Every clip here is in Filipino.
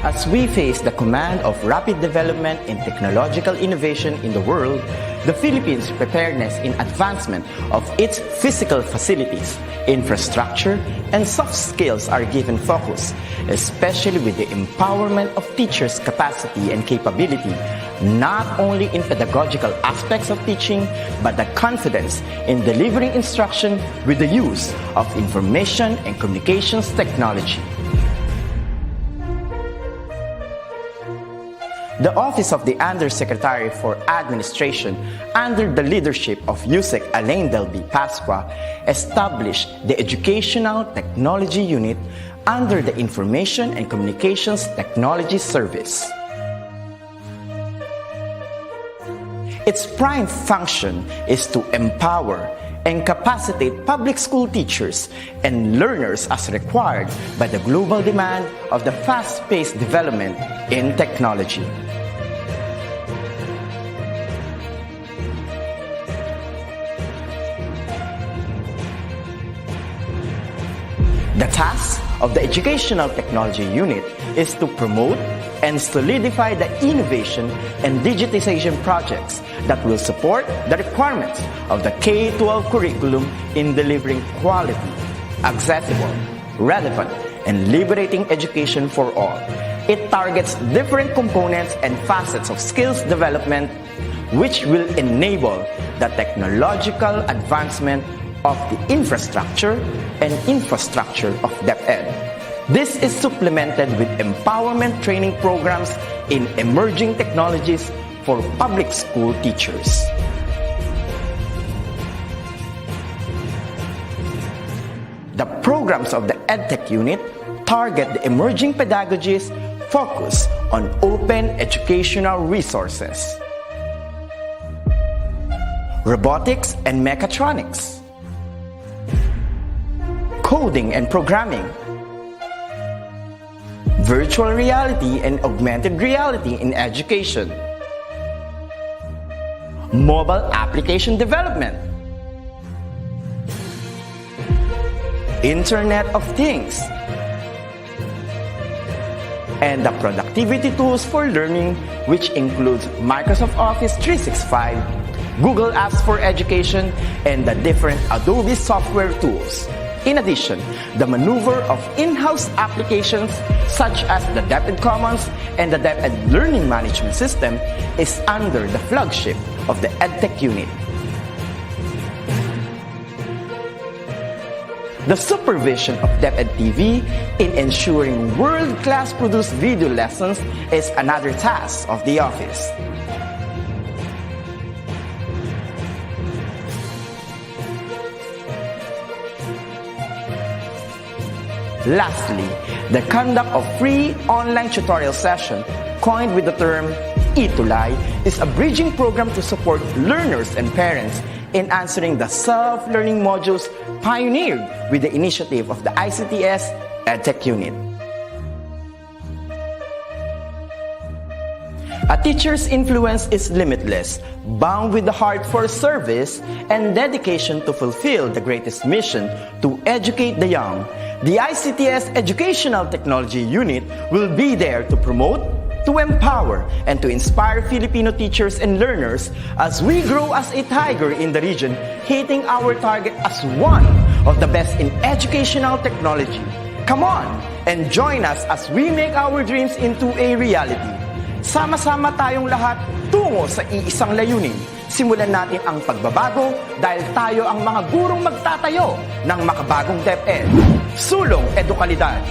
As we face the command of rapid development and technological innovation in the world, the Philippines' preparedness in advancement of its physical facilities, infrastructure, and soft skills are given focus, especially with the empowerment of teachers' capacity and capability, not only in pedagogical aspects of teaching, but the confidence in delivering instruction with the use of information and communications technology. The Office of the Undersecretary for Administration, under the leadership of USEC Alain Delby Pasqua, established the Educational Technology Unit under the Information and Communications Technology Service. Its prime function is to empower and capacitate public school teachers and learners as required by the global demand of the fast-paced development in technology. The task of the Educational Technology Unit is to promote and solidify the innovation and digitization projects that will support the requirements of the K-12 curriculum in delivering quality, accessible, relevant, and liberating education for all. It targets different components and facets of skills development which will enable the technological advancement of the infrastructure of DepEd. This is supplemented with empowerment training programs in emerging technologies for public school teachers. The programs of the EdTech unit target the emerging pedagogies focused on open educational resources, robotics and mechatronics, coding and programming, virtual reality and augmented reality in education, mobile application development, Internet of Things, and the productivity tools for learning, which includes Microsoft Office 365, Google Apps for Education, and the different Adobe software tools. In addition, the maneuver of in-house applications such as the DepEd Commons and the DepEd Learning Management System is under the flagship of the EdTech unit. The supervision of DepEd TV in ensuring world-class produced video lessons is another task of the office. Lastly, the conduct of free online tutorial session, coined with the term ETUlay, is a bridging program to support learners and parents in answering the self-learning modules pioneered with the initiative of the ICTS EdTech unit. A teacher's influence is limitless, bound with the heart for service and dedication to fulfill the greatest mission to educate the young. The ICTS Educational Technology Unit will be there to promote, to empower, and to inspire Filipino teachers and learners as we grow as a tiger in the region, hitting our target as one of the best in educational technology. Come on and join us as we make our dreams into a reality. Sama-sama tayong lahat tungo sa iisang layunin. Simulan natin ang pagbabago dahil tayo ang mga gurong magtatayo ng makabagong DepEd. Sulong Edukalidad.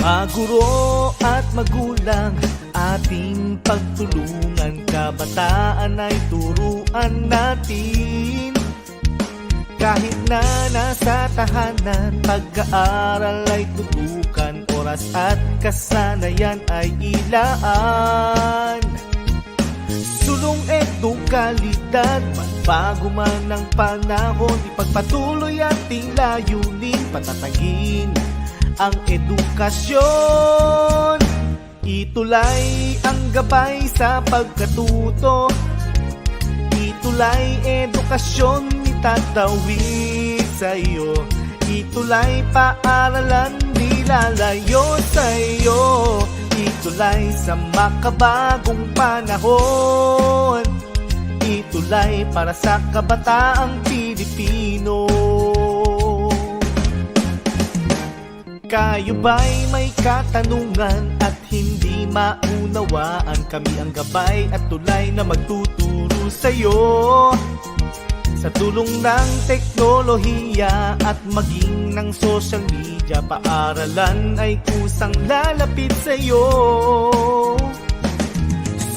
Mga guro at magulang, ating pagtulungan, kabataan ay turuan natin. Kahit na nasa tahanan, pag-aaral ay tutukan, oras at kasanayan ay ilaan. Sulong edukalidad, magbago man ang panahon, ipagpatuloy ating layunin, patatagin ang edukasyon. Itulay ang gabay sa pagkatuto. Itulay edukasyon itatawid sa'yo. Itulay paaralan di lalayo sa'yo. Itulay sa makabagong panahon. Itulay para sa kabataang Pilipino. Kayo ba'y may katanungan at hindi maunawaan? Kami ang gabay at tulay na magtuturo sa'yo. Sa tulong ng teknolohiya at maging ng social media, paaralan ay kusang lalapit sa'yo.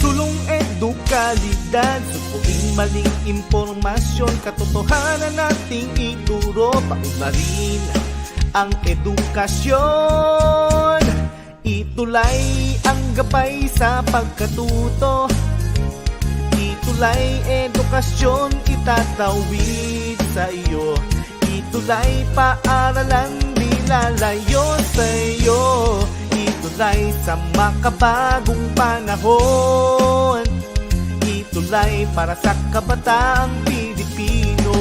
Sulong edukalidad, supuing maling impormasyon, katotohanan nating ituro, paunlarin ang edukasyon. Itulay ang gabay sa pagkatuto. Itulay edukasyon itatawid sa iyo. Itulay paaralan di lalayo sa iyo. Itulay sa makabagong panahon. Itulay para sa kabataang Pilipino.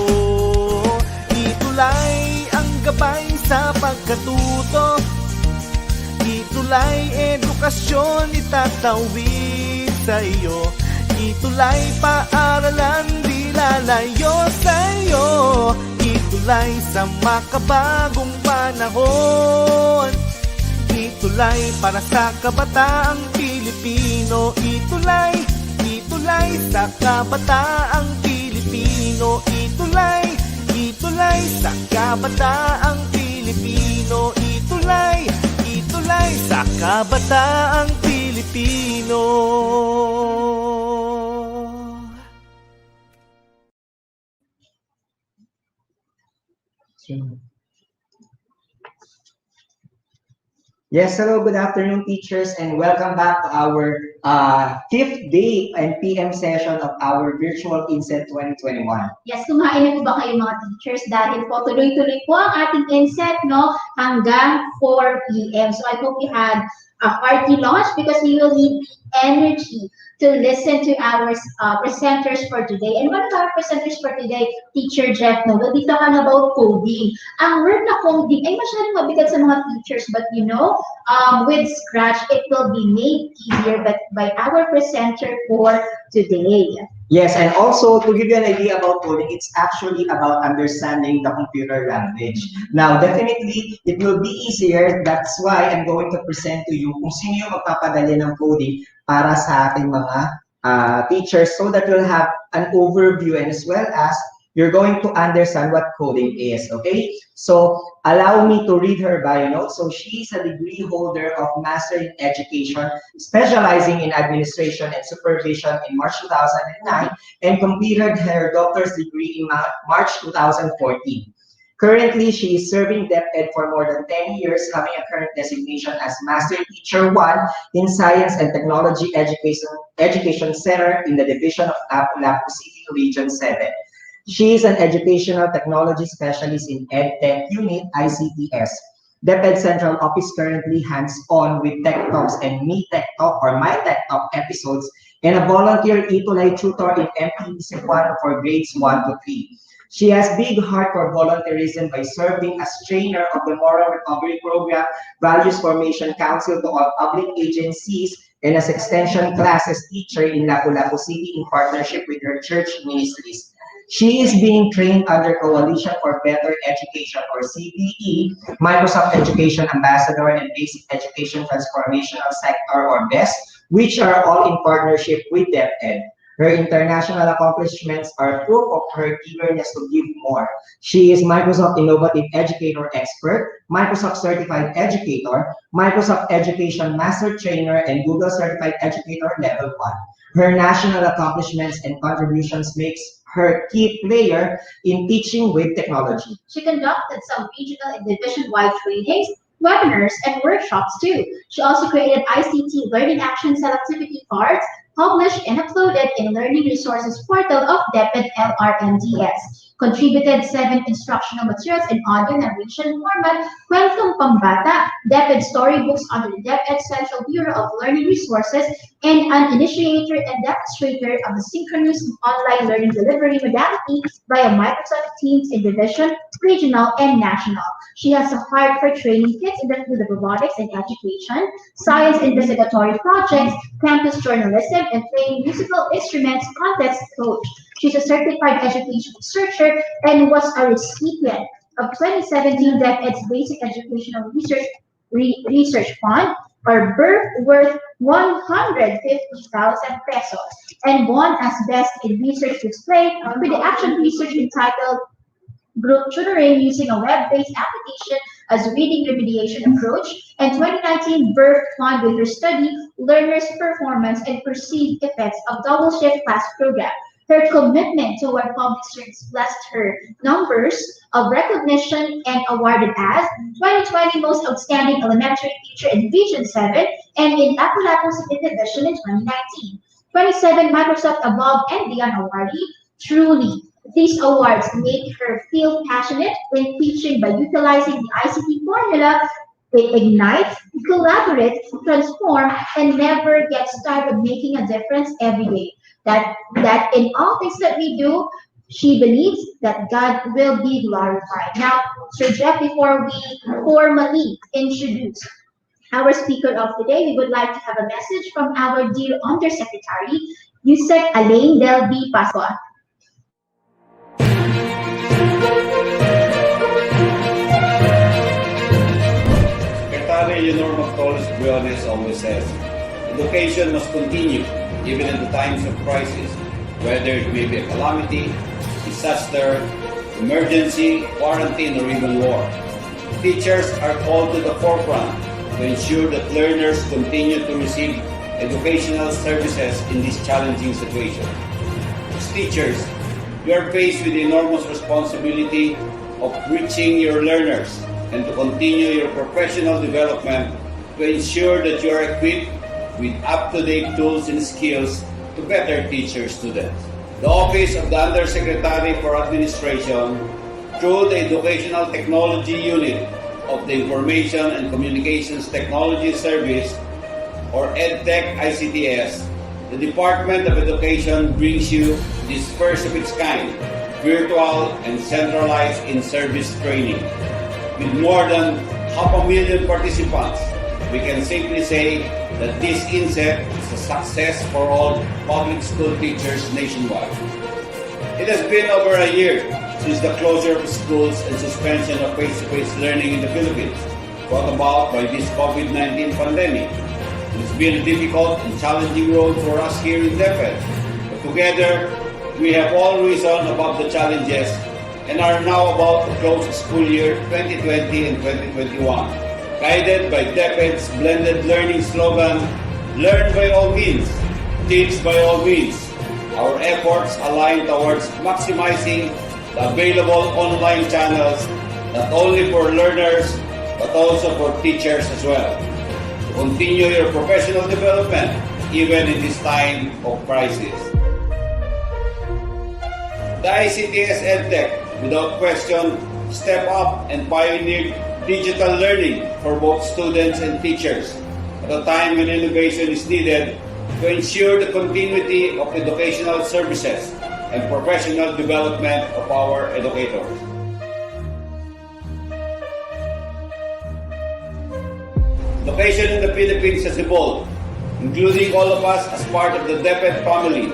Itulay ang gabay sa pagkatuto. Itulay edukasyon itatawid sa iyo. Itulay paaralan di lalayo sa iyo. Itulay sa makabagong panahon. Itulay para sa kabataang Pilipino. Itulay, itulay sa kabataang Pilipino. Itulay, itulay sa kabataang Pilipino. Itulay, itulay sa kabataang Pilipino. Yes, hello, good afternoon, teachers, and welcome back to our fifth day and PM session of our virtual INSET 2021. Yes, kumain na po ba kayo mga teachers? Dahil po tuloy-tuloy po ang ating INSET, no, hanggang 4 PM. So I hope you had a hearty lunch because we will need energy to listen to our presenters for today. And one of our presenters for today, Teacher Jeff, no, will be talking about coding. Ang word na coding ay masyadong mabigat sa mga teachers, but you know, with Scratch, it will be made easier by our presenter for today. Yes, and also to give you an idea about coding, it's actually about understanding the computer language. Now, definitely, it will be easier. That's why I'm going to present to you kung sino yung magpapadali ng coding para sa ating mga teachers so that you'll have an overview and as well as you're going to understand what coding is, okay? So, allow me to read her bio notes. So, she's a degree holder of Master in Education, specializing in Administration and Supervision in March 2009, and completed her doctor's degree in March 2014. Currently, she is serving DepEd for more than 10 years, having a current designation as Master Teacher 1 in Science and Technology Education Center in the Division of Lapu-Lapu City, Region 7. She is an educational technology specialist in EdTech Unit, ICTS. DepEd Central Office currently hands-on with Tech Talks and Me Tech Talk or My Tech Talk episodes, and a volunteer ETUlay tutor in MPE Cebuano for grades 1 to 3. She has big heart for volunteerism by serving as trainer of the Moral Recovery Program, Values Formation Council to all public agencies, and as extension classes teacher in Lapu-Lapu City in partnership with her church ministries. She is being trained under Coalition for Better Education or CBE, Microsoft Education Ambassador, and Basic Education Transformational Sector or BEST, which are all in partnership with DepEd. Her international accomplishments are proof of her eagerness to give more. She is Microsoft Innovative Educator Expert, Microsoft Certified Educator, Microsoft Education Master Trainer, and Google Certified Educator Level 1. Her national accomplishments and contributions makes her key player in teaching with technology. She conducted some regional and division-wide trainings, webinars, and workshops too. She also created ICT Learning Action Cell activity cards, published and uploaded in Learning Resources portal of DepEd LRMDS. contributed 7 instructional materials in audio narration format, Kwentong Pambata, DepEd storybooks under the DepEd Central Bureau of Learning Resources, and an initiator and demonstrator of the synchronous online learning delivery modality via Microsoft Teams in division, regional, and national. She has a heart for training kids in the field of robotics and education, science investigatory projects, campus journalism, and playing musical instruments contest coach. She's a certified education researcher and was a recipient of 2017 DepEd's Basic Educational Research Fund, or BERF, worth 150,000 pesos, and won as Best in Research Display with the action research entitled Group Tutoring using a web-based application as reading remediation approach, and 2019 BERF fund with her study, learners' performance, and perceived effects of double shift class program. Her commitment toward public service blessed her numbers of recognition and awarded as 2020 Most Outstanding Elementary Teacher in Division 7 and in Lapu-Lapu City Division in 2019. 27 Microsoft Above and Beyond awardee. Truly, these awards make her feel passionate in teaching by utilizing the ICT formula. It ignites, collaborates, transforms, and never gets tired of making a difference every day. That in all things that we do, she believes that God will be glorified. Now, Sir Jeff, before we formally introduce our speaker of today, we would like to have a message from our dear Undersecretary, Yusek Alain Del B. Pascual. Secretary Leonor Martoles Briones always says, education must continue even in the times of crisis, whether it may be a calamity, disaster, emergency, quarantine, or even war. Teachers are called to the forefront to ensure that learners continue to receive educational services in this challenging situation. As teachers, you are faced with the enormous responsibility of reaching your learners and to continue your professional development to ensure that you are equipped with up-to-date tools and skills to better teach your students. The Office of the Undersecretary for Administration, through the Educational Technology Unit of the Information and Communications Technology Service, or EdTech ICTS, the Department of Education brings you this first of its kind, virtual and centralized in-service training. With more than 500,000 participants, we can safely say that this INSET is a success for all public school teachers nationwide. It has been over a year since the closure of schools and suspension of face-to-face learning in the Philippines, brought about by this COVID-19 pandemic. It has been a difficult and challenging road for us here in DepEd, but together we have all risen above the challenges and are now about to close the school year 2020 and 2021. Guided by DepEd's blended learning slogan, learn by all means, teach by all means. Our efforts align towards maximizing the available online channels, not only for learners, but also for teachers as well, to continue your professional development even in this time of crisis. The ICTS EdTech, without question, step up and pioneered digital learning for both students and teachers at a time when innovation is needed to ensure the continuity of educational services and professional development of our educators. Education in the Philippines has evolved, including all of us as part of the DepEd family,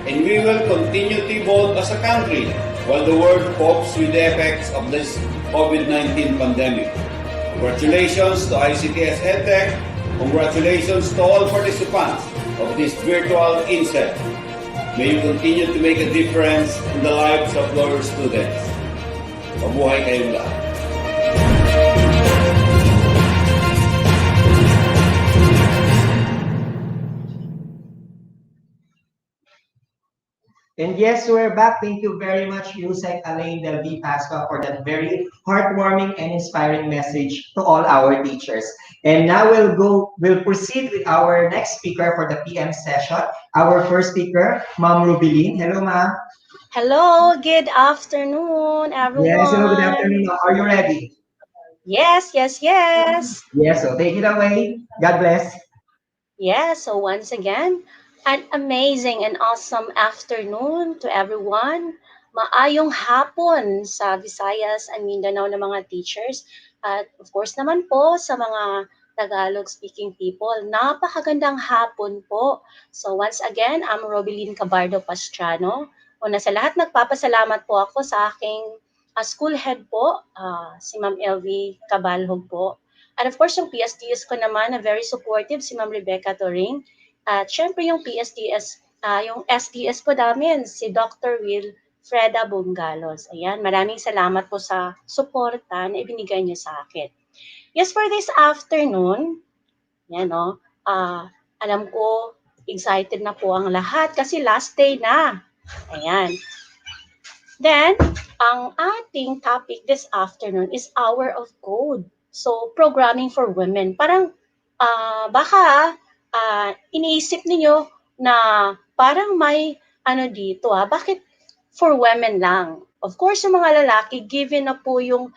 and we will continue to evolve as a country while the world copes with the effects of this COVID-19 pandemic. Congratulations to ICTS EdTech. Congratulations to all participants of this virtual INSET. May you continue to make a difference in the lives of your students. Mabuhay kayong lahat. And yes, we're back. Thank you very much, Yusek Alain Del B. Pascual, for that very heartwarming and inspiring message to all our teachers. And now we'll proceed with our next speaker for the PM session. Our first speaker, Ma'am Rubilin. Hello, ma'am. Hello, good afternoon, Yes, hello, good afternoon. everyone. Are you ready? Yes, yes, yes. Yes, so take it away. God bless. Yes, so once again, an amazing and awesome afternoon to everyone. Maayong hapon sa Visayas and Mindanao ng mga teachers. At of course naman po sa mga Tagalog speaking people, napakagandang hapon po. So once again, I'm Robeline Cabardo Pastrano. Una sa lahat, nagpapasalamat po ako sa aking school head po, si Ma'am LV Cabalhog po. And of course, yung PSDS ko naman na very supportive, si Ma'am Rebecca Toring. At syempre yung PSDS, yung SDS po namin, si Dr. Will Freda Bungalos. Ayan, maraming salamat po sa suporta na ibinigay niyo sa akin. Yes, for this afternoon, yan no, alam ko, excited na po ang lahat kasi last day na. Ayan. Then, ang ating topic this afternoon is Hour of Code. So, programming for women. Parang baka iniisip niyo na parang may ano dito bakit for women lang? Of course, yung mga lalaki, given na po yung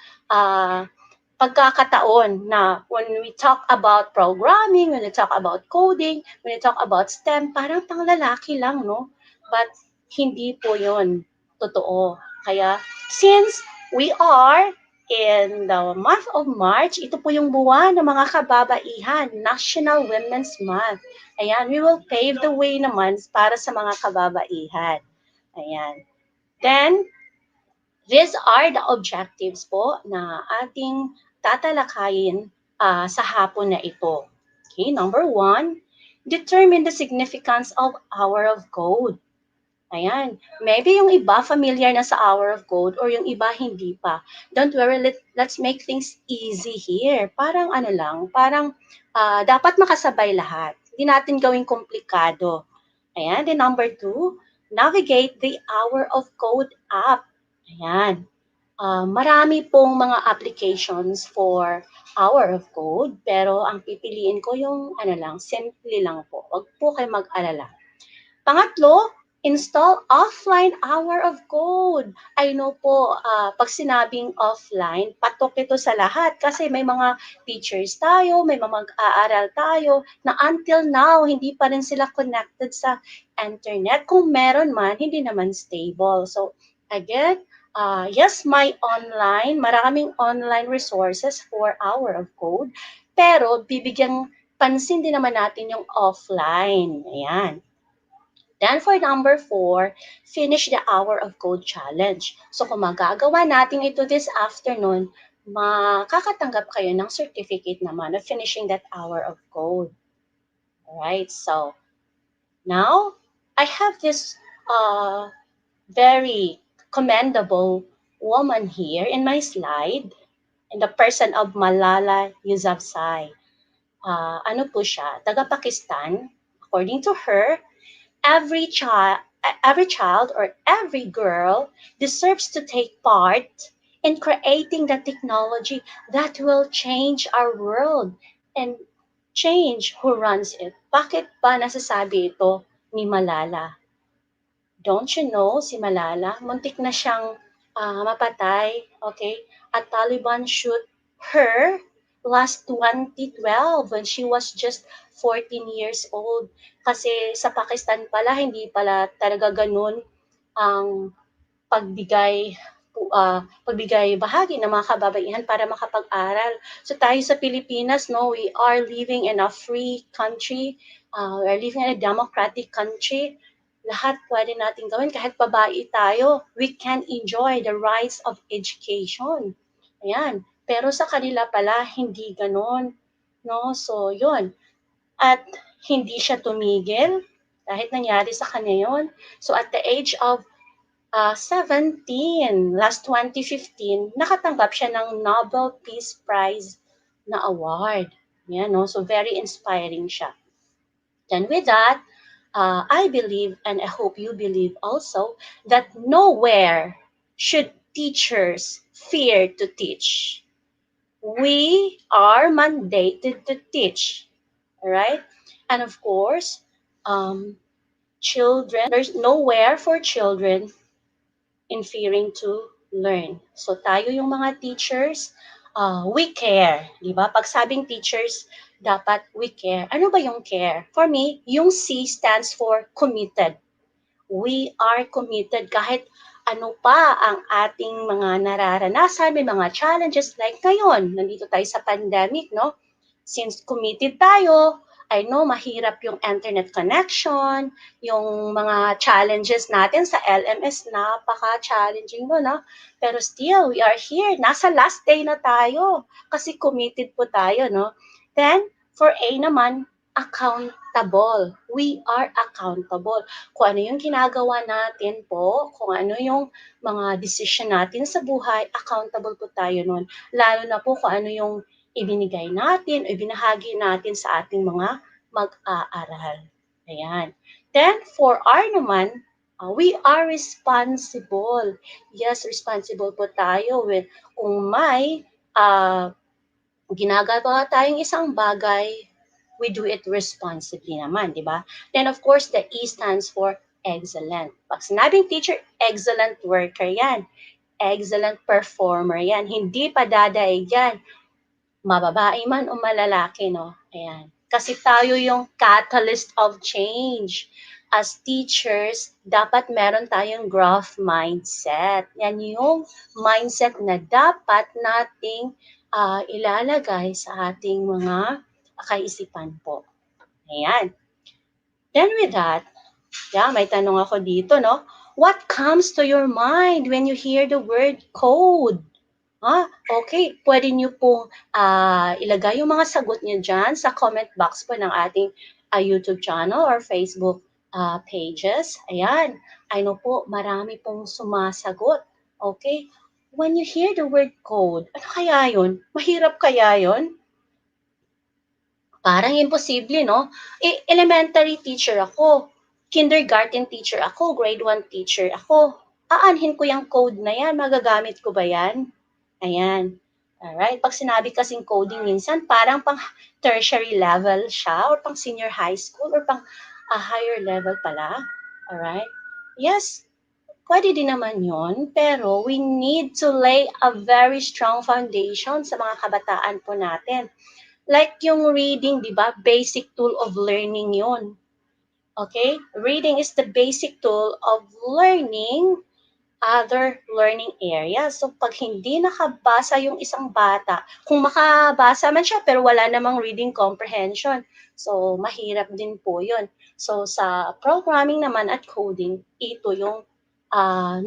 pagkakataon na when we talk about programming, when we talk about coding, when we talk about STEM, parang pang lalaki lang, no? But hindi po yun totoo. Kaya since we are in the month of March, ito po yung buwan ng mga kababaihan, National Women's Month. Ayan, we will pave the way naman para sa mga kababaihan. Ayan. Then, these are the objectives po na ating tatalakayin sa hapon na ito. Okay, number 1, determine the significance of hour of code. Ayan. Maybe yung iba familiar na sa hour of code or yung iba hindi pa. Don't worry, let's make things easy here. Parang ano lang, parang dapat makasabay lahat. Hindi natin gawing komplikado. Ayan. Then number 2, navigate the hour of code app. Ayan. Marami pong mga applications for hour of code, pero ang pipiliin ko yung ano lang, simple lang po. Huwag po kayo mag-alala. Pangatlo, install offline hour of code. I know po, pag sinabing offline, patok ito sa lahat kasi may mga teachers tayo, may mga mag-aaral tayo na until now, hindi pa rin sila connected sa internet. Kung meron man, hindi naman stable. So, again, yes, maraming online resources for hour of code, pero bibigyang pansin din naman natin yung offline. Ayan. Then for number 4, finish the hour of code challenge. So kung magagawa natin ito this afternoon, makakatanggap kayo ng certificate naman of finishing that hour of code. Alright, so now I have this very commendable woman here in my slide, in the person of Malala Yousafzai. Ano po siya? Taga Pakistan. According to her, every child or every girl deserves to take part in creating the technology that will change our world and change who runs it. Bakit ba nasasabi ito ni Malala? Don't you know si Malala, muntik na siyang mapatay, okay? At Taliban shoot her last 2012 when she was just 14 years old. Kasi sa Pakistan pala, hindi pala talaga ganun ang pagbigay pagbigay bahagi ng mga kababaihan para makapag-aral. So tayo sa Pilipinas, no, we are living in a free country, we are living in a democratic country. Lahat pwede natin gawin, kahit babae tayo, we can enjoy the rights of education. Ayan. Pero sa kanila pala, hindi ganon. No? So, yun. At hindi siya tumigil kahit nangyari sa kanya yun. So, at the age of 17, last 2015, nakatanggap siya ng Nobel Peace Prize na award. Yan, no? So, very inspiring siya. Then with that, I believe, and I hope you believe also, that nowhere should teachers fear to teach. We are mandated to teach, right? And of course, children, there's nowhere for children in fearing to learn. So tayo yung mga teachers, we care, di ba? Pag sabing teachers, dapat we care. Ano ba yung care? For me, yung C stands for committed. We are committed kahit ano pa ang ating mga nararanasan, may mga challenges like ngayon, nandito tayo sa pandemic, no? Since committed tayo, I know mahirap yung internet connection, yung mga challenges natin sa LMS, napaka-challenging mo, no? Pero still, we are here. Nasa last day na tayo kasi committed po tayo, no? Then, for A naman, accountable. We are accountable. Kung ano yung ginagawa natin po, kung ano yung mga decision natin sa buhay, accountable po tayo nun. Lalo na po kung ano yung ibinigay natin o ibinahagi natin sa ating mga mag-aaral. Ayan. Then, for R naman, we are responsible. Yes, responsible po tayo with kung may ginagawa tayong isang bagay, we do it responsibly naman, di ba? Then of course, the E stands for excellent. Pag sinabing teacher, excellent worker yan. Excellent performer yan. Hindi pa dadaig yan. Mababae man o malalaki, no? Ayan. Kasi tayo yung catalyst of change. As teachers, dapat meron tayong growth mindset. Yan yung mindset na dapat nating ilalagay sa ating mga kaisipan po. Ayan. Then with that, may tanong ako dito, no? What comes to your mind when you hear the word code? Okay. Pwede niyo pong ilagay yung mga sagot niyo dyan sa comment box po ng ating YouTube channel or Facebook pages. Ayan. I know po, marami pong sumasagot. Okay. When you hear the word code, ano kaya yun? Mahirap kaya yun? Parang imposible, no? Elementary teacher ako. Kindergarten teacher ako. Grade 1 teacher ako. Aanhin ko yung code na yan. Magagamit ko ba yan? Ayan. Alright. Pag sinabi kasing coding minsan, parang pang tertiary level siya or pang senior high school or pang higher level pala. Alright. Yes, pwede din naman yon, pero we need to lay a very strong foundation sa mga kabataan po natin. Like yung reading, di ba? Basic tool of learning yon. Okay? Reading is the basic tool of learning other learning areas. So, pag hindi nakabasa yung isang bata, kung makabasa man siya pero wala namang reading comprehension, so mahirap din po yun. So, sa programming naman at coding, ito yung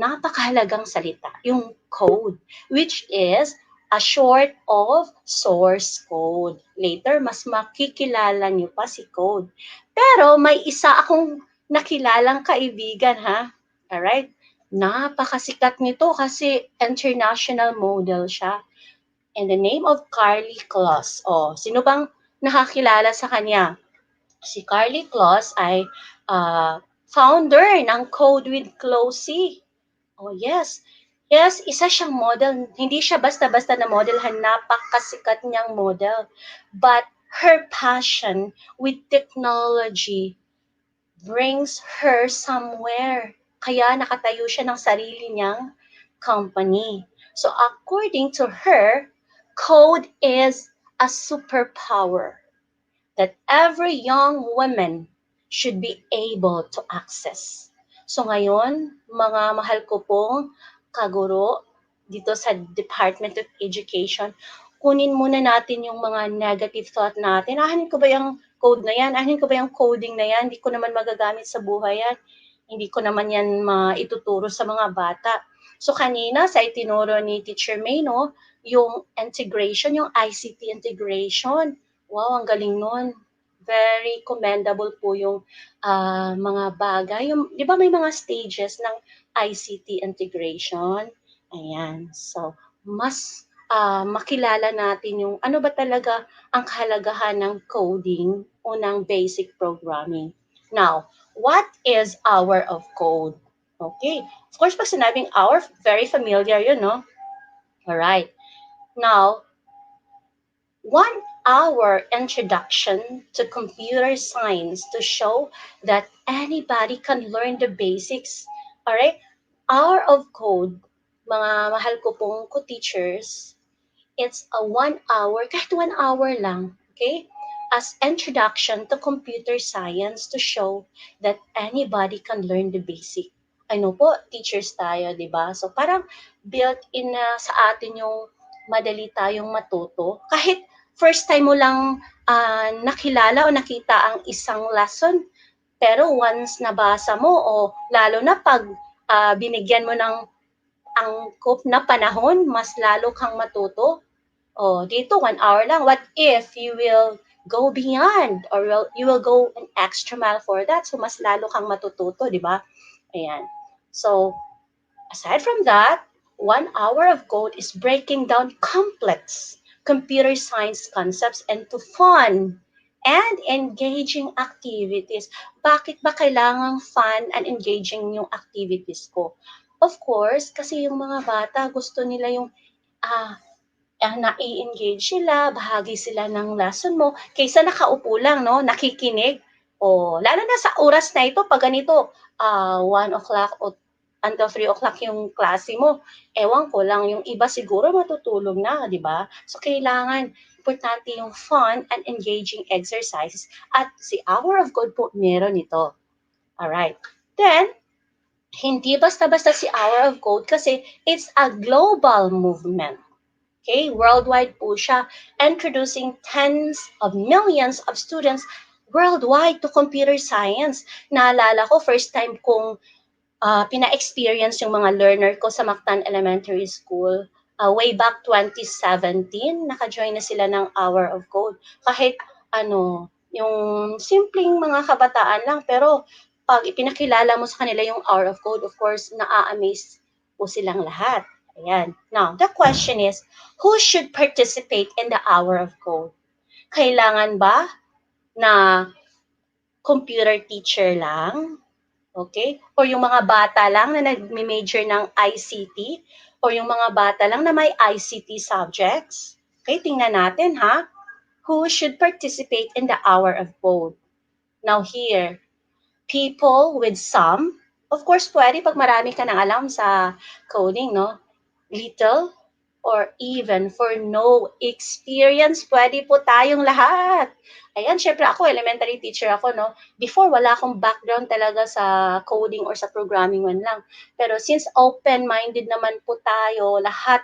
napakahalagang salita, yung code, which is a short of source code. Later, mas makikilala niyo pa si code. Pero may isa akong nakilalang kaibigan, ha? Alright? Napakasikat nito kasi international model siya. And the name of Carly Kloss. Sino bang nakakilala sa kanya? Si Carly Kloss ay founder ng Code with Closey. Yes. Yes, isa siyang model. Hindi siya basta-basta na model. Napakasikat niyang model. But her passion with technology brings her somewhere. Kaya nakatayo siya ng sarili niyang company. So according to her, code is a superpower that every young woman should be able to access. So ngayon, mga mahal ko pong kaguro dito sa Department of Education, kunin muna natin yung mga negative thought natin. Ahanin ko ba yung code na yan? Ahanin ko ba yung coding na yan? Hindi ko naman magagamit sa buhay yan. Hindi ko naman yan maituturo sa mga bata. So kanina sa itinuro ni Teacher May, no, yung integration, yung ICT integration. Wow, ang galing nun. Very commendable po yung mga bagay. Yung, di ba may mga stages ng ICT integration? Ayan. So, mas makilala natin yung ano ba talaga ang kahalagahan ng coding o ng basic programming. Now, what is hour of code? Okay. Of course, pag sinabing hour, very familiar yun, no? Alright. Now, 1 hour introduction to computer science to show that anybody can learn the basics. Alright? hour of code, mga mahal ko pong co-teachers, it's a 1 hour, kahit 1 hour lang, okay? As introduction to computer science to show that anybody can learn the basic. Ano po, teachers tayo, di ba? So parang built-in na sa atin yung madali tayong matuto. Kahit first time mo lang nakilala o nakita ang isang lesson, pero once nabasa mo o lalo na pag binigyan mo ng angkop na panahon, mas lalo kang matuto. Oh, dito 1 hour lang. What if you will go beyond or you will go an extra mile for that? So, mas lalo kang matututo, di ba? Ayan. So, aside from that, 1 hour of code is breaking down complex computer science concepts into fun and engaging activities. Bakit ba kailangang fun and engaging yung activities ko? Of course, kasi yung mga bata gusto nila yung nai-engage sila, bahagi sila ng lesson mo, kaysa nakaupo lang, no, nakikinig. O, lalo na sa oras na ito, pag ganito, 1 o'clock o until 3 o'clock yung klase mo, ewan ko lang, yung iba siguro matutulog na, di ba? So, kailangan, importante yung fun and engaging exercises. At si Hour of Code po, meron ito. Alright. Then, hindi basta-basta si Hour of Code kasi it's a global movement. Okay, worldwide po siya, introducing tens of millions of students worldwide to computer science. Naalala ko, first time kong pina-experience yung mga learner ko sa Mactan Elementary School. Way back 2017, naka-join na sila ng Hour of Code. Kahit yung simpleng mga kabataan lang, pero pag ipinakilala mo sa kanila yung Hour of Code, of course, naa-amaze po silang lahat. Ayan. Now, the question is, who should participate in the Hour of Code? Kailangan ba na computer teacher lang? Okay? Or yung mga bata lang na nag-major ng ICT? Or yung mga bata lang na may ICT subjects? Okay, tingnan natin ha. Who should participate in the Hour of Code? Now here, people with some, of course, pwede pag marami ka nang alam sa coding, no? Little or even for no experience, pwede po tayong lahat. Ayan, syempre ako, elementary teacher ako, no? Before, wala akong background talaga sa coding or sa programming man lang. Pero since open-minded naman po tayo, lahat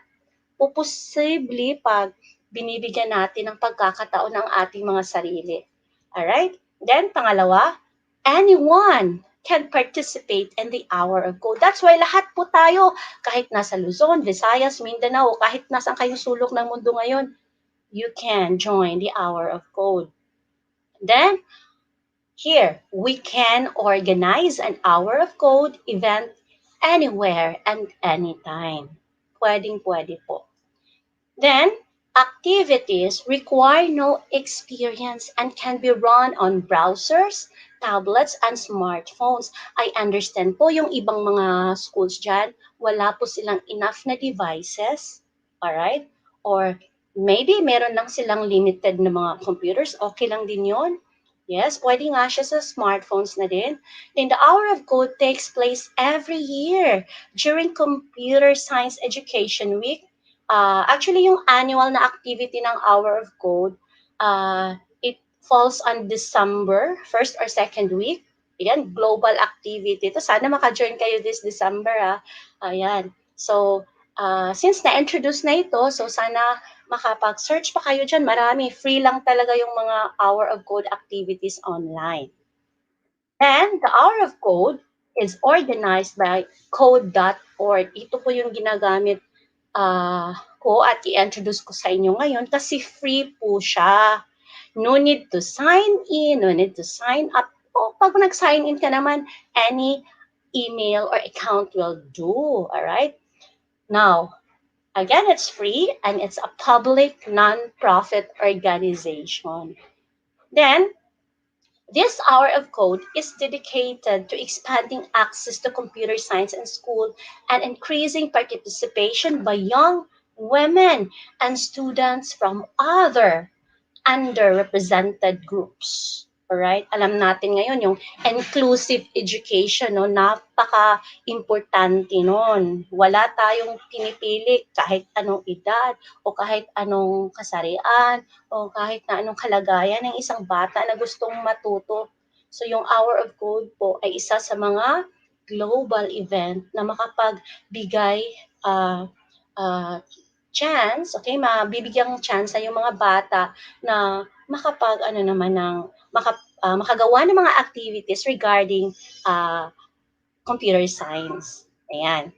po posible pag binibigyan natin ng pagkakataon ng ating mga sarili. Alright? Then, pangalawa, anyone can participate in the Hour of Code. That's why lahat po tayo, kahit nasa Luzon, Visayas, Mindanao, kahit nasaan kayong sulok ng mundo ngayon, you can join the Hour of Code. Then, here, we can organize an Hour of Code event anywhere and anytime. Pwedeng-pwede po. Then, activities require no experience and can be run on browsers, tablets, and smartphones. I understand po yung ibang mga schools dyan, wala po silang enough na devices, alright? Or maybe meron lang silang limited na mga computers, okay lang din yon. Yes, pwede nga siya sa smartphones na din. Then the Hour of Code takes place every year during Computer Science Education Week. Actually, yung annual na activity ng Hour of Code, it falls on December, first or second week. Ayan, global activity. Ito, sana maka-join kayo this December. Ayan. So, since na-introduce na ito, so sana makapag-search pa kayo dyan. Marami, free lang talaga yung mga Hour of Code activities online. And the Hour of Code is organized by code.org. Ito po yung ginagamit ko at i-introduce ko sa inyo ngayon kasi free po siya. No need to sign in, no need to sign up. O pag nag-sign in ka naman, any email or account will do. Alright? Now, again, it's free and it's a public non-profit organization. Then, this Hour of Code is dedicated to expanding access to computer science in school and increasing participation by young women and students from other underrepresented groups. Alright? Alam natin ngayon yung inclusive education, no? Napaka-importante nun. Wala tayong pinipili kahit anong edad o kahit anong kasarian o kahit na anong kalagayan ng isang bata na gustong matuto. So yung Hour of Code po ay isa sa mga global event na makapagbigay chance, okay, mabibigyang chance sa yung mga bata na makagawa ng mga activities regarding computer science. Ayan.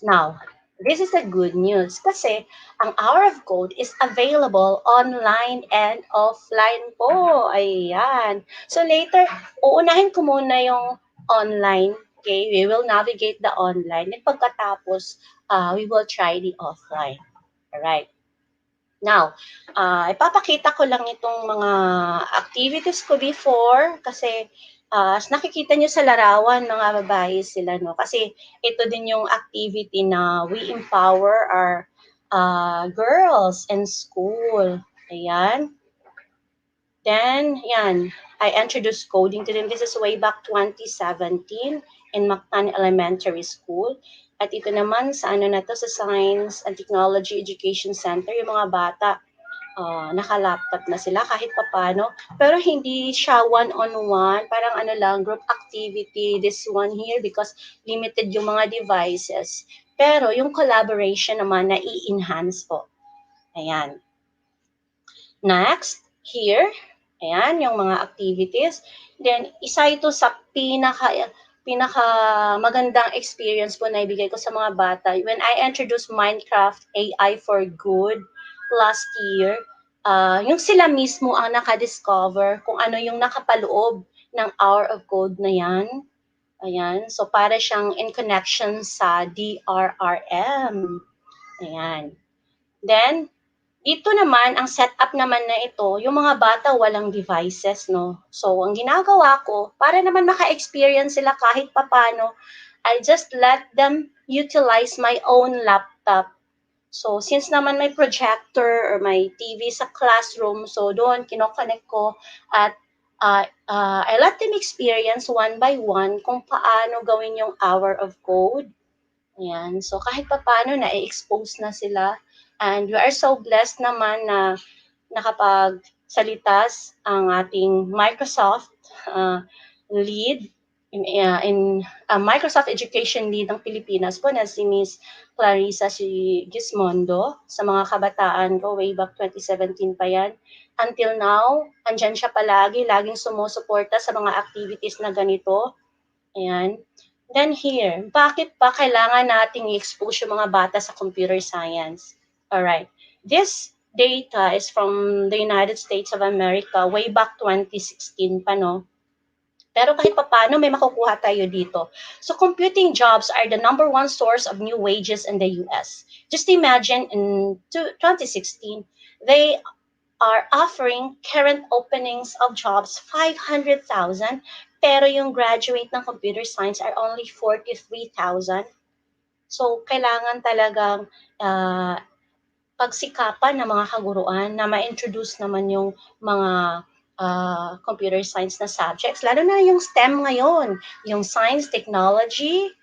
Now, this is the good news kasi ang Hour of Code is available online and offline po. Ayan. So later, uunahin ko muna yung online. Okay, we will navigate the online and pagkatapos, we will try the offline. Alright. Now, ipapakita ko lang itong mga activities ko before kasi nakikita nyo sa larawan, mga babae sila, no? Kasi ito din yung activity na we empower our girls in school. Ayan. Then, yan, I introduced coding to them. This is way back 2017 in Mactan Elementary School. At ito naman sa sa Science and Technology Education Center, yung mga bata, naka-laptop na sila kahit papano. Pero hindi siya one-on-one, parang lang, group activity, this one here, because limited yung mga devices. Pero yung collaboration naman na i-enhance po. Ayan. Next, here, ayan, yung mga activities. Then, isa ito sa pinaka magandang experience po na ibigay ko sa mga bata. When I introduced Minecraft AI for Good last year, yung sila mismo ang nakadiscover kung ano yung nakapaloob ng Hour of Code na yan. Ayan, so para siyang in connection sa DRRM. Ayan. Then, dito naman, ang setup naman na ito, yung mga bata walang devices, no? So, ang ginagawa ko, para naman maka-experience sila kahit papano, I just let them utilize my own laptop. So, since naman may projector or may TV sa classroom, so doon, kinoconnect ko at I let them experience one by one kung paano gawin yung Hour of Code. Ayan. So, kahit paano na-expose na sila. And we are so blessed naman na nakapagsalita ang ating Microsoft lead in Microsoft Education Lead ng Pilipinas po na si Miss Clarissa Gismondo sa mga kabataan ko way back 2017 pa yan. Until now, andyan siya palagi, laging sumusuporta sa mga activities na ganito. Ayan. Then here, bakit pa kailangan nating i-expose yung mga bata sa computer science? Alright. This data is from the United States of America way back 2016 pa, no? Pero kahit paano, may makukuha tayo dito. So computing jobs are the number one source of new wages in the US. Just imagine in 2016, they are offering current openings of jobs 500,000, pero yung graduate ng computer science are only 43,000. So kailangan talagang pagsikapan ng mga kaguruan na ma-introduce naman yung mga computer science na subjects, lalo na yung STEM ngayon, yung science, technology,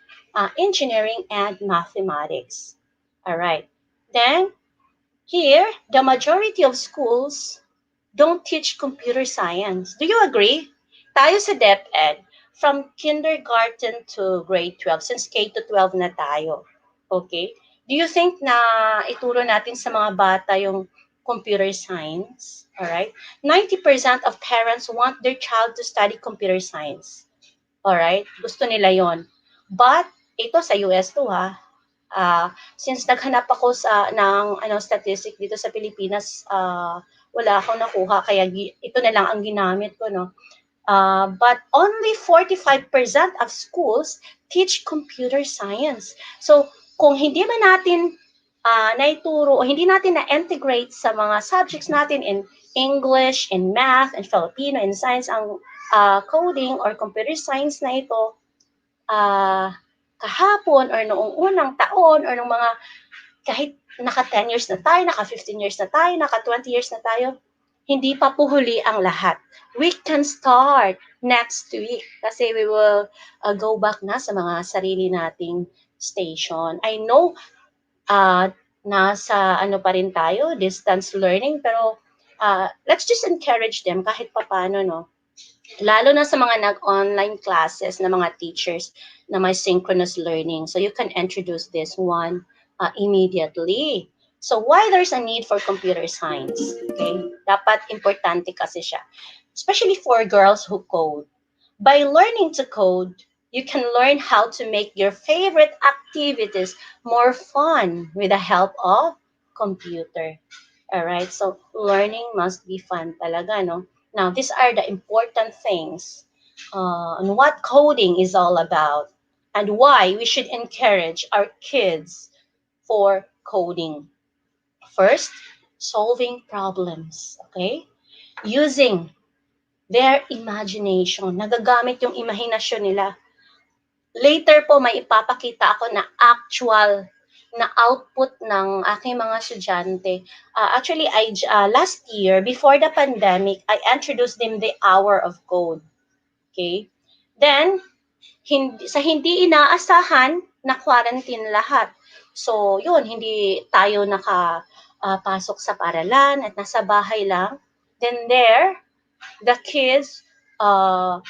engineering, and mathematics. Alright. Then, here, the majority of schools don't teach computer science. Do you agree? Tayo sa DepEd, from kindergarten to grade 12, since K to 12 na tayo. Okay? Do you think na ituro natin sa mga bata yung computer science? Alright? 90% of parents want their child to study computer science. Alright? Gusto nila yon. But, ito sa US to ha. Since naghanap ako ng statistic dito sa Pilipinas, wala akong nakuha, kaya ito na lang ang ginamit ko, no? But only 45% of schools teach computer science. So, kung hindi man natin naituro o hindi natin na-integrate sa mga subjects natin in English, in math, in Filipino, in science, ang coding or computer science na ito, kahapon or noong unang taon or noong mga kahit naka 10 years na tayo, naka 15 years na tayo, naka 20 years na tayo, hindi pa po huli ang lahat. We can start next week kasi we will go back na sa mga sarili nating station. I know nasa ano pa rin tayo, distance learning, pero let's just encourage them kahit papano, no? Lalo na sa mga nag-online classes na mga teachers na may synchronous learning. So you can introduce this one immediately. So why there's a need for computer science? Okay? Dapat importante kasi siya. Especially for girls who code. By learning to code, you can learn how to make your favorite activities more fun with the help of computer. All right? So learning must be fun talaga, no? Now, these are the important things on what coding is all about and why we should encourage our kids for coding. First, solving problems, okay? Using their imagination. Nagagamit yung imahinasyon nila. Later po, may ipapakita ako na actual na output ng aking mga estudyante. Actually, last year, before the pandemic, I introduced them the hour of code. Okay? Then, sa hindi inaasahan, na quarantine lahat. So, yun, hindi tayo nakapasok sa paralan at nasa bahay lang. Then there, the kids are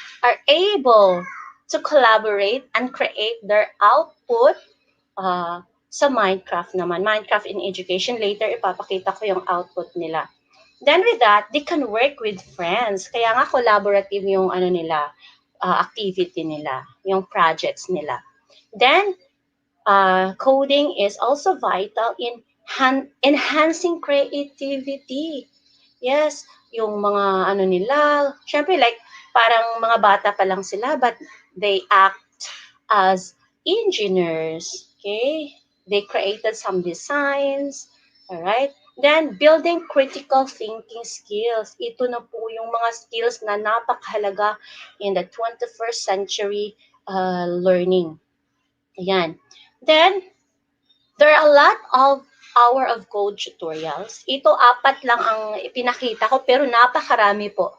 able to collaborate and create their output sa Minecraft naman. Minecraft in education. Later, ipapakita ko yung output nila. Then with that, they can work with friends. Kaya nga collaborative yung ano nila, activity nila, yung projects nila. Then, coding is also vital in enhancing creativity. Yes, yung mga ano nila, syempre like parang mga bata pa lang sila but they act as engineers, okay? They created some designs, all right? Then building critical thinking skills. Ito na po yung mga skills na napakahalaga in the 21st century learning. Ayan. Then there are a lot of hour of code tutorials. Ito, 4 lang ang ipinakita ko, pero napakarami po.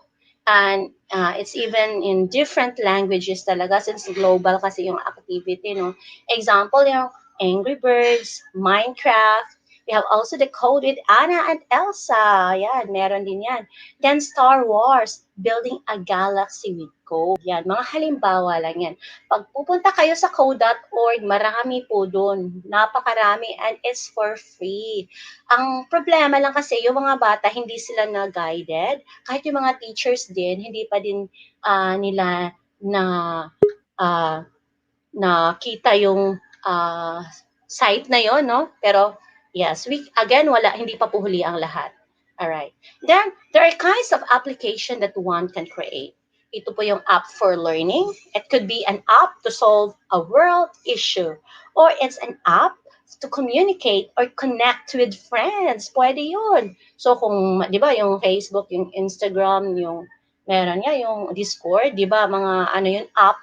And it's even in different languages talaga since global kasi yung activity, no? Example, yung Angry Birds, Minecraft. We have also the code with Anna and Elsa. Yan, meron din yan. Then Star Wars, building a galaxy with code. Yan, mga halimbawa lang yan. Pag pupunta kayo sa code.org, marami po doon. Napakarami and it's for free. Ang problema lang kasi yung mga bata, hindi sila na-guided. Kahit yung mga teachers din, hindi pa din nila nakita yung site na yon, no? Pero yes, hindi pa po huli ang lahat. Alright. Then, there are kinds of application that one can create. Ito po yung app for learning. It could be an app to solve a world issue. Or it's an app to communicate or connect with friends. Pwede yun. So kung, di ba, yung Facebook, yung Instagram, yung meron nga, yung Discord, di ba, mga ano yun, app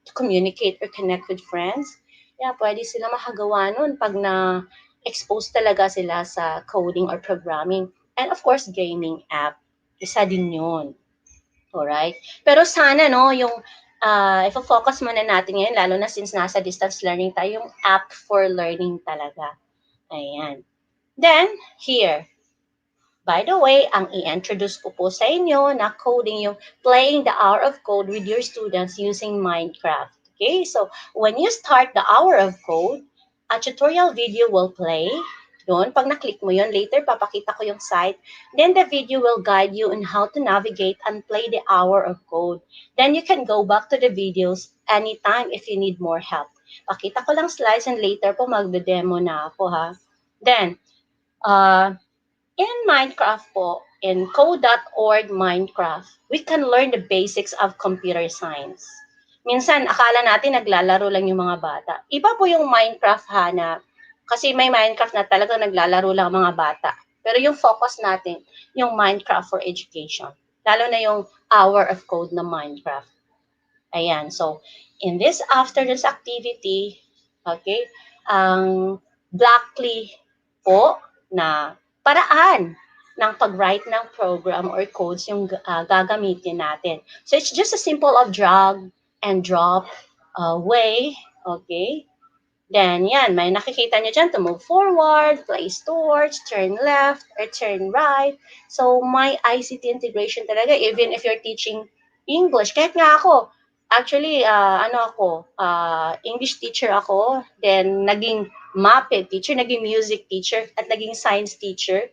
to communicate or connect with friends. Yeah, pwede sila makagawa nun pag na-expose talaga sila sa coding or programming. And of course, gaming app. Isa din yun. Alright? Pero sana, no, yung ifo-focus muna natin ngayon, lalo na since nasa distance learning tayo, yung app for learning talaga. Ayan. Then, here. By the way, ang i-introduce ko po sa inyo na coding yung playing the hour of code with your students using Minecraft. Okay? So, when you start the hour of code, a tutorial video will play. Doon, pag na-click mo yun, later papakita ko yung site. Then the video will guide you on how to navigate and play the hour of code. Then you can go back to the videos anytime if you need more help. Pakita ko lang slides and later po magde-demo na ako, ha. Then, in Minecraft po, in code.org Minecraft, we can learn the basics of computer science. Minsan, akala natin naglalaro lang yung mga bata. Iba po yung Minecraft, ha, na kasi may Minecraft na talaga naglalaro lang mga bata. Pero yung focus natin, yung Minecraft for education. Lalo na yung hour of code na Minecraft. Ayan. So, in this afternoon's activity, okay, ang Blackly po na paraan ng pag-write ng program or codes yung gagamitin natin. So it's just a simple of drag and drop way, okay? Then, yan, may nakikita nyo dyan to move forward, place towards, turn left, or turn right. So, may ICT integration talaga, even if you're teaching English. Kahit nga ako, actually, English teacher ako, then naging MAPED teacher, naging music teacher, at naging science teacher,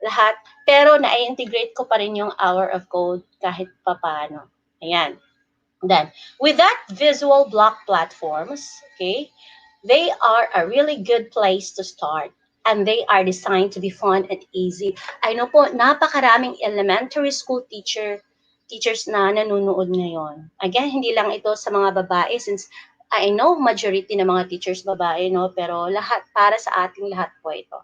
lahat. Pero, na-integrate ko pa rin yung hour of code kahit papano. Ayan. Then, with that visual block platforms, okay, they are a really good place to start, and they are designed to be fun and easy. I know po, napakaraming elementary school teachers na nanonood ngayon. Again, hindi lang ito sa mga babae, since I know majority ng mga teachers babae, no, pero lahat, para sa ating lahat po ito.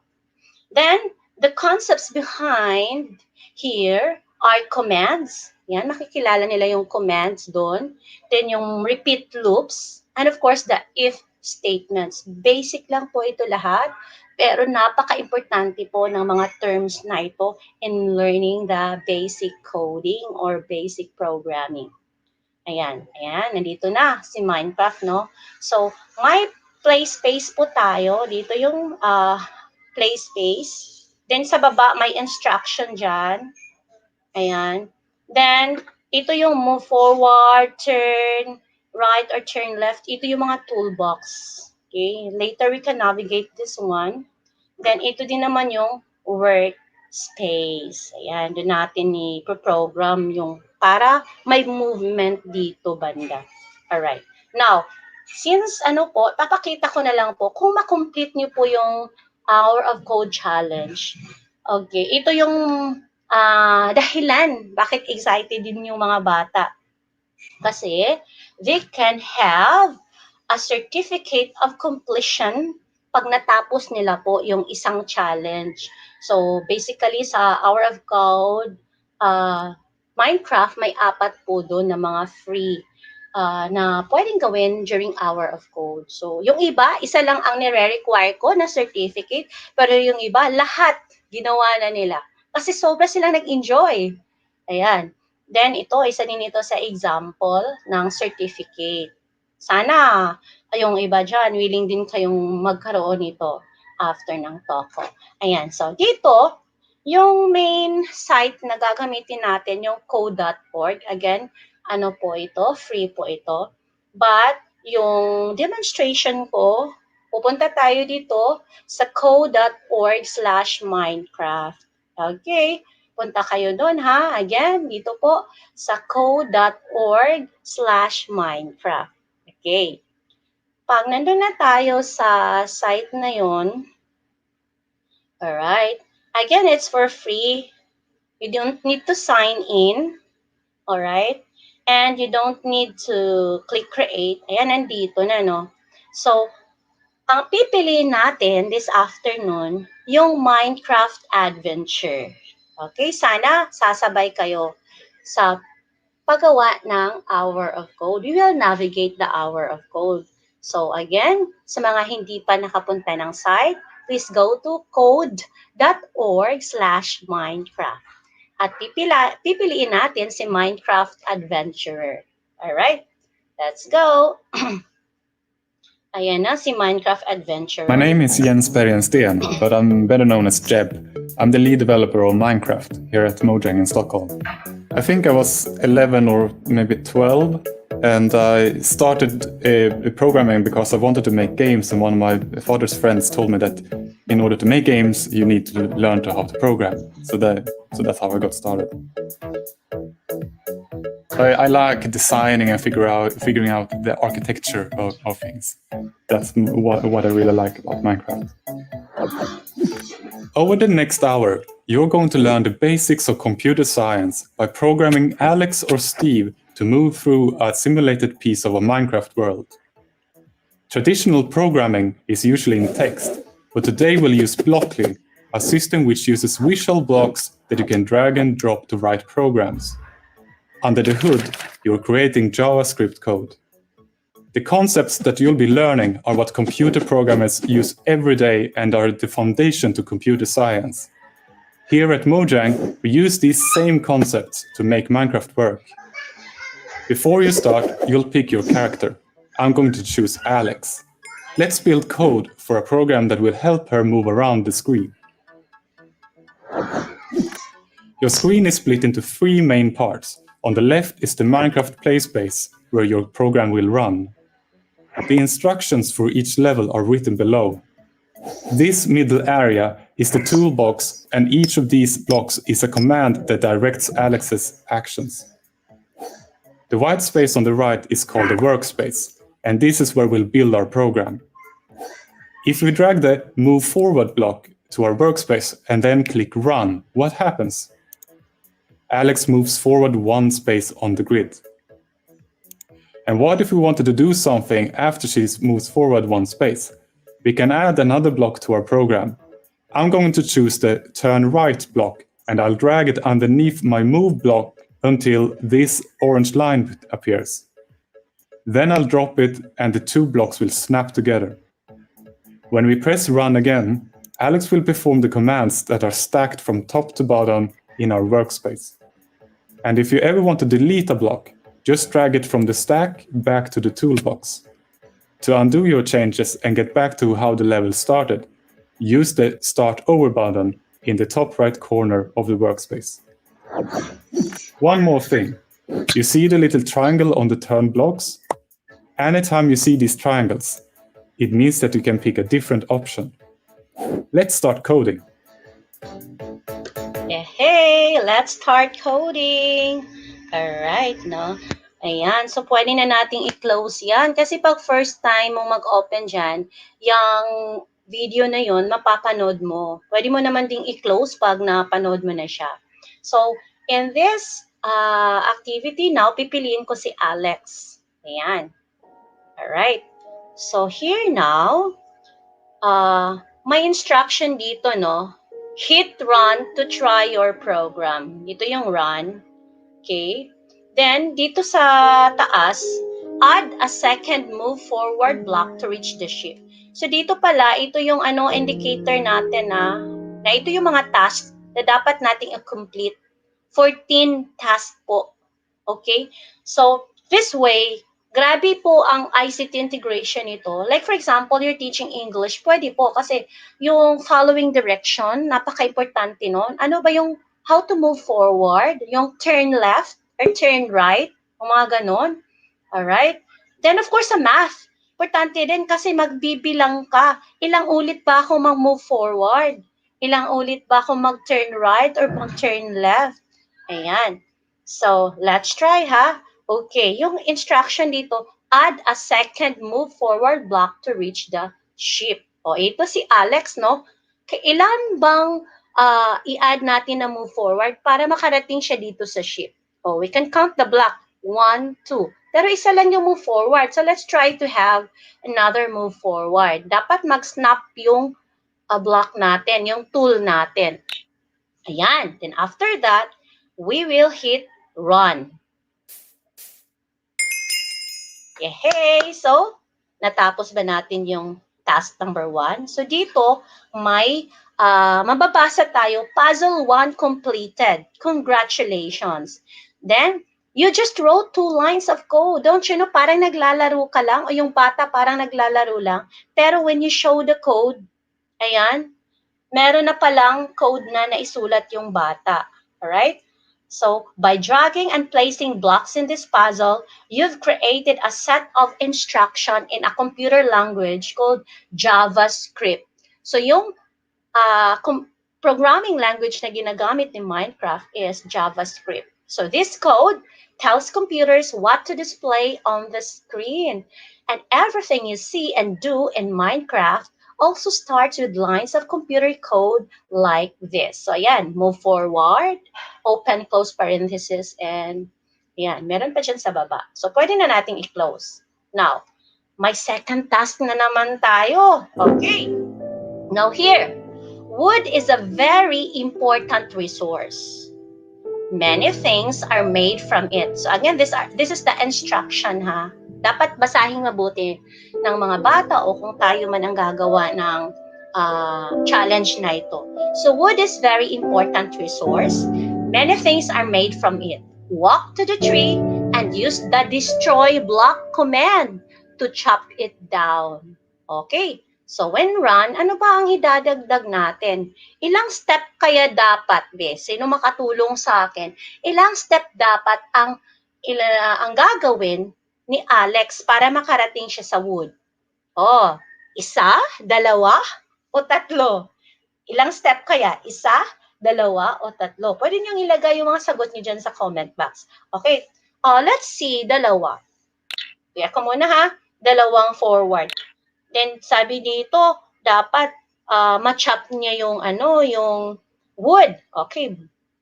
Then, the concepts behind here are commands. Yan, makikilala nila yung commands doon. Then, yung repeat loops. And of course, the if statements. Basic lang po ito lahat, pero napaka-importante po ng mga terms na ito in learning the basic coding or basic programming. Ayan, nandito na si Minecraft, no? So, may play space po tayo. Dito yung play space. Then, sa baba, may instruction dyan. Ayan. Then, ito yung move forward, turn right, or turn left. Ito yung mga toolbox. Okay? Later, we can navigate this one. Then, ito din naman yung workspace. Ayan, doon natin i-program yung para may movement dito banda. Alright. Now, since papakita ko na lang po, kung makomplete nyo po yung Hour of Code Challenge, okay, ito yung dahilan bakit excited din yung mga bata. Kasi they can have a certificate of completion pag natapos nila po yung isang challenge. So basically sa Hour of Code, Minecraft, may 4 po doon na mga free na pwedeng gawin during Hour of Code. So yung iba, isa lang ang nire-require ko na certificate, pero yung iba, lahat ginawa na nila. Kasi sobra silang nag-enjoy. Ayan. Then, isa din ito sa example ng certificate. Sana, yung iba dyan, willing din kayong magkaroon nito after ng talk ko. Ayan. So, dito, yung main site na gagamitin natin, yung code.org. Again, po ito? Free po ito. But, yung demonstration ko, pupunta tayo dito sa code.org/Minecraft. Okay. Punta kayo doon, ha? Again, dito po sa code.org/Minecraft. Okay. Pag nandun na tayo sa site na yun, alright. Again, it's for free. You don't need to sign in. Alright. And you don't need to click create. Ayan, nandito na, no? So, ang pipiliin natin this afternoon, yung Minecraft Adventure. Okay, sana sasabay kayo sa paggawa ng Hour of Code. We will navigate the Hour of Code. So again, sa mga hindi pa nakapunta ng site, please go to code.org/Minecraft. At pipiliin natin si Minecraft Adventurer. Alright, let's go. Ayan na, si Minecraft Adventurer. My name is Jens Bergensten, but I'm better known as Jeb. I'm the lead developer of Minecraft here at Mojang in Stockholm. I think I was 11 or maybe 12, and I started programming because I wanted to make games, and one of my father's friends told me that in order to make games, you need to learn how to program. So that's how I got started. I like designing and figuring out the architecture of things. That's what I really like about Minecraft. Over the next hour, you're going to learn the basics of computer science by programming Alex or Steve to move through a simulated piece of a Minecraft world. Traditional programming is usually in text, but today we'll use Blockly, a system which uses visual blocks that you can drag and drop to write programs. Under the hood, you're creating JavaScript code. The concepts that you'll be learning are what computer programmers use every day and are the foundation to computer science. Here at Mojang, we use these same concepts to make Minecraft work. Before you start, you'll pick your character. I'm going to choose Alex. Let's build code for a program that will help her move around the screen. Your screen is split into 3 main parts. On the left is the Minecraft play space, where your program will run. The instructions for each level are written below. This middle area is the toolbox, and each of these blocks is a command that directs Alex's actions. The white space on the right is called the workspace, and this is where we'll build our program. If we drag the Move Forward block to our workspace and then click Run, what happens? Alex moves forward 1 space on the grid. And what if we wanted to do something after she moves forward 1 space? We can add another block to our program. I'm going to choose the Turn Right block, and I'll drag it underneath my Move block until this orange line appears. Then I'll drop it, and the 2 blocks will snap together. When we press Run again, Alex will perform the commands that are stacked from top to bottom in our workspace. And if you ever want to delete a block, just drag it from the stack back to the toolbox. To undo your changes and get back to how the level started, use the Start Over button in the top right corner of the workspace. One more thing. You see the little triangle on the turn blocks? Anytime you see these triangles, it means that you can pick a different option. Let's start coding. Hey, let's start coding. Alright, no? Ayan, so pwede na nating i-close yan. Kasi pag first time mong mag-open dyan, yung video na yun, mapapanood mo. Pwede mo naman ding i-close pag napanood mo na siya. So, in this activity now, pipiliin ko si Alex. Ayan. Alright. So, here now, may instruction dito, no? Hit run to try your program. Ito yung run. Okay? Then, dito sa taas, add a second move forward block to reach the ship. So, dito pala, ito yung indicator natin na ito yung mga tasks na dapat nating i-complete. 14 tasks po. Okay? So, this way, grabe po ang ICT integration nito. Like, for example, you're teaching English, pwede po kasi yung following direction, napaka-importante nun. Ano ba yung how to move forward, yung turn left, or turn right, mga ganon. Alright? Then, of course, sa math. Importante din kasi magbibilang ka. Ilang ulit ba ako mag-move forward? Ilang ulit ba ako mag-turn right or mag-turn left? Ayan. So, let's try, ha? Okay, yung instruction dito, add a second move forward block to reach the ship. O, ito si Alex, no? Kailan bang i-add natin na move forward para makarating siya dito sa ship? Oh, we can count the block. 1, 2. Pero isa lang yung move forward. So, let's try to have another move forward. Dapat mag-snap yung block natin, yung tool natin. Ayan. Then, after that, we will hit run. Yay! So, natapos ba natin yung task number 1? So, dito, may mababasa tayo, puzzle 1 completed. Congratulations. Then, you just wrote 2 lines of code. Don't you know, parang naglalaro ka lang o yung bata parang naglalaro lang. Pero when you show the code, ayan, meron na palang code na naisulat yung bata. Alright? So, by dragging and placing blocks in this puzzle, you've created a set of instruction in a computer language called JavaScript. So, yung programming language na ginagamit ni Minecraft is JavaScript. So this code tells computers what to display on the screen. And everything you see and do in Minecraft also starts with lines of computer code like this. So ayan, move forward, open, close parenthesis, and ayan, meron pa dyan sa baba. So pwede na nating i-close. Now, may second task na naman tayo. Okay. Now here, wood is a very important resource. Many things are made from it. So again, this is the instruction, ha. Dapat basahin mabuti ng mga bata o kung tayo man ang gagawa ng challenge na ito. So wood is very important resource. Many things are made from it. Walk to the tree and use the destroy block command to chop it down. Okay, so when run, ano ba ang idadagdag natin? Ilang step kaya dapat, be? Sino makatulong sa akin? Ilang step dapat ang gagawin ni Alex para makarating siya sa wood? Oh, isa, dalawa, o tatlo? Ilang step kaya? Isa, dalawa, o tatlo? Pwede niyong ilagay yung mga sagot niyo dyan sa comment box. Okay, let's see, dalawa. Kaya ko muna ha, dalawang forward. Then sabi dito, dapat ma-chop niya yung yung wood. Okay,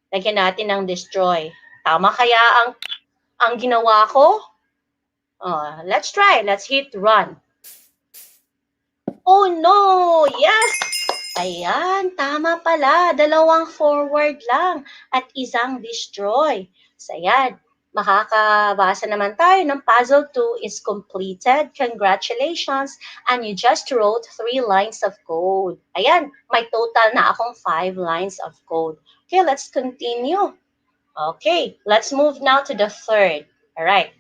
lagyan natin ng destroy. Tama kaya ang ginawa ko? Let's try. Let's hit run. Oh no! Yes! Ayan, tama pala. Dalawang forward lang at isang destroy. So ayan, makakabasa naman tayo ng puzzle 2 is completed. Congratulations! And you just wrote 3 lines of code. Ayan, may total na akong 5 lines of code. Okay, let's continue. Okay, let's move now to the third. Alright.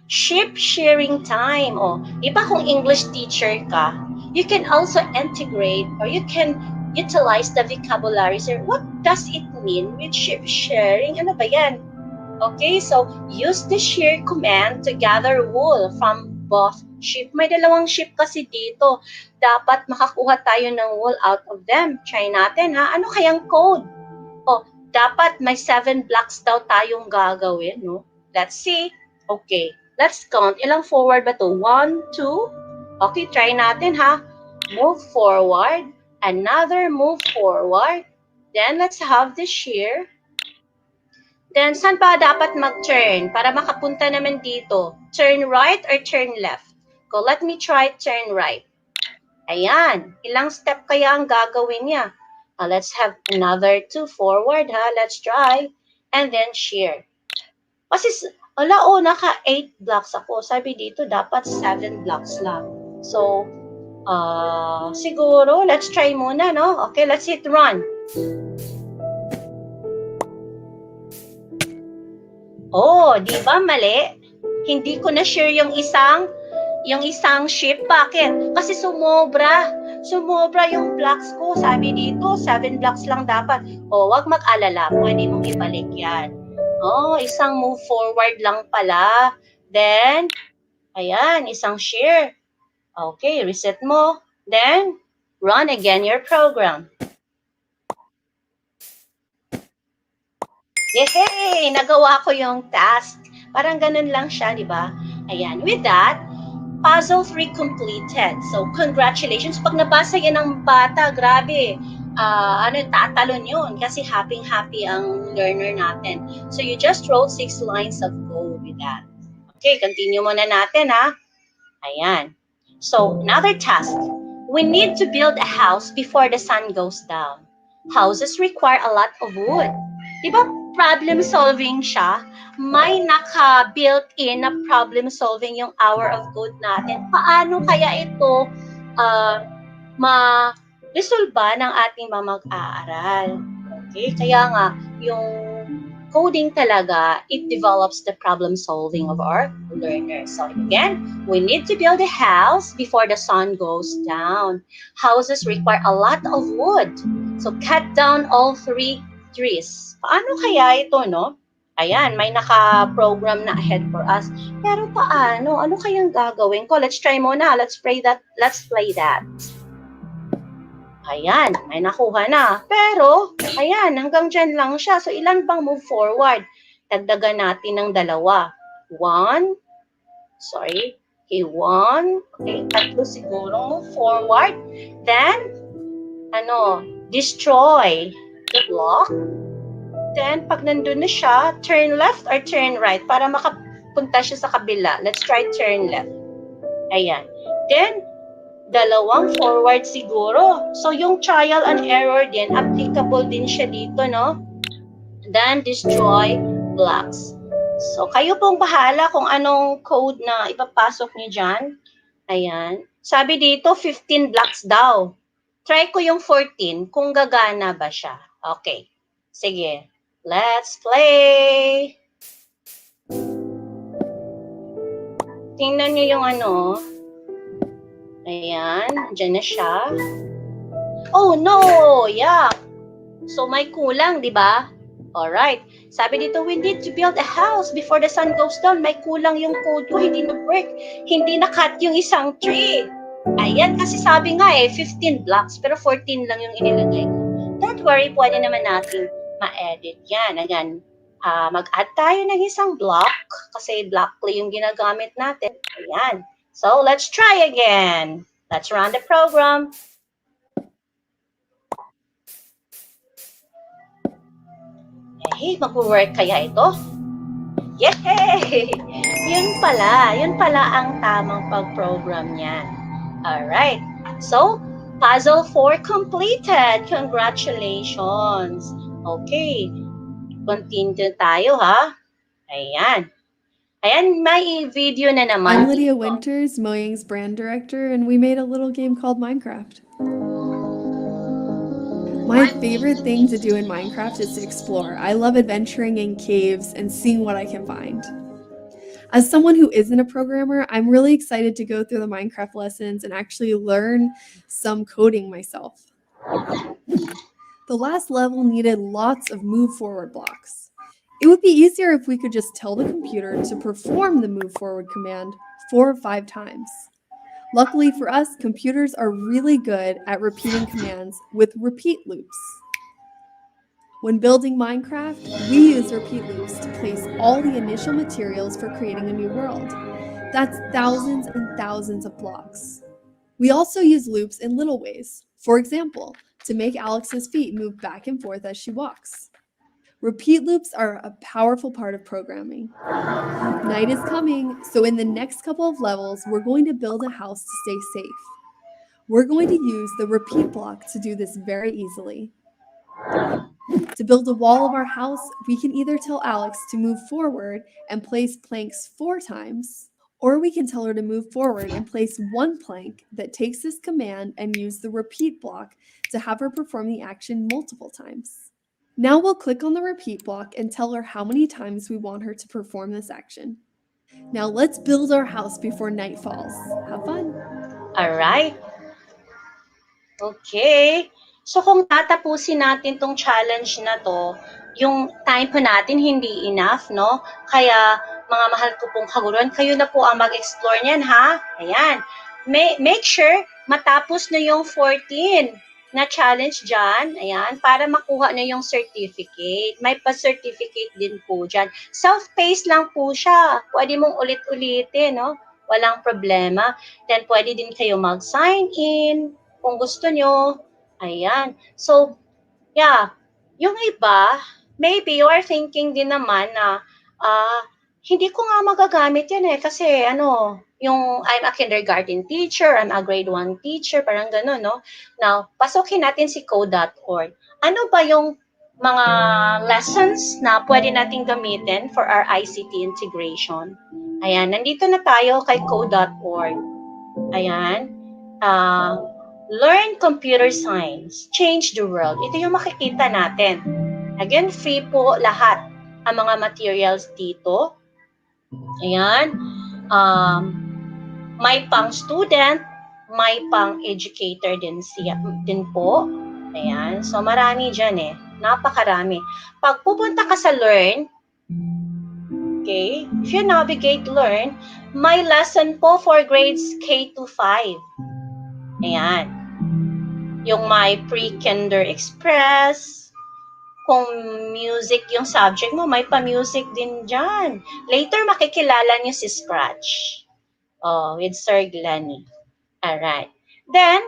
Ship sharing time. Iba kung English teacher ka, you can also integrate or you can utilize the vocabulary. So, what does it mean with ship sharing? Ano ba yan? Okay, so use the share command to gather wool from both ship. May dalawang ship kasi dito. Dapat makakuha tayo ng wool out of them. Try natin ha. Ano kayang code? Dapat may 7 blocks daw tayong gagawin, no? Let's see. Okay. Let's count. Ilang forward ba to? 1, 2. Okay, try natin ha. Move forward. Another move forward. Then, let's have the shear. Then, saan pa dapat mag-turn? Para makapunta naman dito. Turn right or turn left? Go, let me try turn right. Ayan. Ilang step kaya ang gagawin niya? Let's have another 2 forward ha. Let's try. And then, shear. Kasi, naka 8 blocks ako. Sabi dito, dapat 7 blocks lang. So, siguro, let's try muna, no? Okay, let's hit run. Di ba mali? Hindi ko na share yung isang ship. Bakit? Kasi sumobra yung blocks ko. Sabi dito, 7 blocks lang dapat. Wag mag-alala. Pwede mong ibalik yan. Isang move forward lang pala. Then, ayan, isang shear. Okay, reset mo. Then, run again your program. Yay! Nagawa ko yung task. Parang ganun lang siya, di ba? Ayan, with that, puzzle 3 completed. So, congratulations. Pag nabasa yan ng bata, grabe. Tatalon yun kasi happy ang learner natin. So, you just wrote 6 lines of code with that. Okay, continue muna natin, ha? Ayan. So, another task. We need to build a house before the sun goes down. Houses require a lot of wood. Diba problem solving siya? May naka-built-in na problem solving yung hour of code natin. Paano kaya ito ma-resolve ng ating mga mag-aaral? Okay, kaya nga, yung coding talaga, it develops the problem solving of our learners. So again, we need to build a house before the sun goes down. Houses require a lot of wood. So cut down all 3 trees. Paano kaya ito, no? Ayan, may naka-program na ahead for us. Pero paano? Ano kayang gagawin ko? Let's try muna. Let's play that. Ayan, may nakuha na. Pero, ayan, hanggang dyan lang siya. So, ilan bang move forward? Dagdagan natin ng 2. 1. Okay, 1. Okay, 3 siguro move forward. Then, destroy the block. Then, pag nandun na siya, turn left or turn right para makapunta siya sa kabila. Let's try turn left. Ayan. Then, 2 forward siguro. So, yung trial and error din, applicable din siya dito, no? Then, destroy blocks. So, kayo pong bahala kung anong code na ipapasok niyo dyan. Ayan. Sabi dito, 15 blocks daw. Try ko yung 14 kung gagana ba siya. Okay. Sige. Let's play. Tingnan niyo yung ano. Ayan. Diyan na siya. Oh no! Yeah. So may kulang, di ba? Alright. Sabi dito, we need to build a house before the sun goes down. May kulang yung code ko, hindi na-work. Hindi na-cut yung isang tree. Ayan, kasi sabi nga 15 blocks, pero 14 lang yung inilagay ko. Don't worry, pwede naman natin ma-edit yan. Ayan, mag-add tayo ng isang block, kasi block play yung ginagamit natin. Ayan. So, let's try again. Let's run the program. Hey, mag-work kaya ito? Yay! Yun pala ang tamang pag-program niyan. Alright, so, puzzle 4 completed. Congratulations! Okay, continue tayo ha. Ayan. Ayan, may video na naman. I'm Lydia Winters, Moying's brand director, and we made a little game called Minecraft. My favorite thing to do in Minecraft is to explore. I love adventuring in caves and seeing what I can find. As someone who isn't a programmer, I'm really excited to go through the Minecraft lessons and actually learn some coding myself. The last level needed lots of move forward blocks. It would be easier if we could just tell the computer to perform the move forward command 4 or 5 times. Luckily for us, computers are really good at repeating commands with repeat loops. When building Minecraft, we use repeat loops to place all the initial materials for creating a new world. That's thousands and thousands of blocks. We also use loops in little ways. For example, to make Alex's feet move back and forth as she walks. Repeat loops are a powerful part of programming. Night is coming, so in the next couple of levels, we're going to build a house to stay safe. We're going to use the repeat block to do this very easily. To build a wall of our house, we can either tell Alex to move forward and place planks 4 times, or we can tell her to move forward and place 1 plank that takes this command and use the repeat block to have her perform the action multiple times. Now we'll click on the repeat block and tell her how many times we want her to perform this action. Now let's build our house before night falls. Have fun! Alright. Okay. So kung tatapusin natin tong challenge na to, yung time po natin hindi enough, no? Kaya mga mahal ko pong kaguruan, kayo na po ang mag-explore niyan, ha? Ayan. Make sure matapos na yung 14 na challenge dyan, ayan, para makuha na yung certificate. May pa-certificate din po dyan. Self-paced lang po siya. Pwede mong ulit-ulitin, no? Walang problema. Then, pwede din kayo mag-sign in kung gusto nyo. Ayan. So, yeah. Yung iba, maybe you are thinking din naman na, hindi ko nga magagamit yan kasi yung I'm a kindergarten teacher, I'm a grade 1 teacher, parang gano'n, no? Now, pasukin natin si code.org. Ano ba yung mga lessons na pwede nating gamitin for our ICT integration? Ayan, nandito na tayo kay code.org. Ayan. Learn computer science, change the world. Ito yung makikita natin. Again, free po lahat ang mga materials dito. Ayan. May pang student, may pang educator din po. Ayan. So, marami dyan Napakarami. Pag pupunta ka sa Learn, okay, if you navigate Learn, may lesson po for grades K to 5. Ayan. Yung may pre-kinder express, kung music yung subject mo, may pa-music din dyan. Later, makikilala niyo si Scratch. With Sir Glenny. Alright. Then,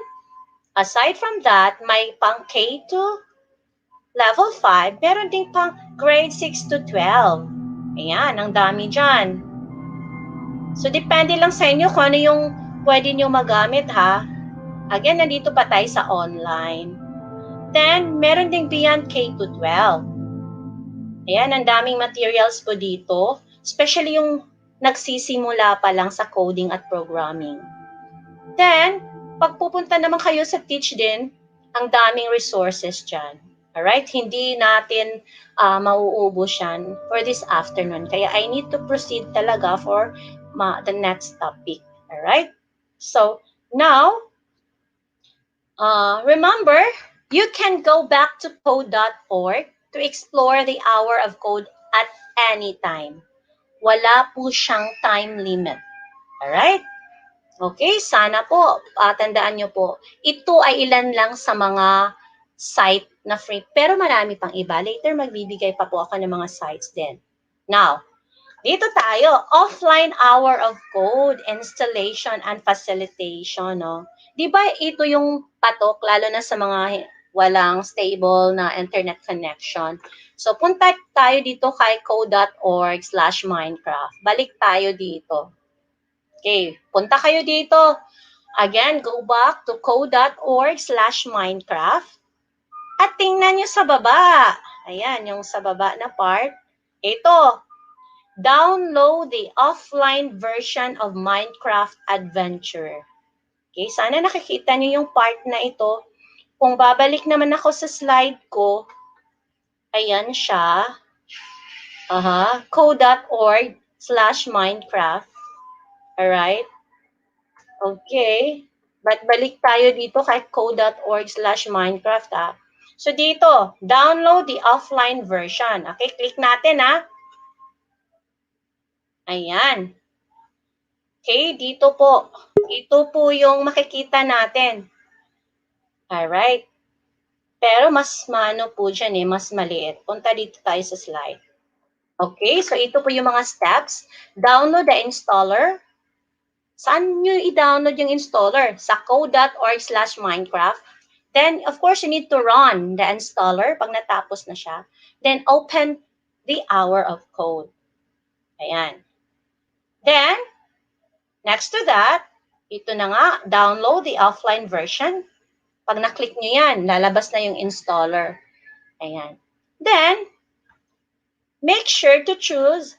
aside from that, may pang K to level 5, meron din pang grade 6 to 12. Ayan, ang dami dyan. So, depende lang sa inyo kung ano yung pwede nyo magamit, ha? Again, nandito pa tayo sa online. Then, meron ding beyond K to 12. Ayan, ang daming materials po dito. Especially yung nagsisimula pa lang sa coding at programming. Then, pag pupunta naman kayo sa teach din, Ang daming resources dyan. Alright? Hindi natin mauubos yan for this afternoon. Kaya I need to proceed talaga for the next topic. Alright? So, now, remember, you can go back to code.org to explore the hour of code at any time. Wala po siyang time limit. Alright? Okay, sana po, tandaan nyo po, ito ay ilan lang sa mga site na free, pero marami pang iba. Later, magbibigay pa po ako ng mga sites din. Now, dito tayo, offline hour of code, installation and facilitation. No? Di ba ito yung patok, lalo na sa mga walang stable na internet connection. So, punta tayo dito kay code.org/Minecraft. Balik tayo dito. Okay, punta kayo dito. Again, go back to code.org/Minecraft. At tingnan nyo sa baba. Ayan, yung sa baba na part. Ito, download the offline version of Minecraft Adventure. Okay, sana nakikita nyo yung part na ito. Kung babalik naman ako sa slide ko, ayan siya. Code.org/Minecraft. Alright? Okay. But balik tayo dito kay code.org/Minecraft. So dito, download the offline version. Okay, click natin Ayan. Okay, dito po. Ito po yung makikita natin. Alright. Pero mas po dyan mas maliit. Punta dito tayo sa slide. Okay, so ito po yung mga steps. Download the installer. Saan nyo i-download yung installer? Sa code.org/Minecraft. Then, of course, you need to run the installer pag natapos na siya. Then, open the hour of code. Ayan. Then, next to that, ito na nga, download the offline version. Pag na-click nyo yan, lalabas na yung installer. Ayan. Then, make sure to choose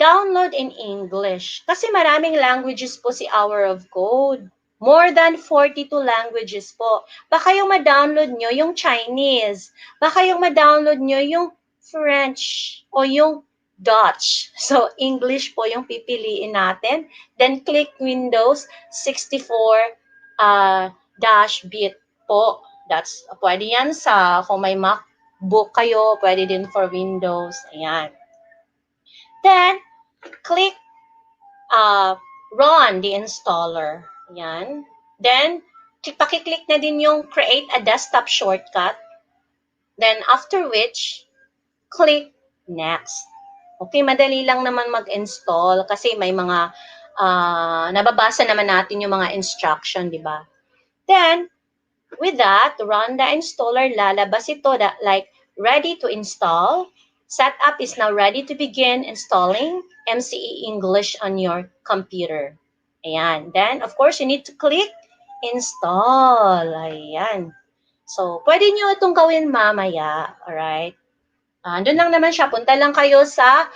download in English. Kasi maraming languages po si Hour of Code. More than 42 languages po. Baka yung ma-download nyo yung Chinese. Baka yung ma-download nyo yung French o yung Dutch. So, English po yung pipiliin natin. Then, click Windows 64-bit po. That's, pwede yan sa, kung may MacBook kayo, pwede din for Windows. Ayan. Then, click run the installer. Yan. Then, pakiclick na din yung create a desktop shortcut. Then, after which, click next. Okay, madali lang naman mag-install kasi may mga nababasa naman natin yung mga instruction, di ba? Then, with that, run the installer, lalabas ito like ready to install. Setup is now ready to begin installing MCE English on your computer. Ayan. Then, of course, you need to click install. Ayan. So, pwede nyo itong gawin mamaya. Alright? Doon lang naman siya. Punta lang kayo sa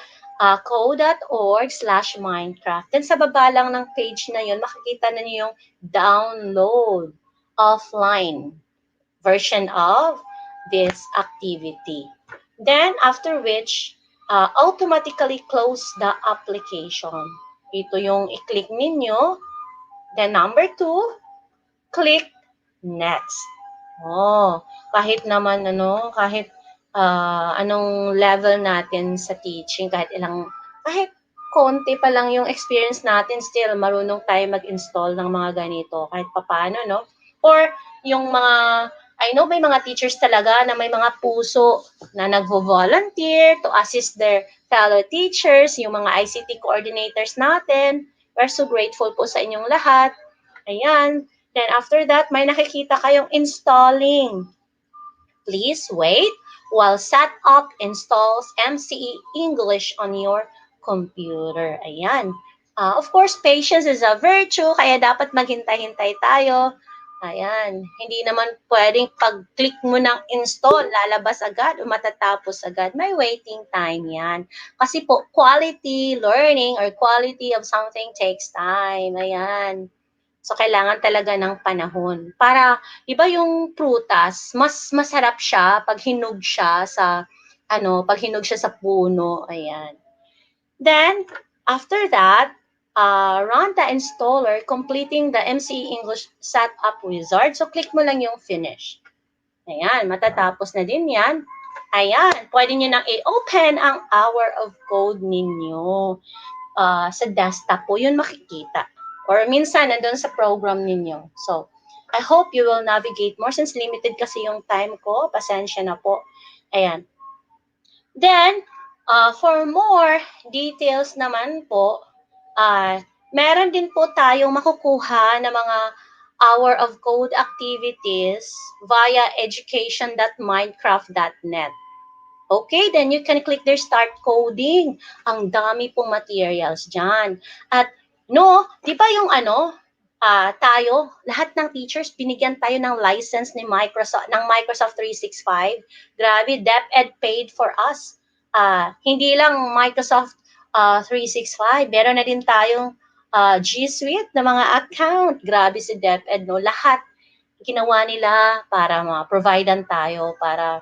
code.org/Minecraft. Then, sa baba lang ng page na yun, makikita na niyo yung download offline version of this activity. Then, after which, automatically close the application. Ito yung i-click ninyo. Then, number 2, click next. Kahit naman, kahit anong level natin sa teaching, kahit konti pa lang yung experience natin, still, marunong tayo mag-install ng mga ganito, kahit papaano, no? Or, yung mga I know may mga teachers talaga na may mga puso na nagvo-volunteer to assist their fellow teachers, yung mga ICT coordinators natin. We're so grateful po sa inyong lahat. Ayan. Then after that, may nakikita kayong installing. Please wait while setup installs MCE English on your computer. Ayan. Of course, patience is a virtue, kaya dapat maghintay-hintay tayo. Ayan, hindi naman pwedeng pag-click mo ng install, lalabas agad o matatapos agad. May waiting time yan. Kasi po, quality learning or quality of something takes time. Ayan. So, kailangan talaga ng panahon. Para, iba yung prutas, mas masarap siya pag hinog siya sa, pag hinog siya sa puno. Ayan. Then, after that, run the installer, completing the MCE English setup wizard. So, click mo lang yung finish. Ayan, matatapos na din yan. Ayan, pwede nyo nang i-open ang hour of code ninyo. Sa desktop po, yun makikita. Or minsan, nandun sa program ninyo. So, I hope you will navigate more since limited kasi yung time ko. Pasensya na po. Ayan. Then, for more details naman po, meron din po tayong makukuha na mga hour of code activities via education.minecraft.net. Okay, then you can click there, start coding. Ang dami pong materials dyan. At di ba yung tayo, lahat ng teachers, binigyan tayo ng license ng Microsoft 365. Grabe, DepEd paid for us. Hindi lang Microsoft 365, meron na din tayong G Suite na mga account. Grabe si DepEd, no? Lahat ginawa nila para ma-providean tayo, para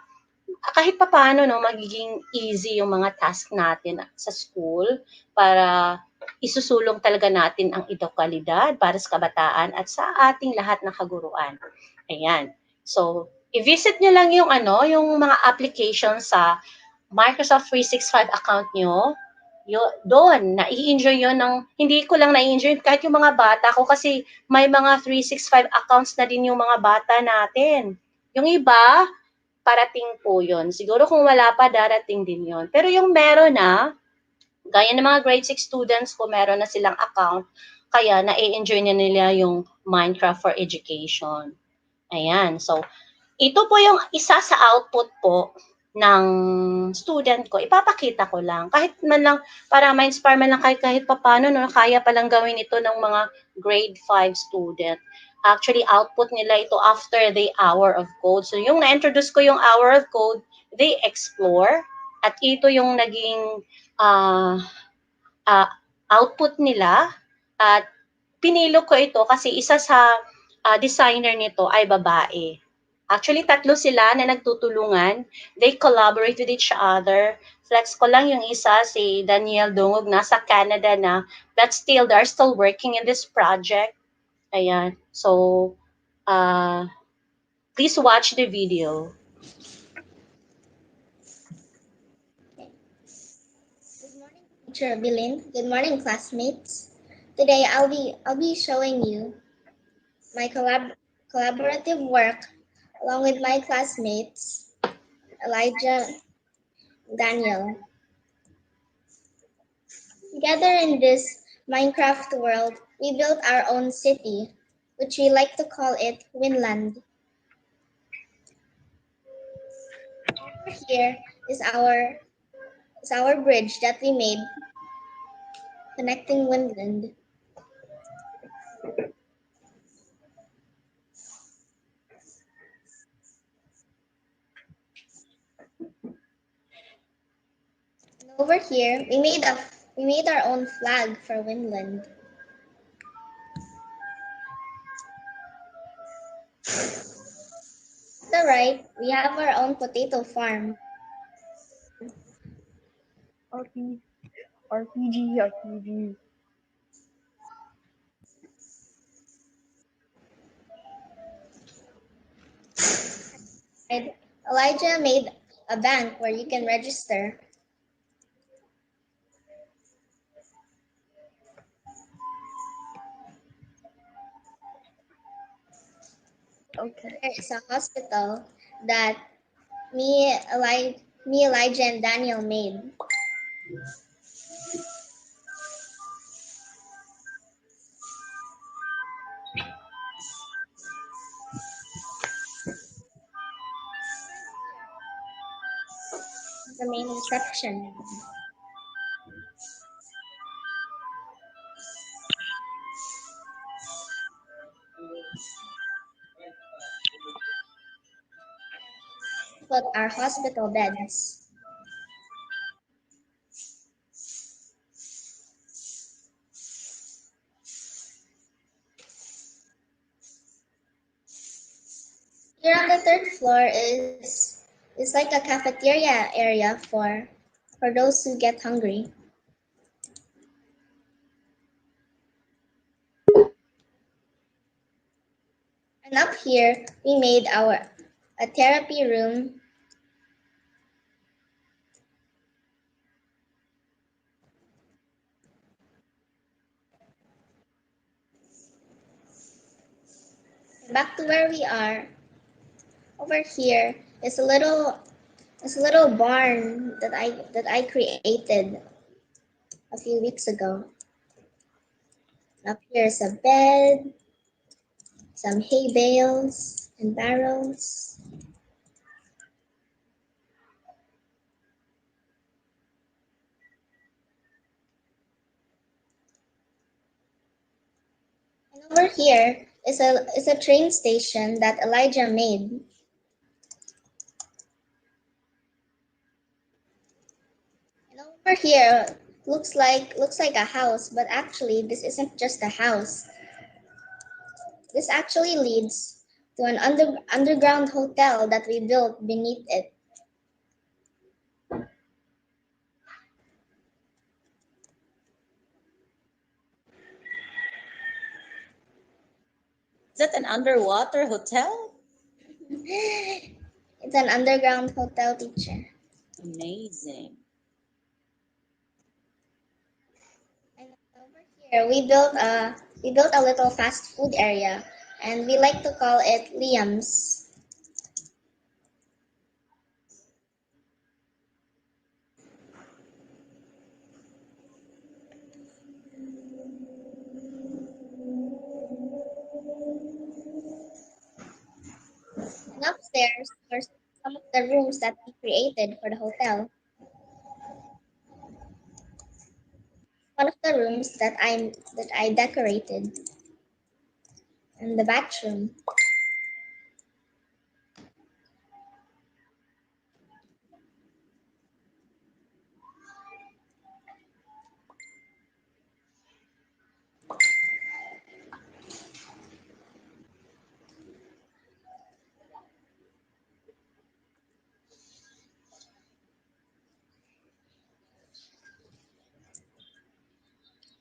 kahit papaano, no, magiging easy yung mga task natin sa school para isusulong talaga natin ang edukalidad para sa kabataan at sa ating lahat ng kaguruan. Ayan. So, i-visit nyo lang yung yung mga applications sa Microsoft 365 account nyo. Doon, nai-enjoy yun hindi ko lang nai-enjoy, kahit yung mga bata ko kasi may mga 365 accounts na din yung mga bata natin. Yung iba, parating po yun. Siguro kung wala pa, darating din yun. Pero yung meron na, gaya ng mga grade 6 students ko, meron na silang account, kaya na-enjoy nila yung Minecraft for Education. Ayan. So, ito po yung isa sa output po ng student ko. Ipapakita ko lang. Kahit man lang, para ma-inspire man lang kahit paano, no, kaya palang gawin ito ng mga grade 5 student. Actually, output nila ito after the hour of code. So, yung na-introduce ko yung hour of code, they explore. At ito yung naging output nila. At pinilo ko ito kasi isa sa designer nito ay babae. Actually, 3 sila na nagtutulungan. They collaborate with each other. Flex ko lang yung isa, si Daniel Dungog, nasa Canada na, but still, they're still working in this project. Ayan. So, please watch the video. Good morning, Teacher Bilin. Good morning, classmates. Today, I'll be showing you my collaborative work along with my classmates, Elijah, Daniel. Together in this Minecraft world, we built our own city, which we like to call it Winland. Over here is our bridge that we made connecting Winland. And over here, we made our own flag for Winland. To the right, we have our own potato farm. RPG. And Elijah made a bank where you can register. Okay. There is a hospital that me, Elijah, and Daniel made. The main reception. Put our hospital beds. the third floor is like a cafeteria area for those who get hungry. And up here, we made a therapy room. Back to where we are. Over here is a little barn that I created a few weeks ago. Up here is a bed, some hay bales and barrels. And over here is a train station that Elijah made. And over here looks like a house, but actually this isn't just a house. This actually leads to an underground hotel that we built beneath it. Is that an underwater hotel? It's an underground hotel, teacher. Amazing. And over here we built a little fast food area, and we like to call it Liam's. And upstairs are some of the rooms that we created for the hotel. One of the rooms that I decorated, and the bathroom.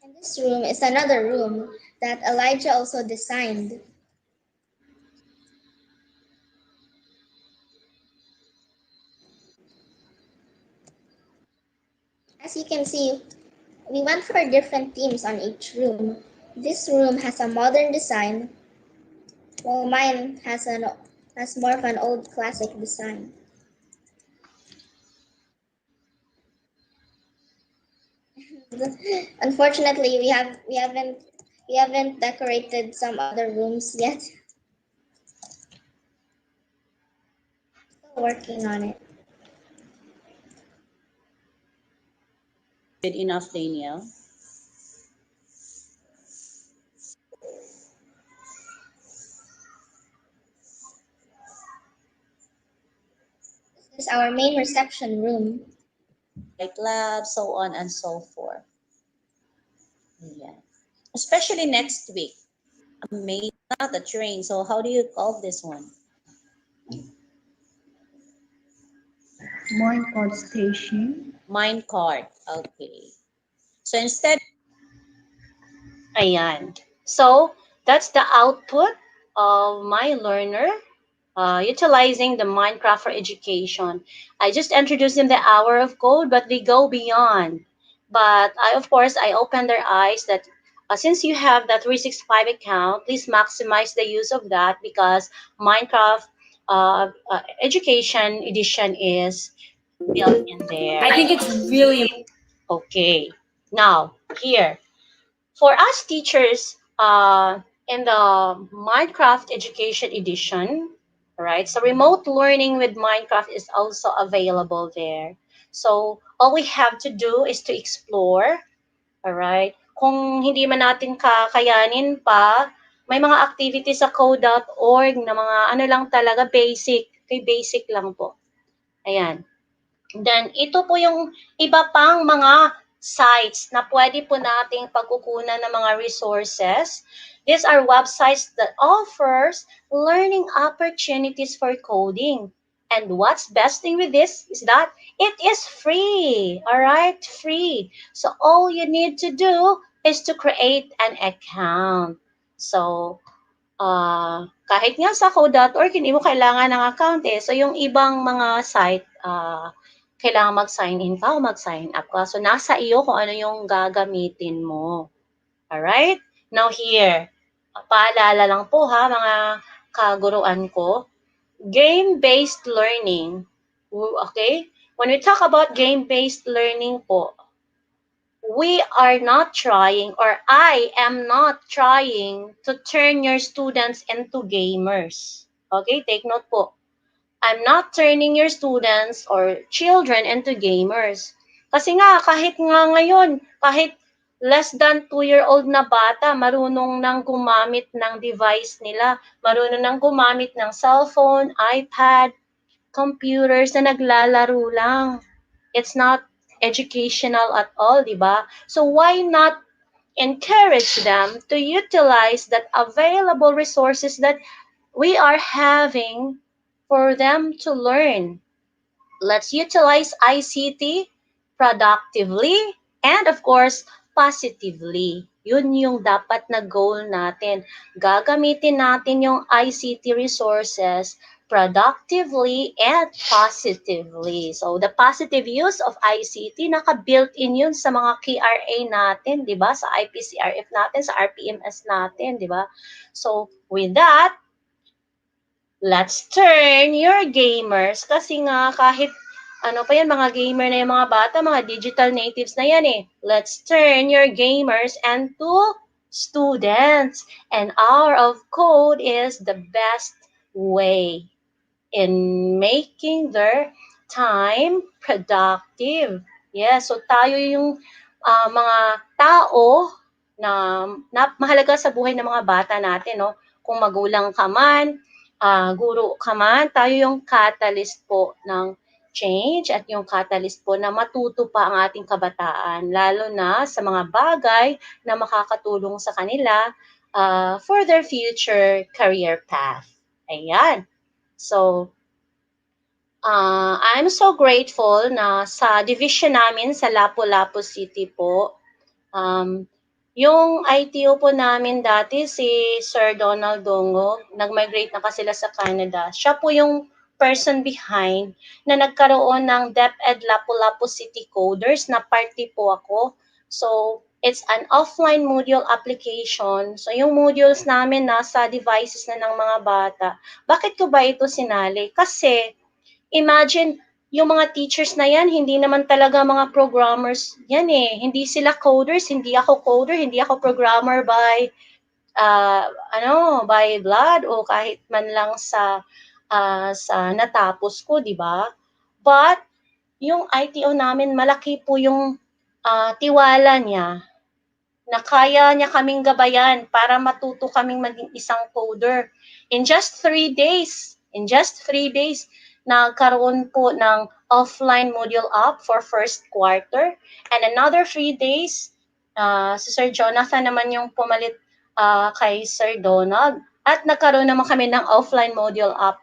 And this room is another room that Elijah also designed. As you can see, we went for different themes on each room. This room has a modern design, while mine has more of an old classic design. Unfortunately, we haven't decorated some other rooms yet. Still working on it. Good enough, Danielle. This is our main reception room. Like lab, so on and so forth. Yeah. Especially next week. Amazing. Not the train. So how do you call this one? Minecraft station. Minecart. Okay. So instead, Ayan. So, that's the output of my learner utilizing the Minecraft for education. I just introduced them the hour of code, but they go beyond. But of course, I open their eyes that since you have that 365 account, please maximize the use of that because Minecraft education edition is built in there. I think it's really Okay. Now, here, for us teachers, in the Minecraft Education Edition, right? So remote learning with Minecraft is also available there. So all we have to do is to explore, all right? Kung hindi man natin kakayanin pa, may mga activities sa code.org na mga ano lang talaga basic, kay basic lang po. Ayan. Then ito po yung iba pang mga sites na pwede po nating pagkukunan ng mga resources. These are websites that offers learning opportunities for coding. And what's best thing with this is that it is free, all right? Free. So all you need to do is to create an account. So, kahit nga sa code.org, hindi mo kailangan ng account eh. So yung ibang mga site, kailangan mag-sign in ka o mag-sign up ka. So nasa iyo kung ano yung gagamitin mo. Alright? Now here, paalala lang po ha, mga kaguruan ko, game-based learning. Okay? When we talk about game-based learning po, we are not trying, or I am not trying to turn your students into gamers. Okay? Take note po. I'm not turning your students or children into gamers. Kasi nga, kahit nga ngayon, kahit less than 2-year-old na bata, marunong nang gumamit ng device nila, marunong nang gumamit ng cellphone, iPad, computers na naglalaro lang. It's not educational at all, di ba? So why not encourage them to utilize that available resources that we are having for them to learn? Let's utilize ICT productively and of course, positively. Yun yung dapat na goal natin. Gagamitin natin yung ICT resources productively and positively. So, the positive use of ICT, naka-built-in yun sa mga KRA natin, di ba? Sa IPCRF natin, sa RPMS natin, di ba? So, with that, let's turn your gamers, kasi nga kahit ano pa yan, mga gamer na yung mga bata, mga digital natives na yan eh. Let's turn your gamers into students. And hour of code is the best way in making their time productive. Yeah, so tayo yung mga tao na mahalaga sa buhay ng mga bata natin, no? Kung magulang ka man, guro ka man, tayo yung catalyst po ng change at yung catalyst po na matuto pa ang ating kabataan, lalo na sa mga bagay na makakatulong sa kanila for their future career path. Ayan. So, I'm so grateful na sa division namin sa Lapu-Lapu City po, yung ITO po namin dati, si Sir Donald Dongo, nag-migrate na kasi sila sa Canada. Siya po yung person behind na nagkaroon ng DepEd Lapu-Lapu City Coders, na party po ako. So, it's an offline module application. So, yung modules namin nasa devices na ng mga bata. Bakit ko ba ito sinali? Kasi, imagine, yung mga teachers na yan, hindi naman talaga mga programmers yan eh. Hindi sila coders, hindi ako coder, hindi ako programmer by by blood o kahit man lang sa natapos ko, di ba? But yung ITO namin, malaki po yung tiwala niya na kaya niya kaming gabayan para matuto kaming maging isang coder. In just 3 days, nagkaroon po ng offline module app for first quarter, and another 3 days, si Sir Jonathan naman yung pumalit kay Sir Donald, at nagkaroon naman kami ng offline module app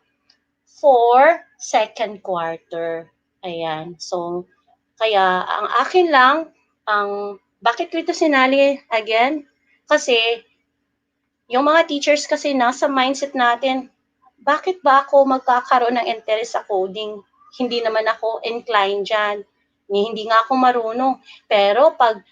for second quarter. Ayan. So, kaya ang akin lang, bakit ko ito sinali again? Kasi, yung mga teachers kasi nasa mindset natin, bakit ba ako magkakaroon ng interest sa coding? Hindi naman ako inclined dyan. Hindi nga ako marunong. Pero pag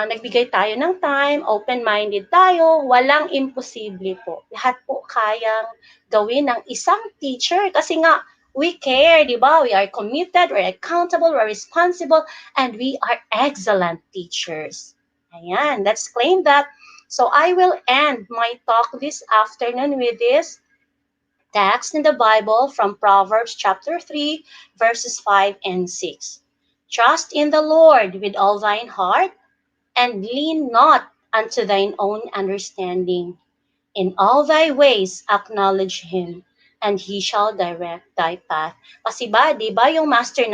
nagbigay tayo ng time, open-minded tayo, walang imposible po. Lahat po kayang gawin ng isang teacher kasi nga, we care, di ba? We are committed, we're accountable, we're responsible, and we are excellent teachers. Ayan, let's claim that. So I will end my talk this afternoon with this text in the Bible from Proverbs chapter 3, verses 5 and 6. Trust in the Lord with all thine heart, and lean not unto thine own understanding. In all thy ways acknowledge him, and he shall direct thy path. Kasi ba, di ba yung master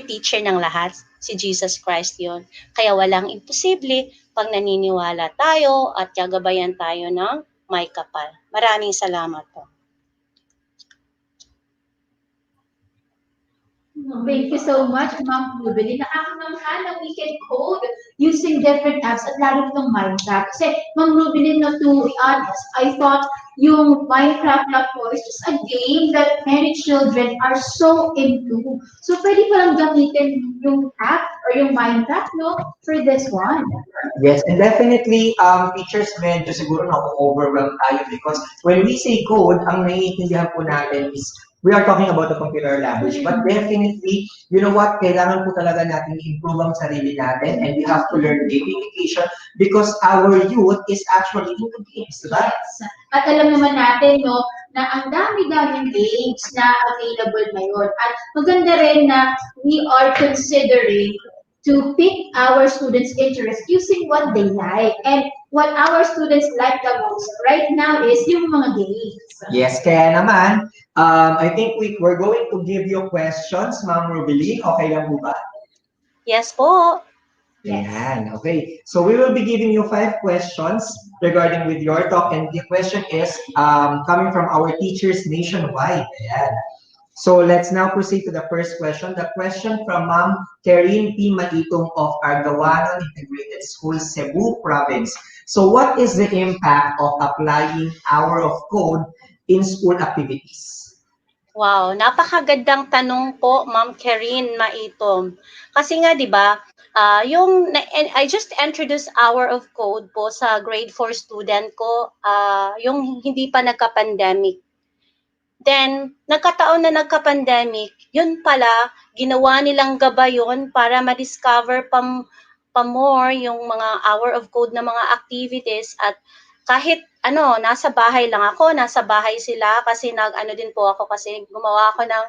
teacher ng lahat? si Jesus Christ yon. Kaya walang imposible pag naniniwala tayo at gagabayan tayo ng may kapal. Maraming salamat po. Thank you so much, Ma'am Ruby. Nakakamaha na we can code using different apps at lalo itong Minecraft. Kasi, Ma'am Ruby, no, to be honest, I thought yung Minecraft na po is just a game that many children are so into. So, pwede pa lang gamitin yung app or yung Minecraft, no, for this one. Yes, and definitely, teachers medyo siguro na-overwhelm tayo because when we say code, ang naiintindihan po natin is we are talking about the computer language, but definitely, you know what, kailangan po talaga natin i-improve ang sarili natin and we have to learn gamification because our youth is actually into games, diba? Yes. At alam naman natin, no, na ang dami-daming games na available ngayon. At maganda rin na we are considering to pick our students' interest using what they like. And what our students like the most right now is yung mga games. Yes, kaya naman, I think we're going to give you questions, Ma'am Ruby. Okay lang po ba? Yes po. Ayan, okay. So we will be giving you 5 questions regarding with your talk, and the question is coming from our teachers nationwide. Ayan. So let's now proceed to the first question. The question from Ma'am Karin P. Maitong of Argawanon Integrated School, Cebu Province. So what is the impact of applying hour of code in school activities? Wow, napakagandang tanong po, Ma'am Karin Maitong. Kasi nga, di ba, I just introduced Hour of Code po sa grade 4 student ko, yung hindi pa nagka-pandemic. Then, nagkataon na nagka-pandemic, yun pala, ginawa nilang gabay yun para ma-discover pa more yung mga Hour of Code na mga activities at kahit nasa bahay lang ako, nasa bahay sila kasi din po ako kasi gumawa ako ng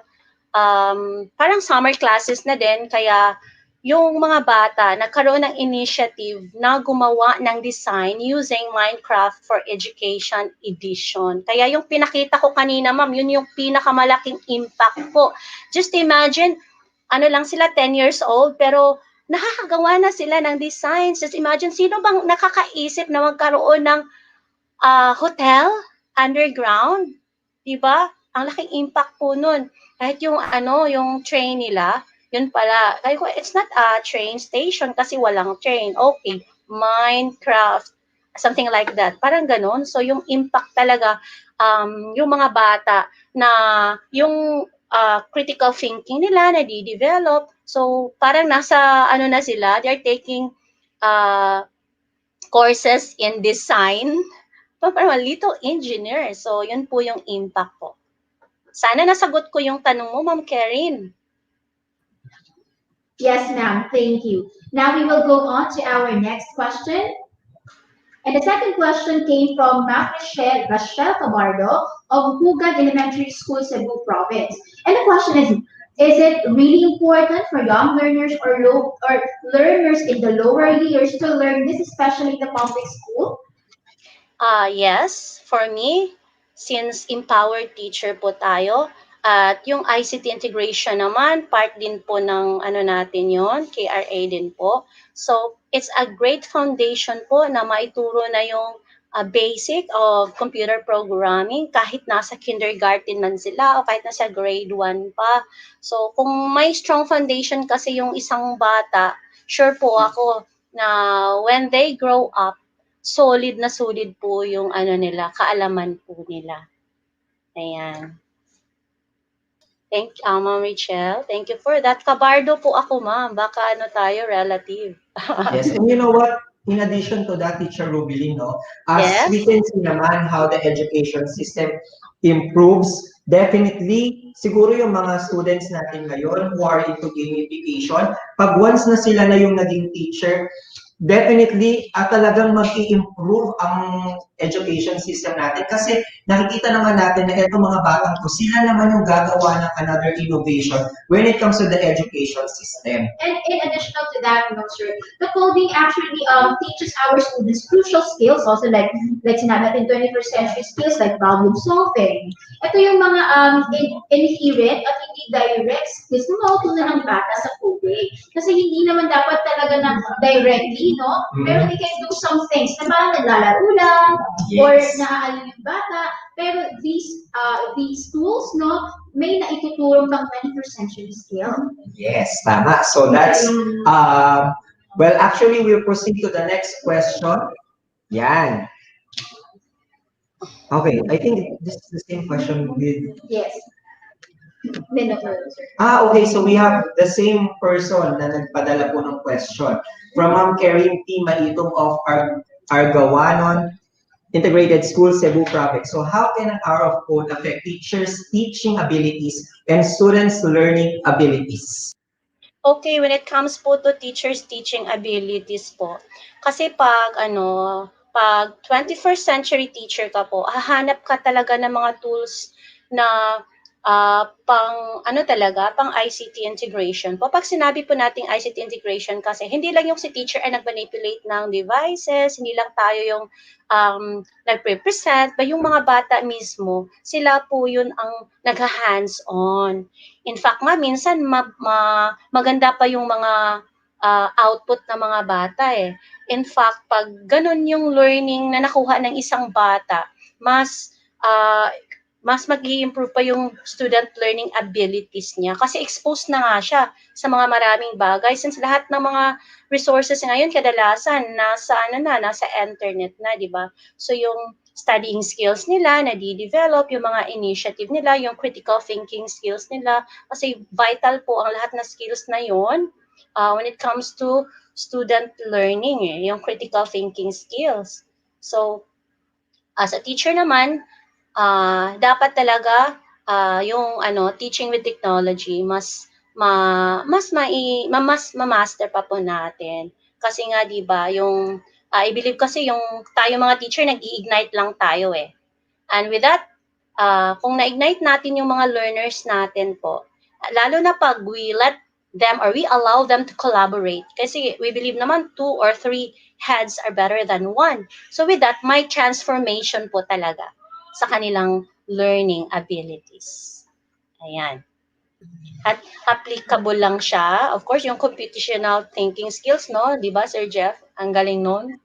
parang summer classes na din kaya yung mga bata nagkaroon ng initiative na gumawa ng design using Minecraft for Education Edition. Kaya yung pinakita ko kanina, ma'am, yun yung pinakamalaking impact po. Just imagine, lang sila 10 years old pero nakakagawa na sila ng designs. Just imagine, sino bang nakakaisip na magkaroon ng hotel underground, 'di ba? Ang laking impact po nun. Kahit yung yung train nila, yun pala. Kaya ko, it's not a train station kasi walang train. Okay, Minecraft, something like that. Parang ganun. So yung impact talaga, yung mga bata na yung critical thinking nila na di-develop. So parang nasa na sila, they're taking courses in design. Parang little engineer. So, yun po yung impact po. Sana nasagot ko yung tanong mo, Ma'am Karin. Yes, ma'am. Thank you. Now we will go on to our next question. And the second question came from Ma'am Rachel Cabardo of Hugan Elementary School, Cebu Province. And the question is it really important for young learners or learners in the lower years to learn this, especially in the public school? Yes, for me, since empowered teacher po tayo, at yung ICT integration naman, part din po ng natin yon, KRA din po. So, it's a great foundation po na maituro na yung basic of computer programming kahit nasa kindergarten man sila o kahit nasa grade 1 pa. So, kung may strong foundation kasi yung isang bata, sure po ako na when they grow up, solid po yung nila, kaalaman po nila. Ayan. Thank you, Ma'am Rachel. Thank you for that. Kabardo po ako, ma'am. Baka tayo, relative. Yes, and you know what? In addition to that, Teacher Ruby, as Yes. we can see naman how the education system improves, definitely, siguro yung mga students natin ngayon who are into gamification, pag once na sila na yung naging teacher, definitely talagang mag-i-improve ang education system natin kasi nakikita naman natin na itong mga batang to, sila naman yung gagawa ng another innovation when it comes to the education system. And in addition to that, sir, the coding actually teaches our students crucial skills also like sinabi natin 21st century skills like problem solving. Ito yung mga inherent at hindi direct skills na mautunan ng bata sa coding. Kasi hindi naman dapat talaga na directly, no? Pero they can do some things na parang naglalaro lang or naaalala yung bata. Pero these tools, no, may naituturong pang 21st century skill. Yes, tama. So that's, well, actually, we'll proceed to the next question. Yan. Okay, I think this is the same question with... Yes. Okay, so we have the same person na nagpadala po ng question. From Ma'am Karim P. Maitong of Argawanon Integrated School, Cebu Province. So how can an hour of code affect teachers' teaching abilities and students' learning abilities? Okay, when it comes po to teachers' teaching abilities po, kasi pag 21st century teacher ka po, hahanap ka talaga ng mga tools na pang ICT integration po. Pag sinabi po nating ICT integration kasi hindi lang yung si teacher ay nag-manipulate ng devices, hindi lang tayo yung nagpe-present, ba yung mga bata mismo, sila po yun ang nagha-hands-on. In fact nga, minsan maganda pa yung mga output ng mga bata eh. In fact, pag ganun yung learning na nakuha ng isang bata, mas mag-i-improve pa yung student learning abilities niya kasi exposed na nga siya sa mga maraming bagay since lahat ng mga resources ngayon kadalasan nasa internet na, di ba? So yung studying skills nila na di-develop, yung mga initiative nila, yung critical thinking skills nila kasi vital po ang lahat na skills na yon when it comes to student learning, yung critical thinking skills. So as a teacher naman, dapat talaga yung teaching with technology mas ma-master pa po natin. Kasi nga 'di ba, yung I believe kasi yung tayo mga teacher nag-i-ignite lang tayo eh. And with that, kung na-ignite natin yung mga learners natin po, lalo na pag we let them or we allow them to collaborate. Kasi we believe naman 2 or 3 heads are better than 1. So with that, may transformation po talaga sa kanilang learning abilities. Ayan. At applicable lang siya. Of course, yung computational thinking skills, no? Di ba, Sir Jeff? Ang galing nun.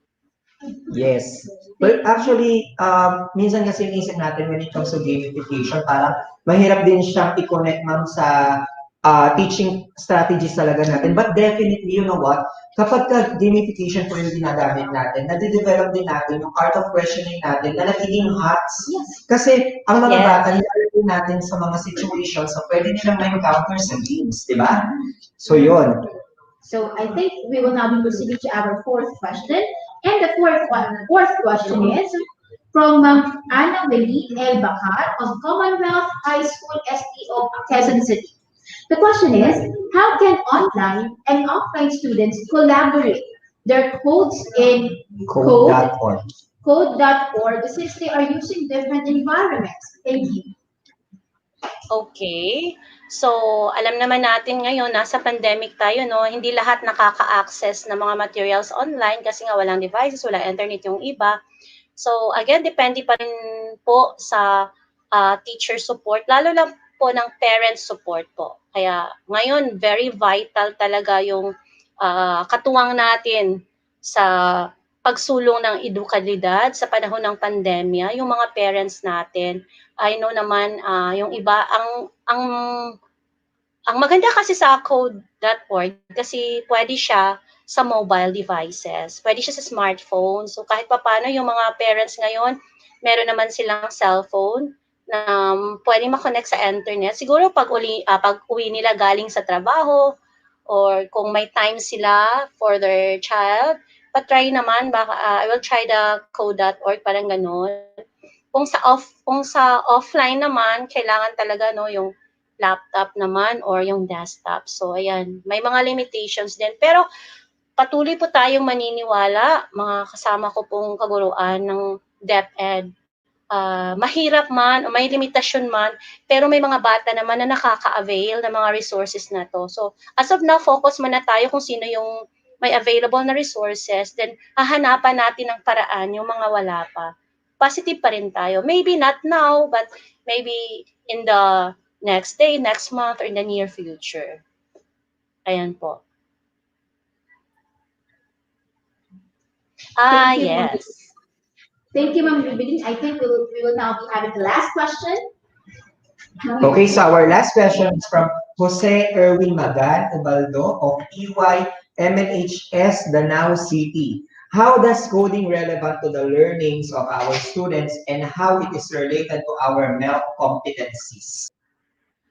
Yes. But actually, minsan kasi inisip natin when it comes to gamification, parang mahirap din siyang i-connect ma'am sa teaching strategies talaga natin. But definitely, you know what? Kapag gamification po yung ginagamit natin, nade-develop din natin yung art of questioning natin na nagiging hacks. Kasi ang mga bata, nilalagay natin sa mga situations na pwede nilang ma-encounter sa games, di ba? So, yun. So I think we will now be proceeding to our fourth question. And the fourth question is from Ana Weli El Bakar of Commonwealth High School SPO, Quezon City. The question is, how can online and offline students collaborate their codes in code.org since they are using different environments? Thank you. Okay. So, alam naman natin ngayon, nasa pandemic tayo, no? Hindi lahat nakaka-access ng mga materials online kasi nga walang devices, walang internet yung iba. So, again, depende pa rin po sa teacher support, lalo lang po ng parent support po. Kaya ngayon, very vital talaga yung katuwang natin sa pagsulong ng edukalidad sa panahon ng pandemya, yung mga parents natin. I know naman yung iba, ang maganda kasi sa code.org kasi pwede siya sa mobile devices, pwede siya sa smartphone. So kahit papaano yung mga parents ngayon, meron naman silang cellphone na pwede makonect sa internet. Siguro pag uwi nila galing sa trabaho or kung may time sila for their child, try naman, I will try the code.org, parang ganun. Kung sa offline naman, kailangan talaga yung laptop naman or yung desktop. So ayan, may mga limitations din. Pero patuloy po tayong maniniwala, mga kasama ko pong kaguruan ng DepEd. Mahirap man o may limitasyon man, pero may mga bata naman na nakaka-avail ng mga resources na to. So, as of now, focus muna tayo kung sino yung may available na resources, then hahanapan natin ng paraan yung mga wala pa. Positive pa rin tayo. Maybe not now, but maybe in the next day, next month, or in the near future. Ayan po. Thank you, Ma'am. Yes. Thank you, Ma'am Rubilin. I think we will now be having the last question. Okay, so our last question is from Jose Erwin Magan Ubaldo of EY MNHS Danao City. How does coding relevant to the learnings of our students and how it is related to our MELC competencies?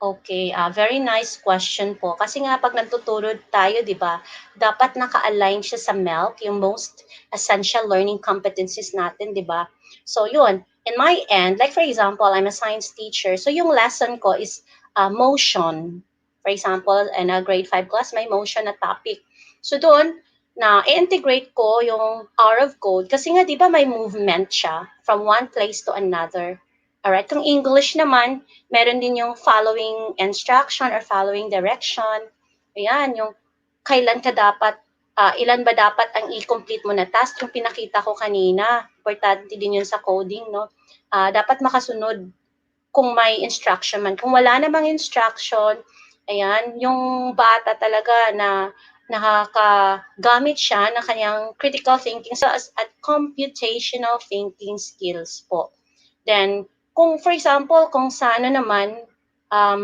Okay, very nice question po. Kasi nga pag nagtuturo tayo, di ba, dapat naka-align siya sa MELC, yung most essential learning competencies natin, di ba? So yun, in my end, like for example, I'm a science teacher. So yung lesson ko is motion. For example, in a grade 5 class, may motion na topic. So doon, na-integrate ko yung hour of code kasi nga, di ba, may movement siya from one place to another. Alright, kung English naman, meron din yung following instruction or following direction. Ayan, yung kailan ka dapat, ilan ba dapat ang i-complete mo na task. Yung pinakita ko kanina, importante din yun sa coding, no? Dapat makasunod kung may instruction man. Kung wala namang instruction, ayan, yung bata talaga na nakakagamit siya ng kanyang critical thinking so at computational thinking skills po. Then, kung for example, kung sa ano naman,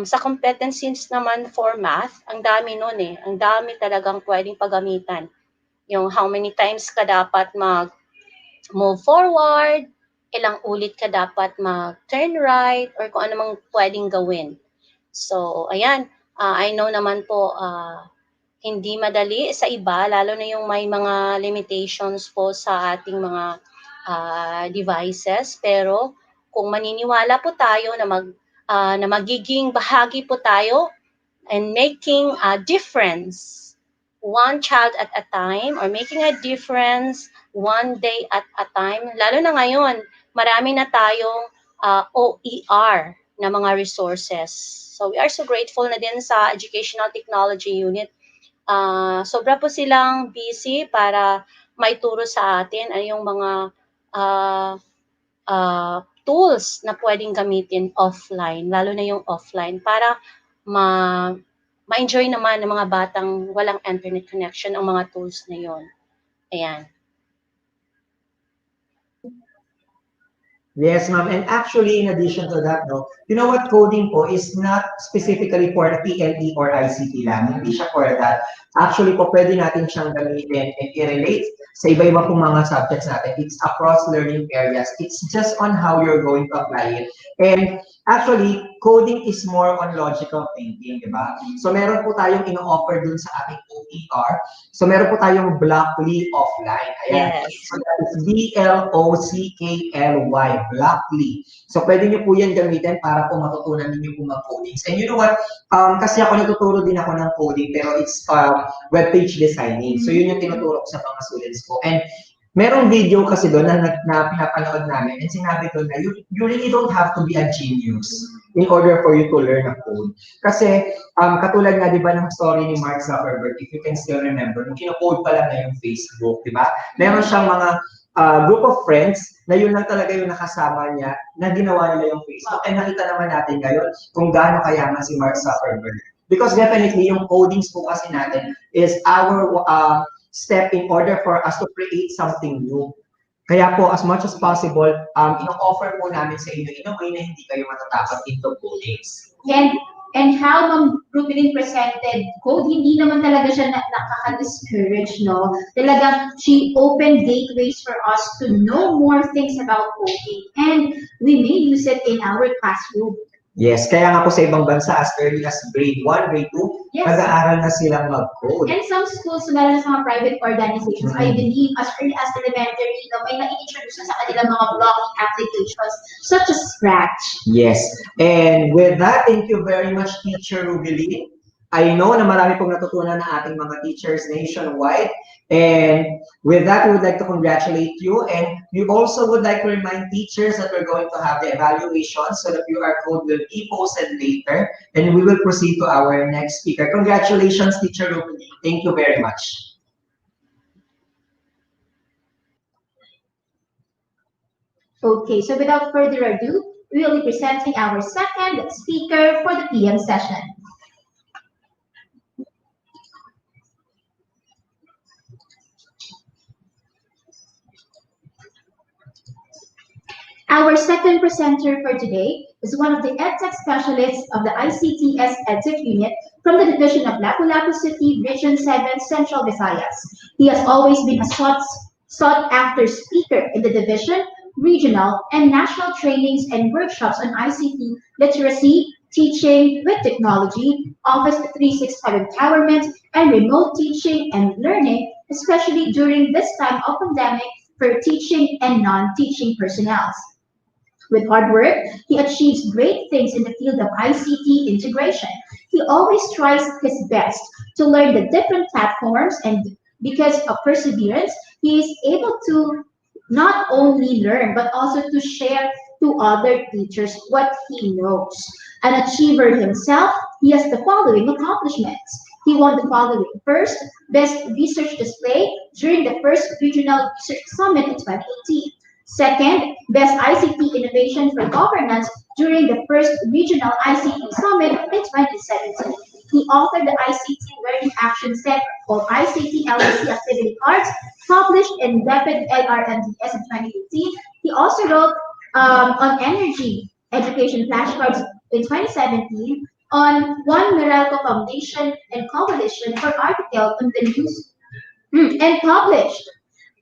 sa competencies naman for math, ang dami nun eh. Ang dami talagang pwedeng paggamitan. Yung how many times ka dapat mag-move forward, ilang ulit ka dapat mag-turn right, or kung ano mang pwedeng gawin. So, ayan, I know naman po, hindi madali sa iba, lalo na yung may mga limitations po sa ating mga devices, pero kung maniniwala po tayo na magiging bahagi po tayo and making a difference one child at a time or making a difference one day at a time, lalo na ngayon, marami na tayong OER na mga resources. So we are so grateful na din sa Educational Technology Unit. Sobra po silang busy para maituro sa atin ay yung mga tools na pwedeng gamitin offline, lalo na yung offline, para ma-enjoy naman ng mga batang walang internet connection ang mga tools na yon. Ayan. Yes, ma'am. And actually, in addition to that, no, you know what, coding po is not specifically for the PLE or ICT lang. Hindi siya for that. Actually po, pwede natin siyang gamitin and i-relate sa iba-iba pong mga subjects natin. It's across learning areas. It's just on how you're going to apply it. And actually, coding is more on logical thinking, di ba? So meron po tayong ino-offer dun sa ating OER. So meron po tayong Blockly offline. Ayan. Yes. So that is BLOCKLY, Blockly. So pwede nyo po yan gamitin para po matutunan ninyo po mag-coding. And you know what? Kasi ako natuturo din ako ng coding, pero it's web page designing. So yun yung tinuturo ko sa mga students ko. And merong video kasi doon na pinapanood namin and sinabi doon na you really don't have to be a genius in order for you to learn a code. Kasi katulad nga, di ba, ng story ni Mark Zuckerberg, if you can still remember, nung kinocode pa lang na yung Facebook, di ba? Meron siyang mga group of friends na yun lang talaga yung nakasama niya na ginawa nila yung Facebook. And nakita naman natin ngayon kung gaano kayaman si Mark Zuckerberg. Because definitely yung codings po kasi natin is our step in order for us to create something new. Kaya po, as much as possible, ino-offer po namin sa inyo in a way na hindi kayo matatakot into codings. And how Ma'am Rubilin presented code, hindi naman talaga siya nakaka-discourage, no? Talagang she opened gateways for us to know more things about coding. And we may use it in our classroom. Yes, kaya nga po sa ibang bansa, as early as grade 1, grade 2, Yes. nag-aaral na silang mag-code. And some schools, lalo sa mga private organizations, I believe, as early as elementary, may na-introduce sa kanilang mga blogging applications, such as Scratch. Yes. And with that, thank you very much, Teacher Rubilin. I know na marami pong natutunan ng ating mga teachers nationwide. And with that, we would like to congratulate you. And we also would like to remind teachers that we're going to have the evaluation so that your code will be posted later. And we will proceed to our next speaker. Congratulations, Teacher Ruby. Thank you very much. Okay, so without further ado, we will be presenting our second speaker for the PM session. Our second presenter for today is one of the EdTech specialists of the ICTS EdTech unit from the division of Lapu-Lapu City, Region 7, Central Visayas. He has always been a sought-after speaker in the division, regional, and national trainings and workshops on ICT literacy, teaching with technology, Office 365 empowerment, and remote teaching and learning, especially during this time of pandemic for teaching and non-teaching personnel. With hard work, he achieves great things in the field of ICT integration. He always tries his best to learn the different platforms, and because of perseverance, he is able to not only learn but also to share to other teachers what he knows. An achiever himself, he has the following accomplishments. He won the following: first, Best Research Display during the first Regional Research Summit in 2018. Second, Best ICT Innovation for Governance during the first Regional ICT Summit in 2017. He authored the ICT Learning Action Set, or ICT LAC activity cards, published in DepEd LRMDS in 2018. He also wrote on energy education flashcards in 2017, on One Meralco Foundation and Coalition for article on the news, and published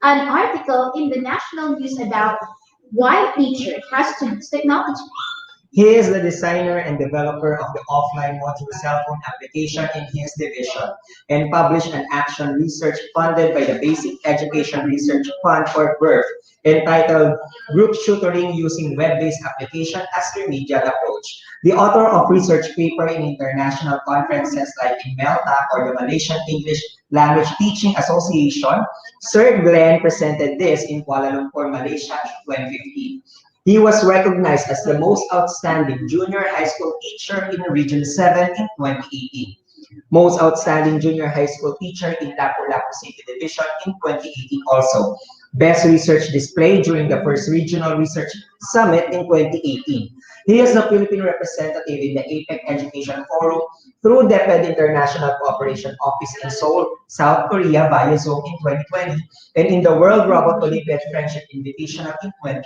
an article in the national news about why teacher has to use technology. He is the designer and developer of the offline module cell phone application in his division and published an action research funded by the Basic Education Research Fund for BIRF entitled Group Tutoring Using Web-Based Application as Remedial Approach. The author of research paper in international conferences like in MELTA or the Malaysian English Language Teaching Association, Sir Glenn presented this in Kuala Lumpur, Malaysia in 2015. He was recognized as the most outstanding junior high school teacher in Region 7 in 2018. Most outstanding junior high school teacher in Lapu-Lapu City Division in 2018 also. Best research display during the first Regional Research Summit in 2018. He is the Philippine representative in the APEC Education Forum through DepEd International Cooperation Office in Seoul, South Korea via Zoom in 2020, and in the World Robot Olympiad Friendship Invitational in 2018.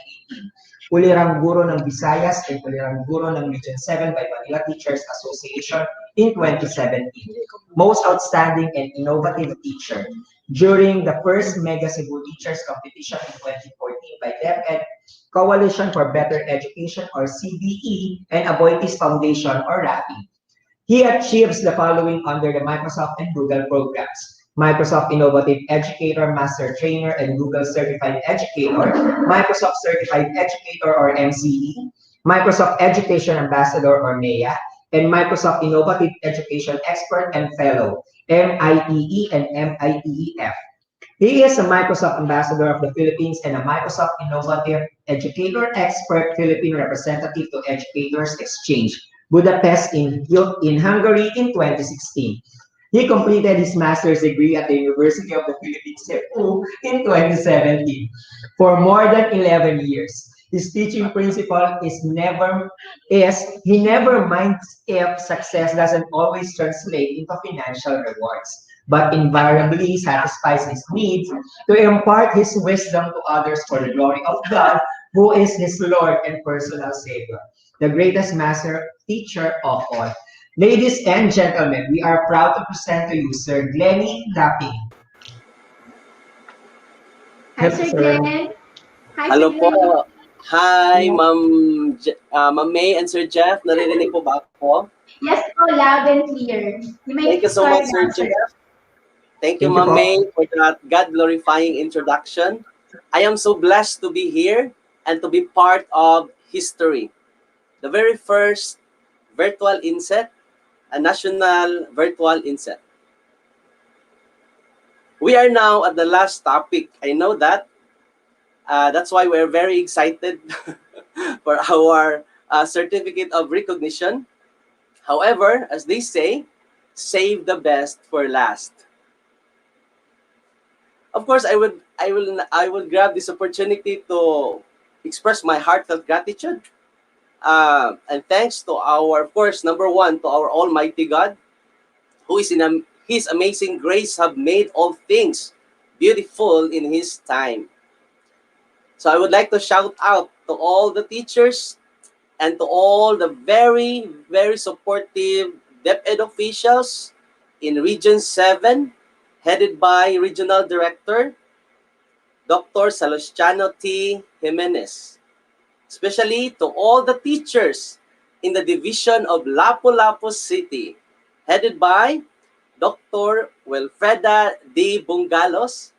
Ulirang Guro ng Visayas and Ulirang Guro ng Region 7 by Manila Teachers Association in 2017. Most outstanding and innovative teacher during the first Mega Cebu Teachers Competition in 2014 by DepEd, Coalition for Better Education or CBE, and Aboitiz Foundation or RAPI. He achieves the following under the Microsoft and Google programs: Microsoft Innovative Educator, Master Trainer, and Google Certified Educator, Microsoft Certified Educator or MCE, Microsoft Education Ambassador or MEA, and Microsoft Innovative Education Expert and Fellow, MIEE and MIEEF. He is a Microsoft Ambassador of the Philippines and a Microsoft Innovative Educator Expert Philippine Representative to Educators Exchange, Budapest in Hungary in 2016. He completed his master's degree at the University of the Philippines, Cebu, in 2017. For more than 11 years, his teaching principle is he never minds if success doesn't always translate into financial rewards, but invariably satisfies his needs to impart his wisdom to others for the glory of God, who is his Lord and personal Savior, the greatest master teacher of all. Ladies and gentlemen, we are proud to present to you Sir Glenny Laping. Hi, Sir Glenn. Hi, Hello Sir Glenn. po. Hi, Ma'am May and Sir Jeff. Naririnig po ba ako? Yes po, loud and clear. You may Thank you so start much, Sir now, sir. Jeff. Thank you, Ma'am May, for that God-glorifying introduction. I am so blessed to be here and to be part of history. The very first virtual INSET, a national virtual INSET. We are now at the last topic. I know that. That's why we're very excited for our certificate of recognition. However, as they say, save the best for last. Of course, I will grab this opportunity to express my heartfelt gratitude and thanks to our, of course, number one, to our Almighty God, who is in His amazing grace have made all things beautiful in His time. So I would like to shout out to all the teachers and to all the very, very supportive DepEd officials in Region 7, headed by Regional Director Dr. Salustiano T. Jimenez. Especially to all the teachers in the division of Lapu-Lapu City, headed by Dr. Wilfreda D. Bungalos,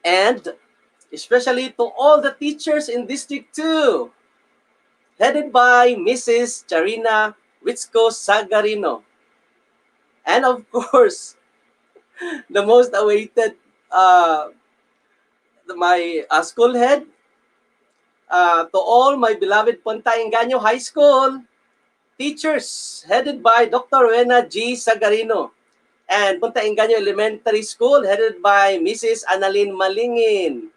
and especially to all the teachers in District 2, headed by Mrs. Charina Ritzko Sagarino. And of course, the most awaited, my school head, to all my beloved Punta Engaño High School teachers, headed by Dr. Rena G. Sagarino, and Punta Engaño Elementary School, headed by Mrs. Annalyn Malingin.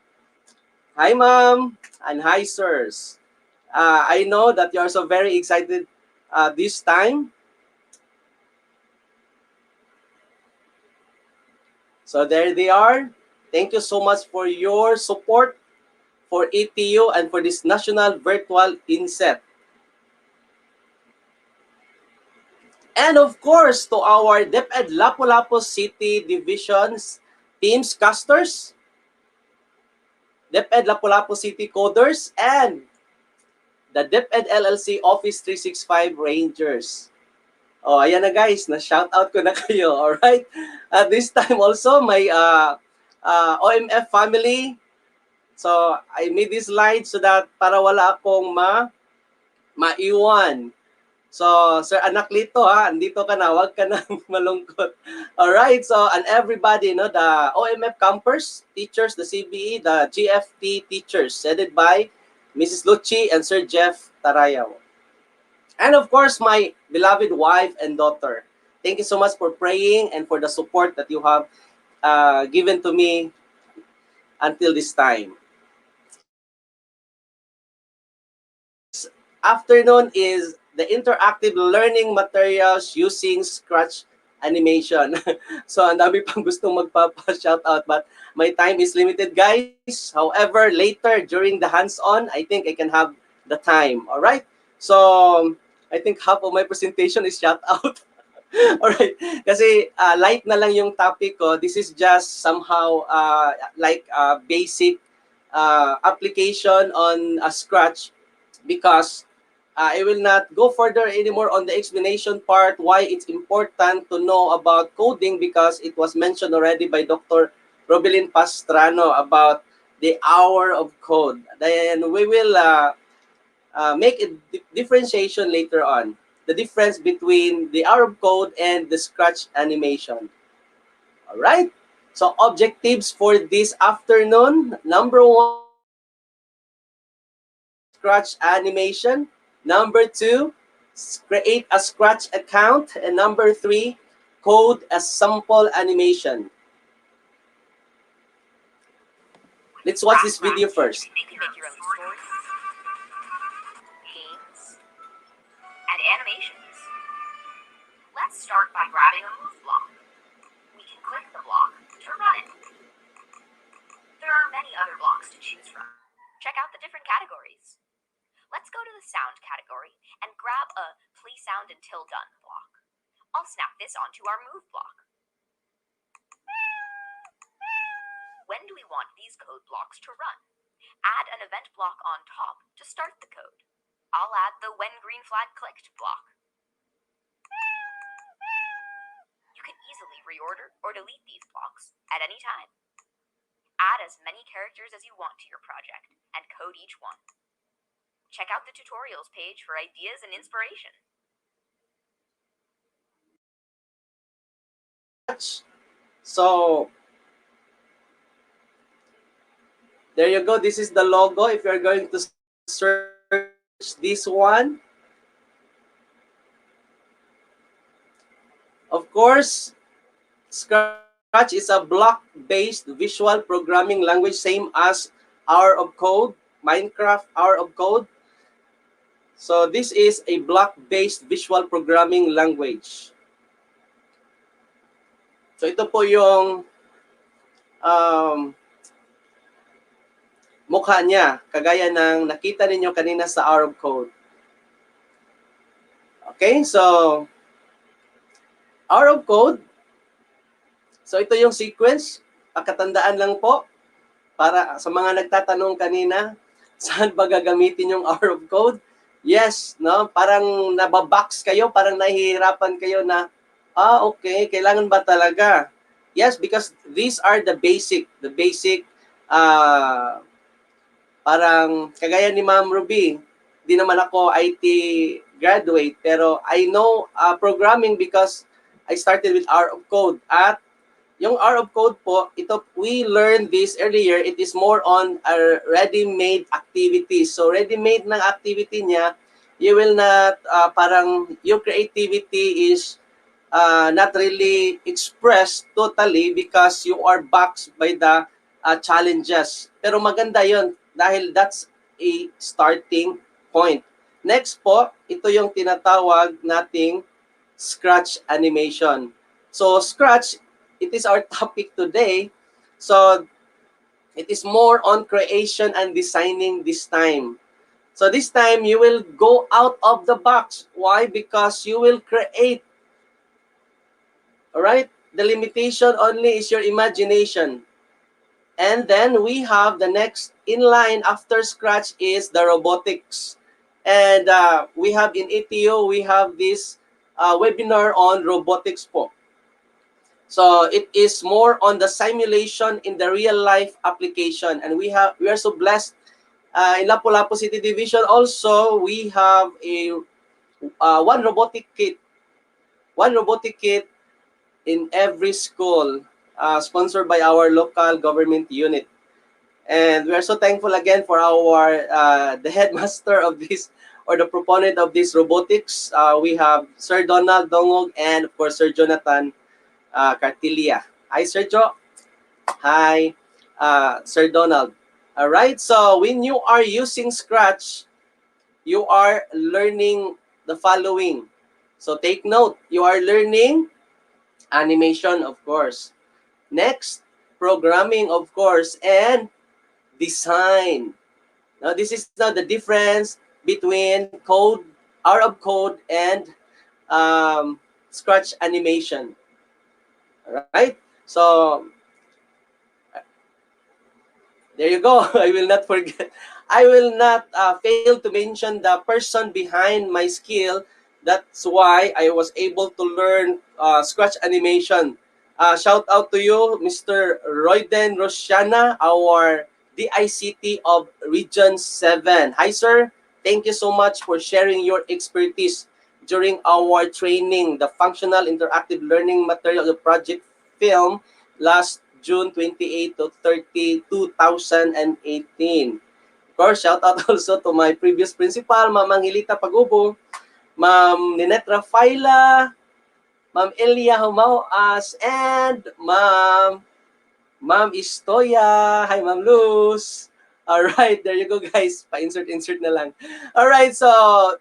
Hi, ma'am, and hi, sirs. I know that you are so very excited this time. So there they are. Thank you so much for your support for ETU and for this National Virtual INSET. And of course, to our DepEd Lapu-Lapu City Division's teams casters, DepEd Lapu-Lapu City coders, and the DepEd LLC Office 365 Rangers. Oh, ayan na guys, na-shout out ko na kayo, alright? At this time also, my OMF family. So, I made this slide so that para wala akong maiwan. So, Sir Anaklito, andito ka na, wag ka na malungkot. Alright, so, and everybody, no, the OMF campers, teachers, the CBE, the GFT teachers, headed by Mrs. Lucci and Sir Jeff Tarayaw. And of course, my beloved wife and daughter. Thank you so much for praying and for the support that you have given to me until this time. Afternoon is the interactive learning materials using Scratch animation. So, ang dami pang gustong magpapa-shoutout, but my time is limited, guys. However, later during the hands-on, I think I can have the time. All right? So, I think half of my presentation is shoutout. All right. Kasi light na lang yung topic ko. This is just somehow like basic application on Scratch, because I will not go further anymore on the explanation part, why it's important to know about coding, because it was mentioned already by Dr. Robelin Pastrano about the hour of code. Then we will make a differentiation later on, the difference between the hour of code and the Scratch animation. All right. So objectives for this afternoon: number one, Scratch animation. Number two, create a Scratch account. And number three, code a sample animation. Let's watch this video first. You can make your own stories, games, and animations. Let's start by grabbing a move block. We can click the block to run it. There are many other blocks to choose from. Check out the different categories. Let's go to the sound category and grab a play sound until done block. I'll snap this onto our move block. When do we want these code blocks to run? Add an event block on top to start the code. I'll add the when green flag clicked block. You can easily reorder or delete these blocks at any time. Add as many characters as you want to your project and code each one. Check out the tutorials page for ideas and inspiration. So there you go. This is the logo. If you're going to search this one, of course, Scratch is a block-based visual programming language, same as Hour of Code, Minecraft Hour of Code. So this is a block-based visual programming language. So ito po yung mukha niya, kagaya ng nakita ninyo kanina sa Hour of Code. Okay, so Hour of Code. So ito yung sequence. Katandaan lang po para sa mga nagtatanong kanina, saan ba gagamitin yung Hour of Code? Yes, no? Parang nababox kayo, parang nahihirapan kayo na, okay, kailangan ba talaga? Yes, because these are the basic, parang kagaya ni Ma'am Ruby, di naman ako IT graduate, pero I know programming because I started with Hour of Code. At yung Hour of Code po, ito, we learned this earlier, it is more on a ready-made activities. So ready-made ng activity niya, you will not, parang your creativity is not really expressed totally because you are boxed by the challenges. Pero maganda yon dahil that's a starting point. Next po, ito yung tinatawag nating Scratch animation. So Scratch, it is our topic today. So it is more on creation and designing this time. So this time you will go out of the box. Why? Because you will create. All right? The limitation only is your imagination. And then we have the next in line after Scratch is the robotics. And we have in ETU, we have this webinar on robotics po. So it is more on the simulation in the real life application. And we are so blessed in Lapu-Lapu City Division also, we have a one robotic kit in every school, sponsored by our local government unit. And we are so thankful again for our the headmaster of this, or the proponent of this robotics. We have Sir Donald Dongog and of course Sir Jonathan Cartilia. Hi, Sir Jo. Hi, Sir Donald. All right, so when you are using Scratch, you are learning the following. So take note, you are learning animation, of course. Next, programming, of course, and design. Now, this is now the difference between code, Hour of Code, and Scratch animation. All right, so there you go. I will not forget. I will not fail to mention the person behind my skill. That's why I was able to learn Scratch animation. Shout out to you, Mr. Royden Rosiana, our DICT of Region 7. Hi, sir. Thank you so much for sharing your expertise during our training, the Functional Interactive Learning Material of Project Film, last June 28 to 30, 2018. Of course, shout out also to my previous principal, Ma'am Angelita Pagubo, Ma'am Ninette Rafaela, Ma'am Elia Humauas, and Ma'am Istoya. Hi, Ma'am Luz. All right, there you go, guys. Pa-insert na lang. All right, so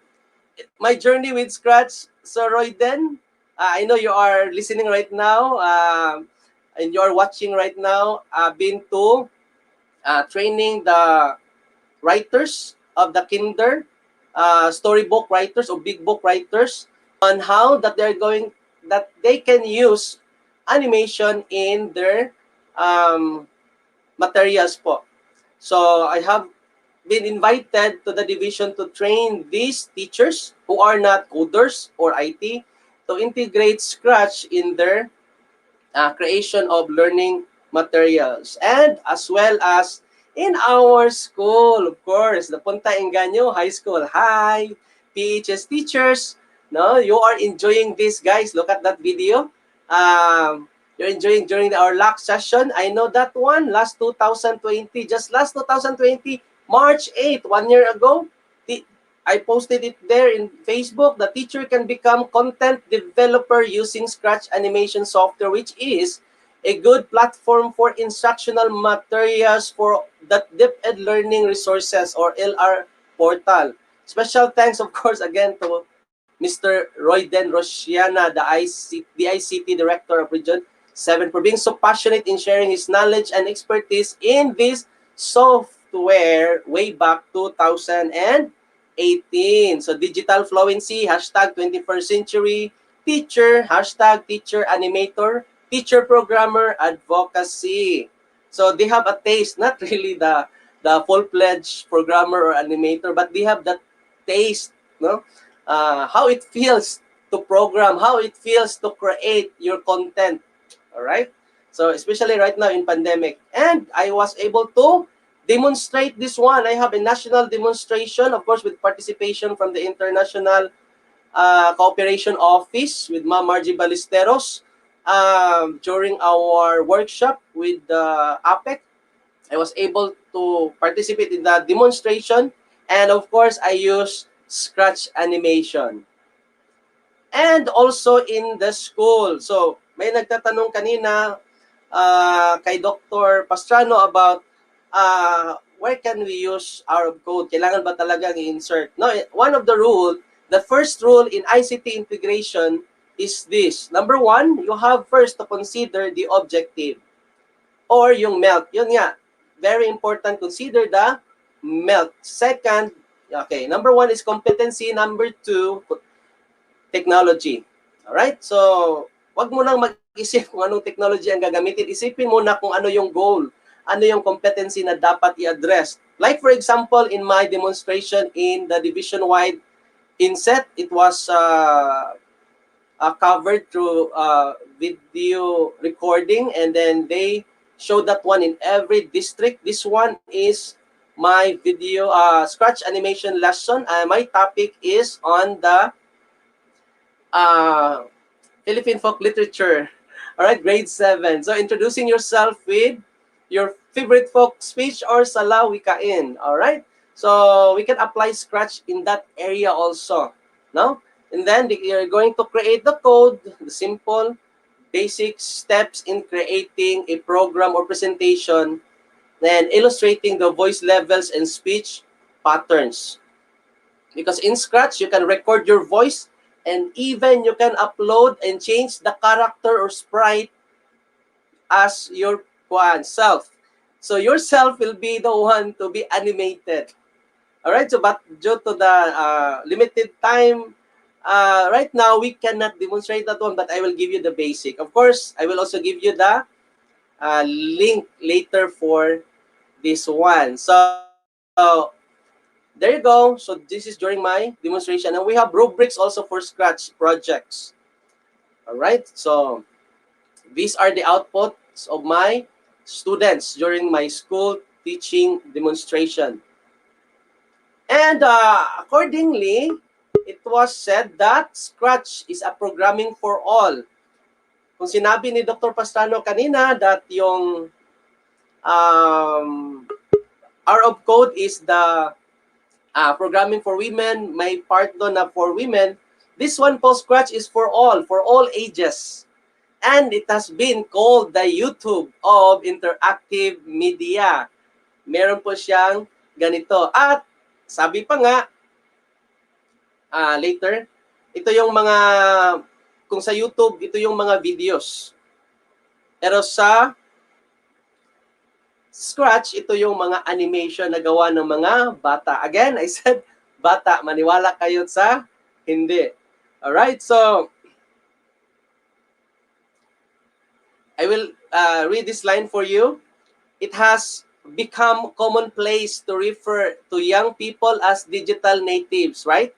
my journey with Scratch, Sir Royden, I know you are listening right now, and you are watching right now. I've been to training the writers of the kinder, storybook writers or big book writers, on how that they can use animation in their materials po. So I have been invited to the division to train these teachers who are not coders or IT to integrate Scratch in their creation of learning materials, and as well as in our school, of course, the Punta Engaño High School. Hi, PHS teachers. No, you are enjoying this, guys. Look at that video. you're enjoying during our last session. I know that one, last 2020, just last 2020, March 8th, 1 year ago, I posted it there in Facebook. The teacher can become content developer using Scratch animation software, which is a good platform for instructional materials for the DepEd Learning Resources or LR portal. Special thanks, of course, again to Mr. Royden Rosiana, the ICT Director of Region 7, for being so passionate in sharing his knowledge and expertise in this software way back 2018. So digital fluency, hashtag 21st century, teacher, hashtag teacher animator, teacher programmer, advocacy. So they have a taste, not really the full-fledged programmer or animator, but they have that taste, no? How it feels to program, how it feels to create your content. All right. So especially right now in pandemic, and I was able to demonstrate this one. I have a national demonstration, of course, with participation from the International Cooperation Office with Ma'am Margie Ballesteros during our workshop with APEC. I was able to participate in the demonstration, and of course, I use Scratch animation. And also in the school. So, may nagtatanong kanina kay Dr. Pastrano about where can we use our code? Kailangan ba talagang i-insert? No, one of the rule, the first rule in ICT integration is this. Number one, you have first to consider the objective or yung melt. Yun nga, very important, consider the melt. Second, okay, number one is competency. Number two, technology. Alright? So, wag mo nang mag-isip kung anong technology ang gagamitin. Isipin mo na kung ano yung goal, ano yung competency na dapat i-address. Like for example, in my demonstration in the division-wide INSET, it was covered through video recording, and then they showed that one in every district. This one is my video Scratch animation lesson. My topic is on the Philippine folk literature. All right, grade 7. So introducing yourself with your favorite folk speech or salawikain. All right. So we can apply Scratch in that area also. No? And then you're going to create the code, the simple, basic steps in creating a program or presentation, then illustrating the voice levels and speech patterns. Because in Scratch, you can record your voice, and even you can upload and change the character or sprite as your self. So yourself will be the one to be animated. All right. So, but due to the limited time, right now we cannot demonstrate that one. But I will give you the basic. Of course, I will also give you the link later for this one. So there you go. So this is during my demonstration, and we have rubrics also for Scratch projects. All right. So these are the outputs of my students during my school teaching demonstration. And accordingly, it was said that Scratch is a programming for all. Kung sinabi ni Dr. Pastrano kanina that yung R of code is the programming for women, may part doon na for women. This one po, Scratch, is for all ages. And it has been called the YouTube of interactive media. Meron po siyang ganito. At sabi pa nga, later, ito yung mga, kung sa YouTube, ito yung mga videos. Pero sa Scratch, ito yung mga animation na gawa ng mga bata. Again, I said, bata, maniwala kayo sa hindi. Alright, so, I will read this line for you. It has become commonplace to refer to young people as digital natives, right?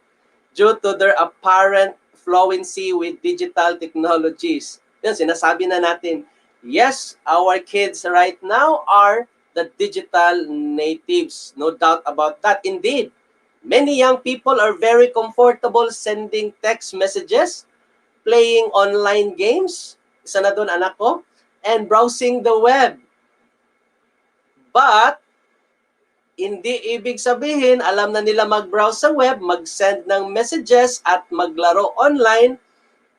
Due to their apparent fluency with digital technologies. Yan, sinasabi na natin, yes, our kids right now are the digital natives. No doubt about that. Indeed, many young people are very comfortable sending text messages, playing online games. Isa na doon, anak ko. and browsing the web. But, hindi ibig sabihin, alam na nila mag-browse sa web, mag-send ng messages at maglaro online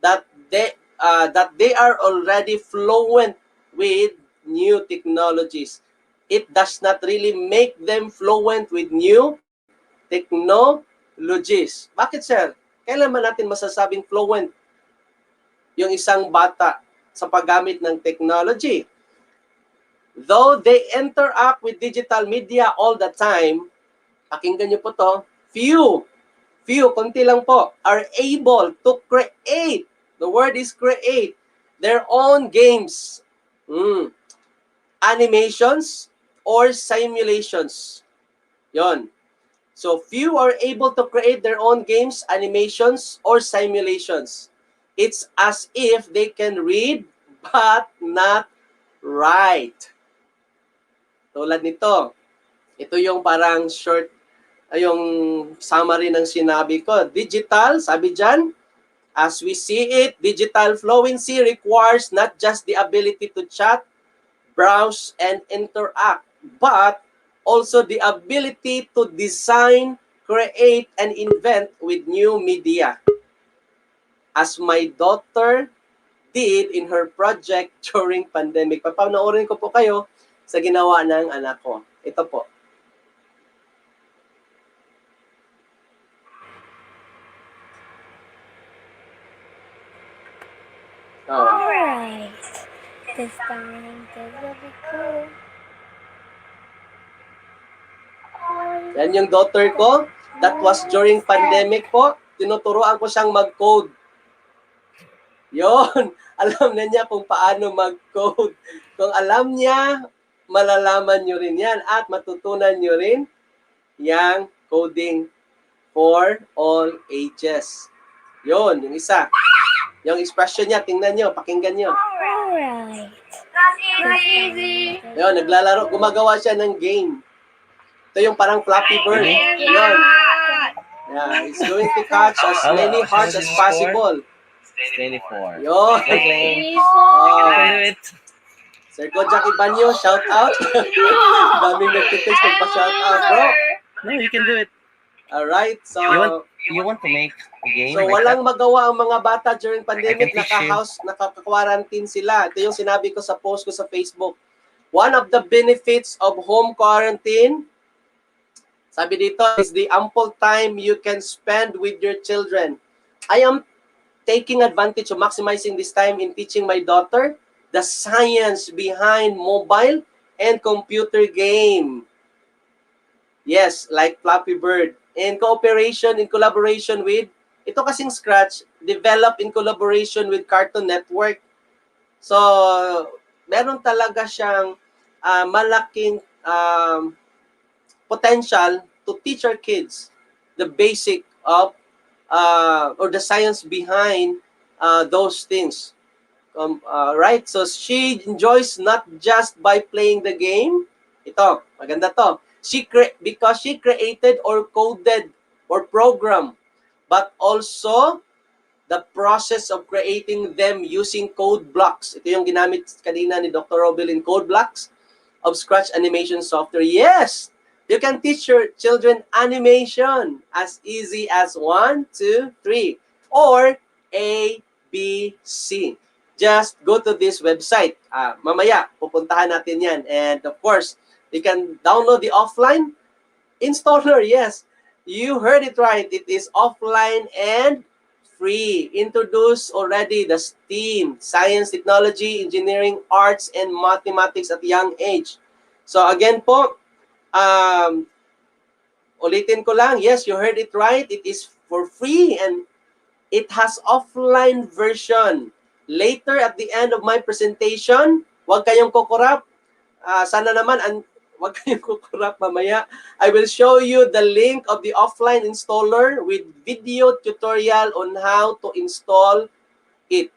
that they are already fluent with new technologies. It does not really make them fluent with new technologies. Bakit, sir? Kailan ba natin masasabing fluent yung isang bata sa paggamit ng technology? Though they interact with digital media all the time, pakinggan niyo po to, few, konti lang po, are able to create, the word is create, their own games, animations, or simulations. Yon. So, few are able to create their own games, animations, or simulations. It's as if they can read but not write. Tulad nito. Ito yung parang short, yung summary ng sinabi ko. Digital, sabi dyan, as we see it, digital fluency requires not just the ability to chat, browse, and interact, but also the ability to design, create, and invent with new media. As my daughter did in her project during pandemic. Papanoorin ko po kayo sa ginawa ng anak ko. Ito po. Alright. This time, this will be cool. Yan yung daughter ko. That was during pandemic po. Tinuturoan ko siyang mag-code. Yon. Alam na niya kung paano mag-code. Kung alam niya, malalaman nyo rin yan at matutunan nyo rin yung coding for all ages. Yon, yung isa. Yung expression niya, tingnan nyo, pakinggan nyo. Alright. That's easy. Yon, naglalaro, gumagawa siya ng game. Ito yung parang Flappy Bird. Yon. Yeah, he's going to catch as many hearts as possible. 24. Yon. Okay. Oh. Do it. Sir Kojak Ibanyo, shout out. Daming nagtitext, magpa-shout out, bro. No, you can do it. Alright, so... You want to make a game? So like walang that? magawa ang mga bata during pandemic, I can teach you. naka-quarantine sila. Ito yung sinabi ko sa post ko sa Facebook. One of the benefits of home quarantine, sabi dito, is the ample time you can spend with your children. I am taking advantage of maximizing this time in teaching my daughter the science behind mobile and computer game. Yes, like Flappy Bird. In collaboration with, ito kasing Scratch, developed in collaboration with Cartoon Network. So, meron talaga siyang malaking potential to teach our kids the basic of, or the science behind those things. Right? So, she enjoys not just by playing the game. Ito, maganda to. Because she created or coded or programmed, but also the process of creating them using code blocks. Ito yung ginamit kanina ni Dr. Robel in code blocks of Scratch animation software. Yes, you can teach your children animation as easy as 1, 2, 3, or A, B, C. Just go to this website. Mamaya, pupuntahan natin yan. And of course, you can download the offline installer. Yes, you heard it right. It is offline and free. Introduce already the STEAM, Science, Technology, Engineering, Arts, and Mathematics at young age. So again po, ulitin ko lang. Yes, you heard it right. It is for free and it has offline version. Later at the end of my presentation, huwag kayong kukurap. Sana naman, wag kayong kukurap mamaya. I will show you the link of the offline installer with video tutorial on how to install it.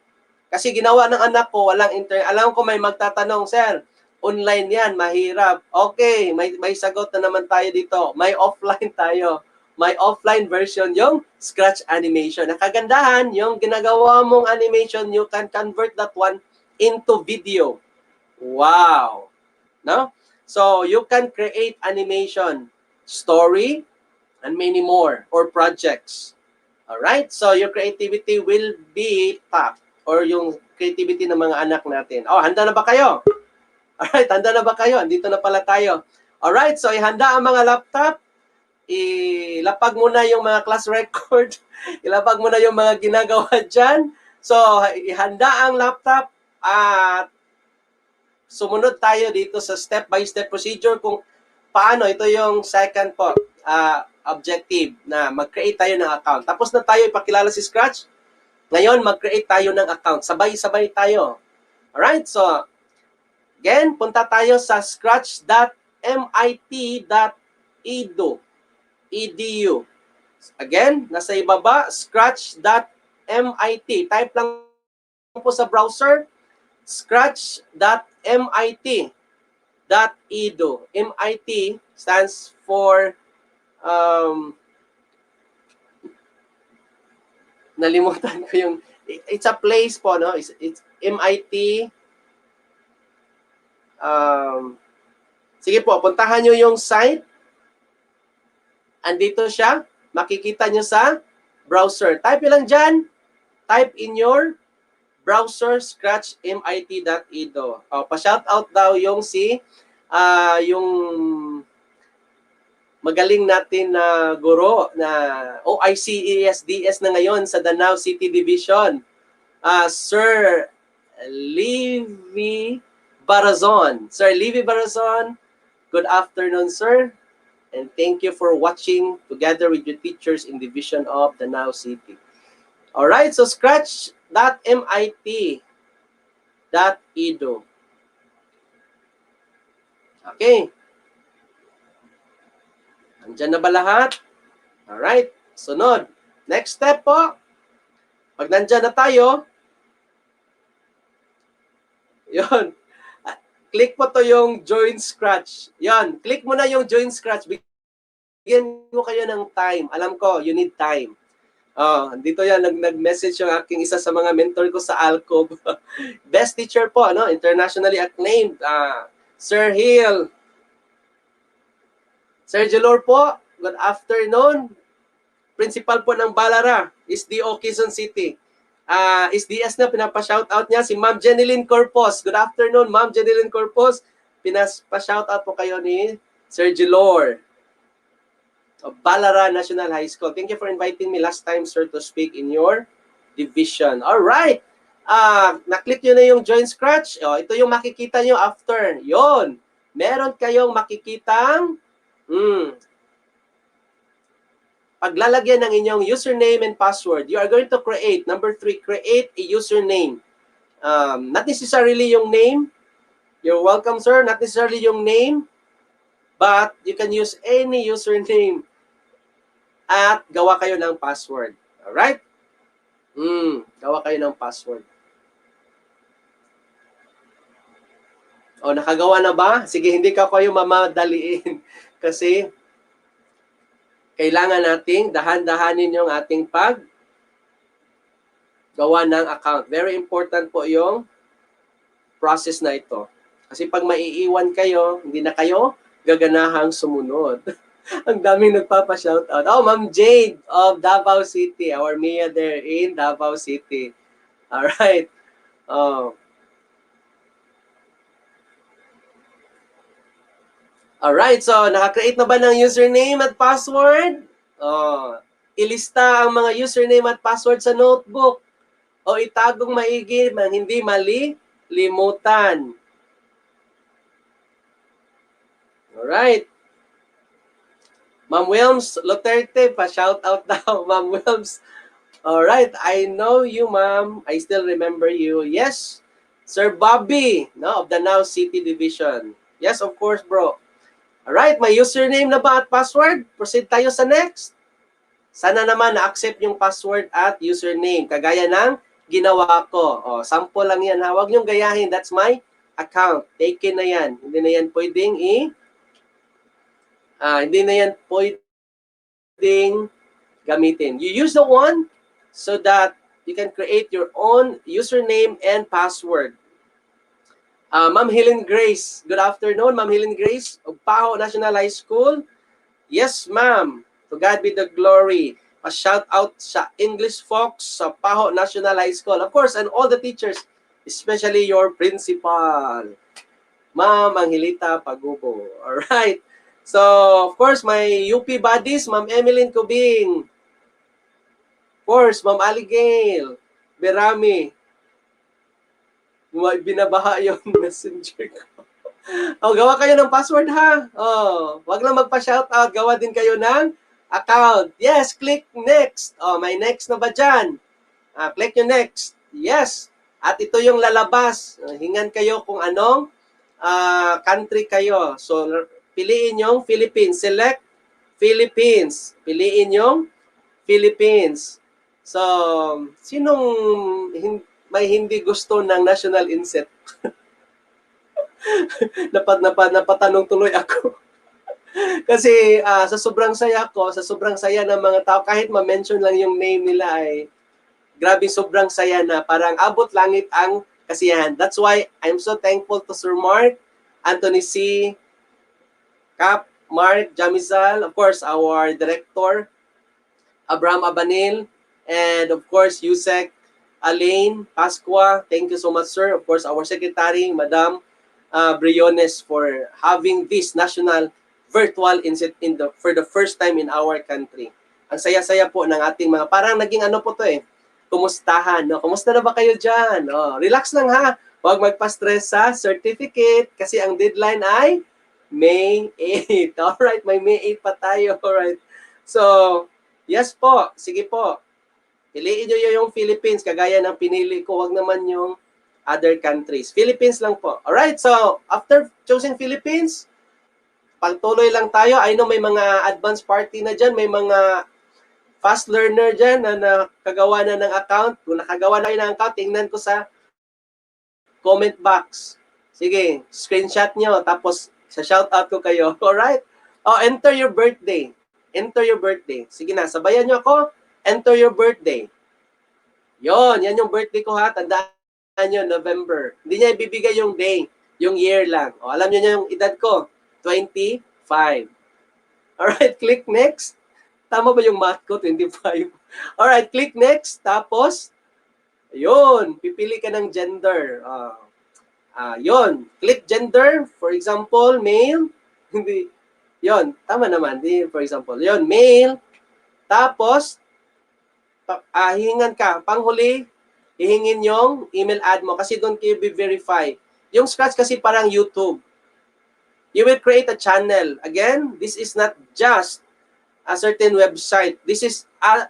Kasi ginawa ng anak ko, walang internet. Alam ko may magtatanong, sir, online yan, mahirap. Okay, may sagot na naman tayo dito. May offline tayo. May offline version yung Scratch animation. Nakagandahan, yung ginagawa mong animation, you can convert that one into video. Wow. No? So you can create animation, story, and many more, or projects. Alright? So your creativity will be top, or yung creativity ng mga anak natin. Oh, handa na ba kayo? Alright, handa na ba kayo? Andito na pala tayo. Alright, so ihanda ang mga laptop. Ilapag muna yung mga class record. Ilapag muna yung mga ginagawa dyan. So, ihanda ang laptop at sumunod tayo dito sa step-by-step procedure kung paano. Ito yung second po, objective na mag-create tayo ng account. Tapos na tayo ipakilala si Scratch. Ngayon, mag-create tayo ng account. Sabay-sabay tayo. Alright, so again, punta tayo sa scratch.mit.edu. Again, nasa ibaba, scratch.mit. Type lang po sa browser, scratch.mit.edu. MIT stands for, nalimutan ko yung, it's a place po, no? It's MIT. Sige po, puntahan nyo yung site. Andito siya. Makikita nyo sa browser. Type lang dyan. Type in your browser, scratch.mit.edu. Pa-shoutout daw yung yung magaling natin na guro na OICESDS na ngayon sa Danao City Division. Sir Livy Barazon. Sir Livy Barazon, good afternoon, sir. And thank you for watching together with your teachers in Division of Danao City. All right, so scratch.mit.edu. Okay. Andyan na ba lahat? All right, sunod. Next step po. Pag nandyan na tayo, yun. Click po to yung Join Scratch. Yan, click mo na yung Join Scratch. Bigyan mo kayo ng time. Alam ko, you need time. Dito yan, nag-message yung aking isa sa mga mentor ko sa Alcob. Best teacher po, no? Internationally acclaimed. Sir Hill. Sir Jalor po, good afternoon. Principal po ng Balara, SDO Quezon City. SDS na pinapa-shoutout niya si Ma'am Jeneline Corpus. Good afternoon, Ma'am Jeneline Corpus. Pinapa-shoutout po kayo ni Sir Gilor of Balara National High School. Thank you for inviting me last time, sir, to speak in your division. All right. Na-click nyo na yung Join Scratch. Ito yung makikita nyo after. Yon. Meron kayong makikitang paglalagyan ng inyong username and password. You are going to create, number 3, create a username. Not necessarily yung name. You're welcome, sir. Not necessarily yung name, but you can use any username at gawa kayo ng password. Alright? Gawa kayo ng password. Nakagawa na ba? Sige, hindi ka kayo mamadaliin kasi kailangan nating dahan-dahanin yung ating gawa ng account. Very important po yung process na ito. Kasi pag maiiwan kayo, hindi na kayo gaganahang sumunod. Ang daming nagpapa-shoutout. Ma'am Jade of Davao City. Our Mia there in Davao City. Alright. Alright, so naka-create na ba ng username at password? Ilista ang mga username at password sa notebook. O itagong maigi, hindi malilimutan. Alright. Ma'am Wilms Luterte, pa-shoutout daw, Ma'am Wilms. Alright, I know you, ma'am. I still remember you. Yes, Sir Bobby, no, of the Danao City Division. Yes, of course, bro. Alright, may username na ba at password? Proceed tayo sa next. Sana naman na-accept yung password at username. Kagaya ng ginawa ko. Sample lang yan. Huwag niyong gayahin. That's my account. Taken na yan. Hindi na yan pwedeng gamitin. You use the one so that you can create your own username and password. Ma'am Helen Grace. Good afternoon, Ma'am Helen Grace of Paho National High School. Yes, ma'am. To God be the glory. Pa-shout out sa English folks sa Paho National High School. Of course, and all the teachers, especially your principal, Ma'am Angelita Pagubo. Alright. So, of course, my UP buddies, Ma'am Emeline Cubing. Of course, Ma'am Aligale, Berami. Binabaha yung messenger ko. Gawa kayo ng password ha. Wag lang magpa-shoutout, gawa din kayo ng account. Yes, click next. May next na ba dyan? Click yung next. Yes. At ito yung lalabas. Hingan kayo kung anong country kayo. So, piliin yung Philippines. Select Philippines. Piliin yung Philippines. So, sinong may hindi gusto ng National INSET? Napatanong tuloy ako. Kasi sa sobrang saya ko, sa sobrang saya ng mga tao, kahit ma-mention lang yung name nila ay grabe sobrang saya na parang abot langit ang kasiyahan. That's why I'm so thankful to Sir Mark, Anthony C., Cap, Mark, Jamizal, of course, our director, Abraham Abanil, and of course, Yusek, Alain, Pasqua. Thank you so much, sir. Of course, our secretary, Madam Briones, for having this national virtual INSET for the first time in our country. Ang saya-saya po ng ating mga, parang naging ano po to kumustahan. No? Kumusta na ba kayo dyan? Relax lang ha. Huwag magpa-stress sa certificate kasi ang deadline ay May 8. Alright, may May 8 pa tayo. Alright. So, yes po. Sige po. Piliin nyo yung Philippines kagaya ng pinili ko. Huwag naman yung other countries. Philippines lang po. Alright, so after choosing Philippines, pagtuloy lang tayo. I know may mga advanced party na dyan. May mga fast learner dyan na nakagawa na ng account. Kung nakagawa na kayo ng account, tingnan ko sa comment box. Sige, screenshot nyo. Tapos, sa shoutout ko kayo. Alright? Enter your birthday. Enter your birthday. Sige na, sabayan nyo ako. Enter your birthday. Yan yung birthday ko ha. Tandaan nyo, November. Hindi niya ibibigay yung day, yung year lang. Alam nyo yung edad ko? 25. Alright, click next. Tama ba yung math ko? 25. Alright, click next. Tapos, yun, pipili ka ng gender. Yun, click gender. For example, male. Hindi, yun, tama naman. For example, yun, male. Tapos, hihingan ka. Panghuli, hihingin yung email ad mo kasi doon kayo be-verify. Yung Scratch kasi parang YouTube. You will create a channel. Again, this is not just a certain website. This is a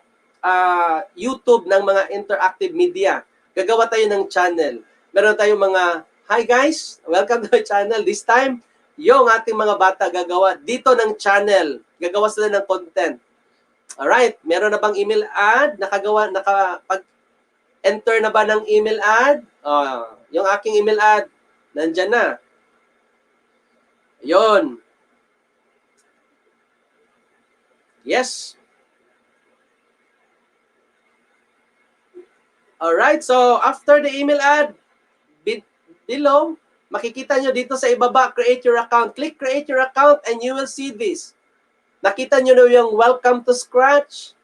YouTube ng mga interactive media. Gagawa tayo ng channel. Meron tayong mga, hi guys, welcome to my channel. This time, yung ating mga bata gagawa dito ng channel. Gagawa sila ng content. Alright, meron na bang email ad? Nakapag-enter na ba ng email ad? Yung aking email ad, nandyan na. Yun. Yes. Alright, so after the email ad, below, makikita nyo dito sa ibaba, create your account. Click create your account and you will see this. Nakita nyo na yung welcome to Scratch.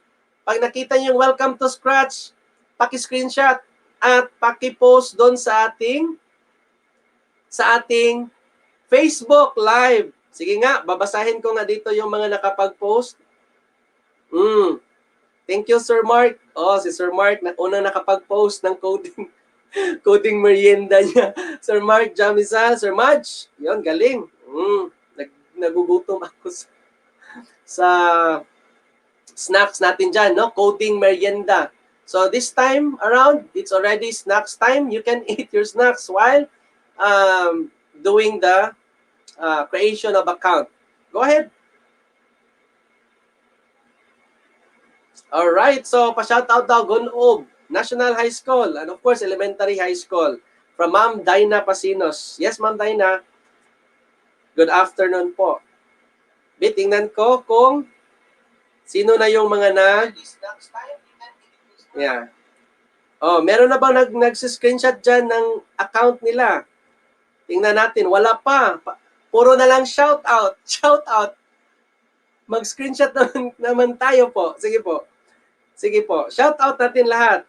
Pag nakita nyo yung welcome to Scratch, paki-screenshot at paki-post doon sa ating Facebook Live. Sige nga, babasahin ko nga dito yung mga nakapag-post. Thank you, Sir Mark. Si Sir Mark, unang nakapag-post ng coding merienda niya. Sir Mark Jamizal, Sir Madge, yun, galing. Nagugutom ako sa snacks natin dyan, no? Coding merienda. So this time around, it's already snacks time. You can eat your snacks while doing the creation of account. Go ahead. Alright, so pa-shoutout daw Gunob, National High School, and of course, Elementary High School. From Ma'am Dina Pasinos. Yes, Ma'am Dina. Good afternoon po. Tingnan ko kung sino na yung mga meron na bang nag-screenshot dyan ng account nila? Tingnan natin, wala pa. Puro na lang shout out. Shout out. Mag-screenshot naman tayo po. Sige po. Sige po. Shout out natin lahat.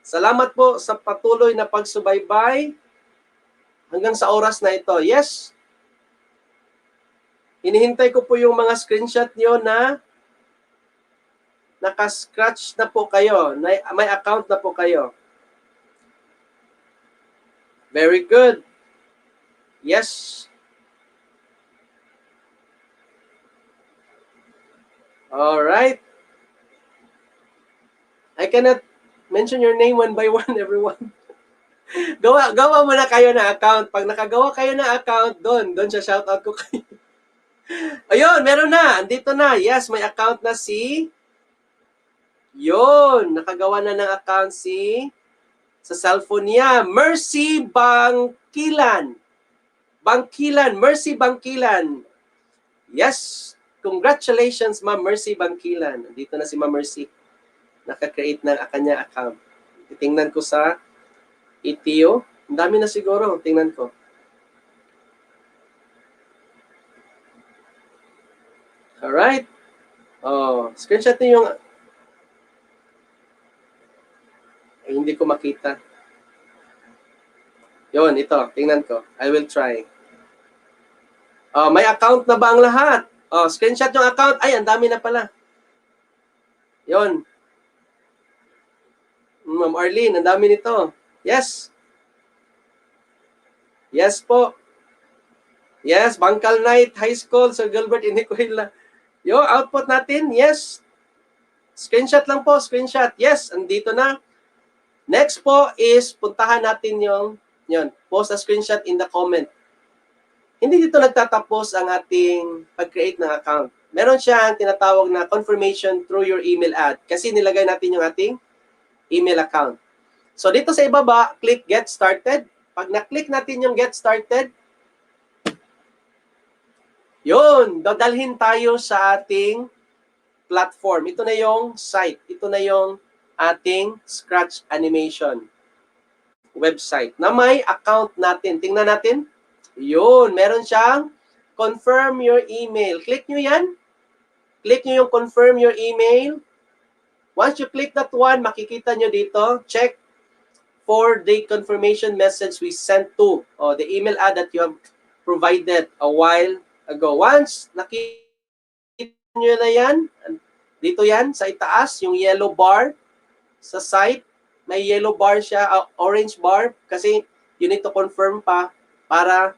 Salamat po sa patuloy na pagsubaybay hanggang sa oras na ito. Yes. Hinihintay ko po yung mga screenshot nyo na naka-scratch na po kayo. May account na po kayo. Very good. Yes. All right. I cannot mention your name one by one, everyone. gawa mo na kayo na account. Pag nakagawa kayo na account, doon siya shoutout ko kayo. Ayun, meron na. Andito na. Yes, may account na si... Yun, nakagawa na ng account sa cellphone niya. Mercy Bangkilan. Mercy Bangkilan. Yes, congratulations, Ma'am Mercy Bangkilan. Dito na si Ma'am Mercy. Naka-create ng kanya account. Titingnan ko sa ETU. Ang dami na siguro. Tingnan ko. Alright. Oh, screenshot niyo yung... Ay, hindi ko makita. Yun, ito. Tingnan ko. I will try. Oh, may account na ba ang lahat? Oh, screenshot yung account. Ay, ang dami na pala. Yun. Ma'am Arlene, ang dami nito. Yes. Yes po. Yes, Bangkal Knight High School, Sir Gilbert Iniquila. Yo, output natin. Yes. Screenshot lang po, screenshot. Yes, andito na. Next po is puntahan natin yung post a screenshot in the comment. Hindi dito nagtatapos ang ating pag-create ng account. Meron siyang tinatawag na confirmation through your email ad kasi nilagay natin yung ating email account. So dito sa ibaba, click Get Started. Pag na-click natin yung Get Started, yun, dadalhin tayo sa ating platform. Ito na yung site. Ito na yung ating Scratch Animation website na may account natin. Tingnan natin. Yun, meron siyang confirm your email. Click nyo yan. Click nyo yung confirm your email. Once you click that one, makikita nyo dito, check for the confirmation message we sent to, the email ad that you have provided a while ago. Once nakita nyo na yan, dito yan, sa itaas, yung yellow bar sa site, may yellow bar siya, orange bar, kasi you need to confirm pa para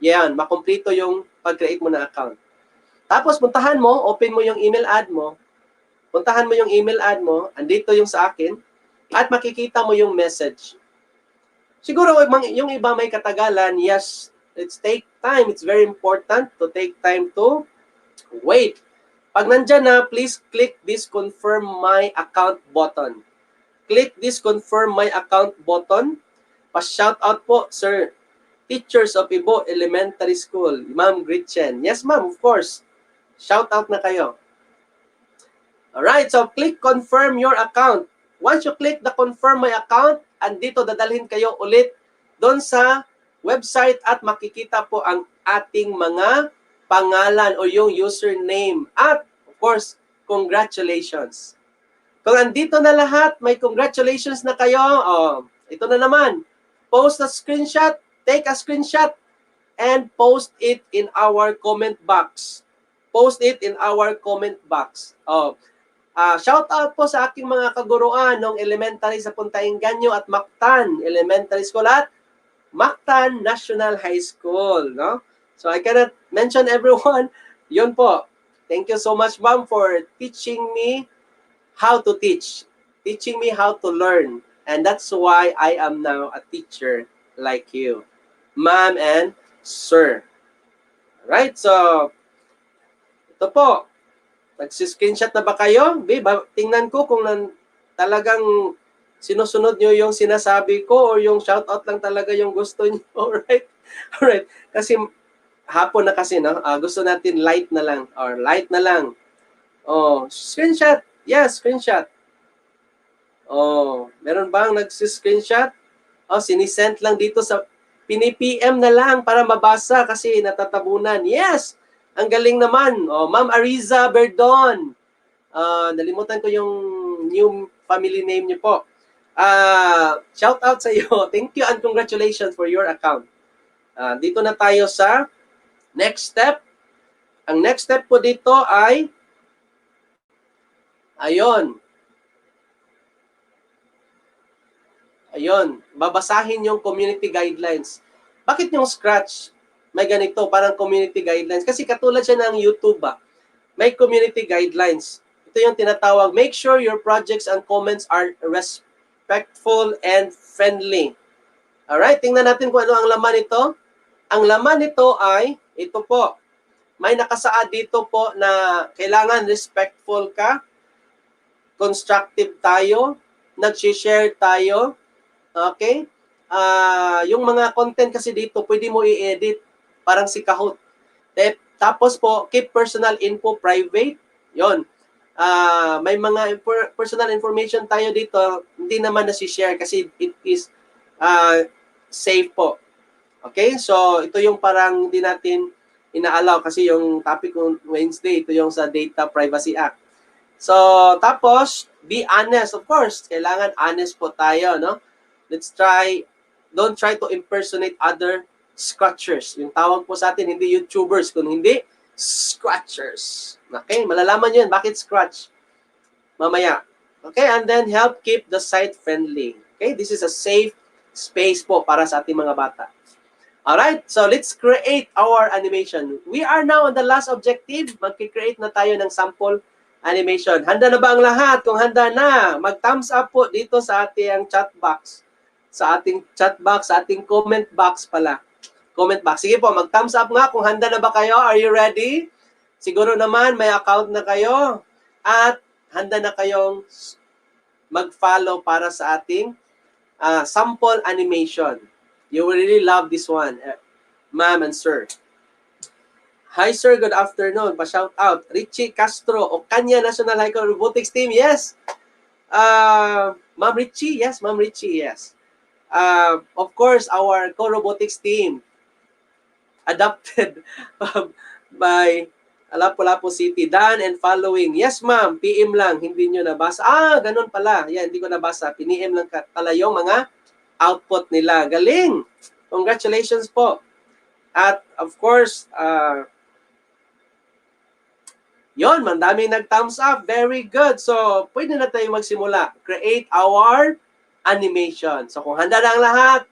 yan, makomplito yung pag-create mo na account. Tapos, puntahan mo, open mo yung email ad mo, puntahan mo yung email ad mo, andito yung sa akin, at makikita mo yung message. Siguro, yung iba may katagalan, yes, let's take time. It's very important to take time to wait. Pag nandyan na, please click this confirm my account button. Click this confirm my account button. Pa-shout out po, sir. Teachers of Ibo Elementary School. Ma'am Gretchen. Yes, ma'am, of course. Shout out na kayo. Alright, so click confirm your account. Once you click the confirm my account, andito dadalhin kayo ulit doon sa website at makikita po ang ating mga pangalan o yung username. At, of course, congratulations. Kung andito na lahat, may congratulations na kayo. Oh, ito na naman. Post a screenshot, take a screenshot, and post it in our comment box. Post it in our comment box. Oh, shout out po sa aking mga kaguruan ng elementary sa Puntainganyo at Mactan Elementary School at Mactan National High School. No? So I cannot mention everyone. Yun po. Thank you so much, ma'am, for teaching me how to teach. Teaching me how to learn. And that's why I am now a teacher like you. Ma'am and sir. Alright, so ito po. Nagsi-screenshot na ba kayo? Tingnan ko kung talagang sinusunod nyo yung sinasabi ko or yung shoutout lang talaga yung gusto nyo. Alright? Alright. Kasi hapon na kasi, no? Gusto natin light na lang or light na lang. Oh, screenshot. Yes, screenshot. Oh, meron bang nagsi-screenshot? Oh, sinisend lang dito sa pini-PM na lang para mabasa kasi natatabunan. Yes! Ang galing naman. Oh, Ma'am Ariza Berdon. Nalimutan ko yung new family name niyo po. Shout out sa iyo. Thank you and congratulations for your account. Dito na tayo sa next step. Ang next step po dito ay ayun, babasahin yung community guidelines. Bakit yung Scratch may ganito, parang community guidelines? Kasi katulad siya ng YouTube, may community guidelines. Ito yung tinatawag, make sure your projects and comments are respectful and friendly. Alright, tingnan natin kung ano ang laman nito. Ang laman nito ay, ito po, may nakasaad dito po na kailangan respectful ka, constructive tayo, nag-share tayo, okay? Yung mga content kasi dito, pwede mo i-edit, parang si Kahoot. Tapos po, keep personal info private. Yon. May mga personal information tayo dito, hindi naman nasi-share kasi it is safe po. Okay? So, ito yung parang hindi natin ina-allow kasi yung topic ng Wednesday, ito yung sa Data Privacy Act. So, tapos, be honest. Of course, kailangan honest po tayo, no? Don't try to impersonate other scratchers. Yung tawag po sa atin, hindi YouTubers, kundi hindi scratchers. Okay, malalaman yun. Bakit scratch? Mamaya. Okay, and then help keep the site friendly. Okay, this is a safe space po para sa ating mga bata. Alright, so let's create our animation. We are now on the last objective. Mag-create na tayo ng sample animation. Handa na ba ang lahat? Kung handa na, mag-thumbs up po dito sa ating chat box. Sa ating chat box, sa ating comment box pala. Comment box. Sige po, mag-thumbs up nga kung handa na ba kayo. Are you ready? Siguro naman may account na kayo at handa na kayong mag-follow para sa ating sample animation. You will really love this one, ma'am and sir. Hi sir, good afternoon. Pa-shout out. Richie Castro, Okanya National High School Robotics Team. Yes. Ma'am Richie, yes. Ma'am Richie, yes. Of course, our co-robotics team adopted by Lapu-Lapu City. Done and following. Yes, ma'am. PM lang. Hindi nyo nabasa. Ganun pala. Yan, hindi ko nabasa. PM lang pala yung mga output nila. Galing! Congratulations po. At, of course, yon, mandaming nag-thumbs up. Very good. So, pwede na tayo magsimula. Create our animation. So, kung handa na ang lahat,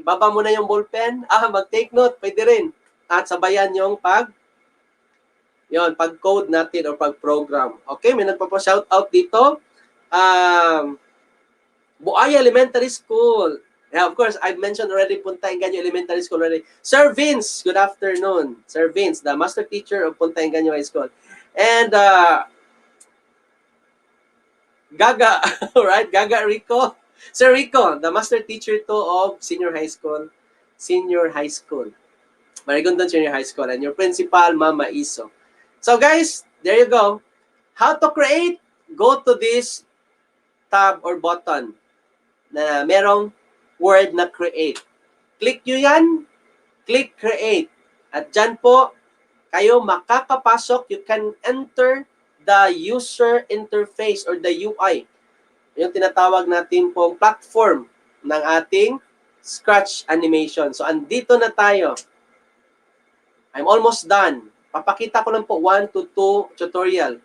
ibaba mo na yung ballpen. Mag-take note. Pwede rin. At sabayan yung pag-code natin o pag-program. Okay, may nagpapa-shoutout dito. Buaya Elementary School. Yeah, of course, I've mentioned already Punta Engaño Elementary School already. Sir Vince, good afternoon. Sir Vince, the master teacher of Punta Engaño High School. And Gaga, right? Gaga Rico. Sir Rico, the master teacher too of Senior High School. Senior High School. Marigondon Senior High School. And your principal, Mama Iso. So guys, there you go. How to create? Go to this tab or button na merong word na create. Click nyo yan. Click create. At dyan po, kayo makakapasok. You can enter the user interface or the UI. Yung tinatawag natin pong platform ng ating Scratch animation. So, andito na tayo. I'm almost done. Papakita ko lang po 1 to 2 tutorial.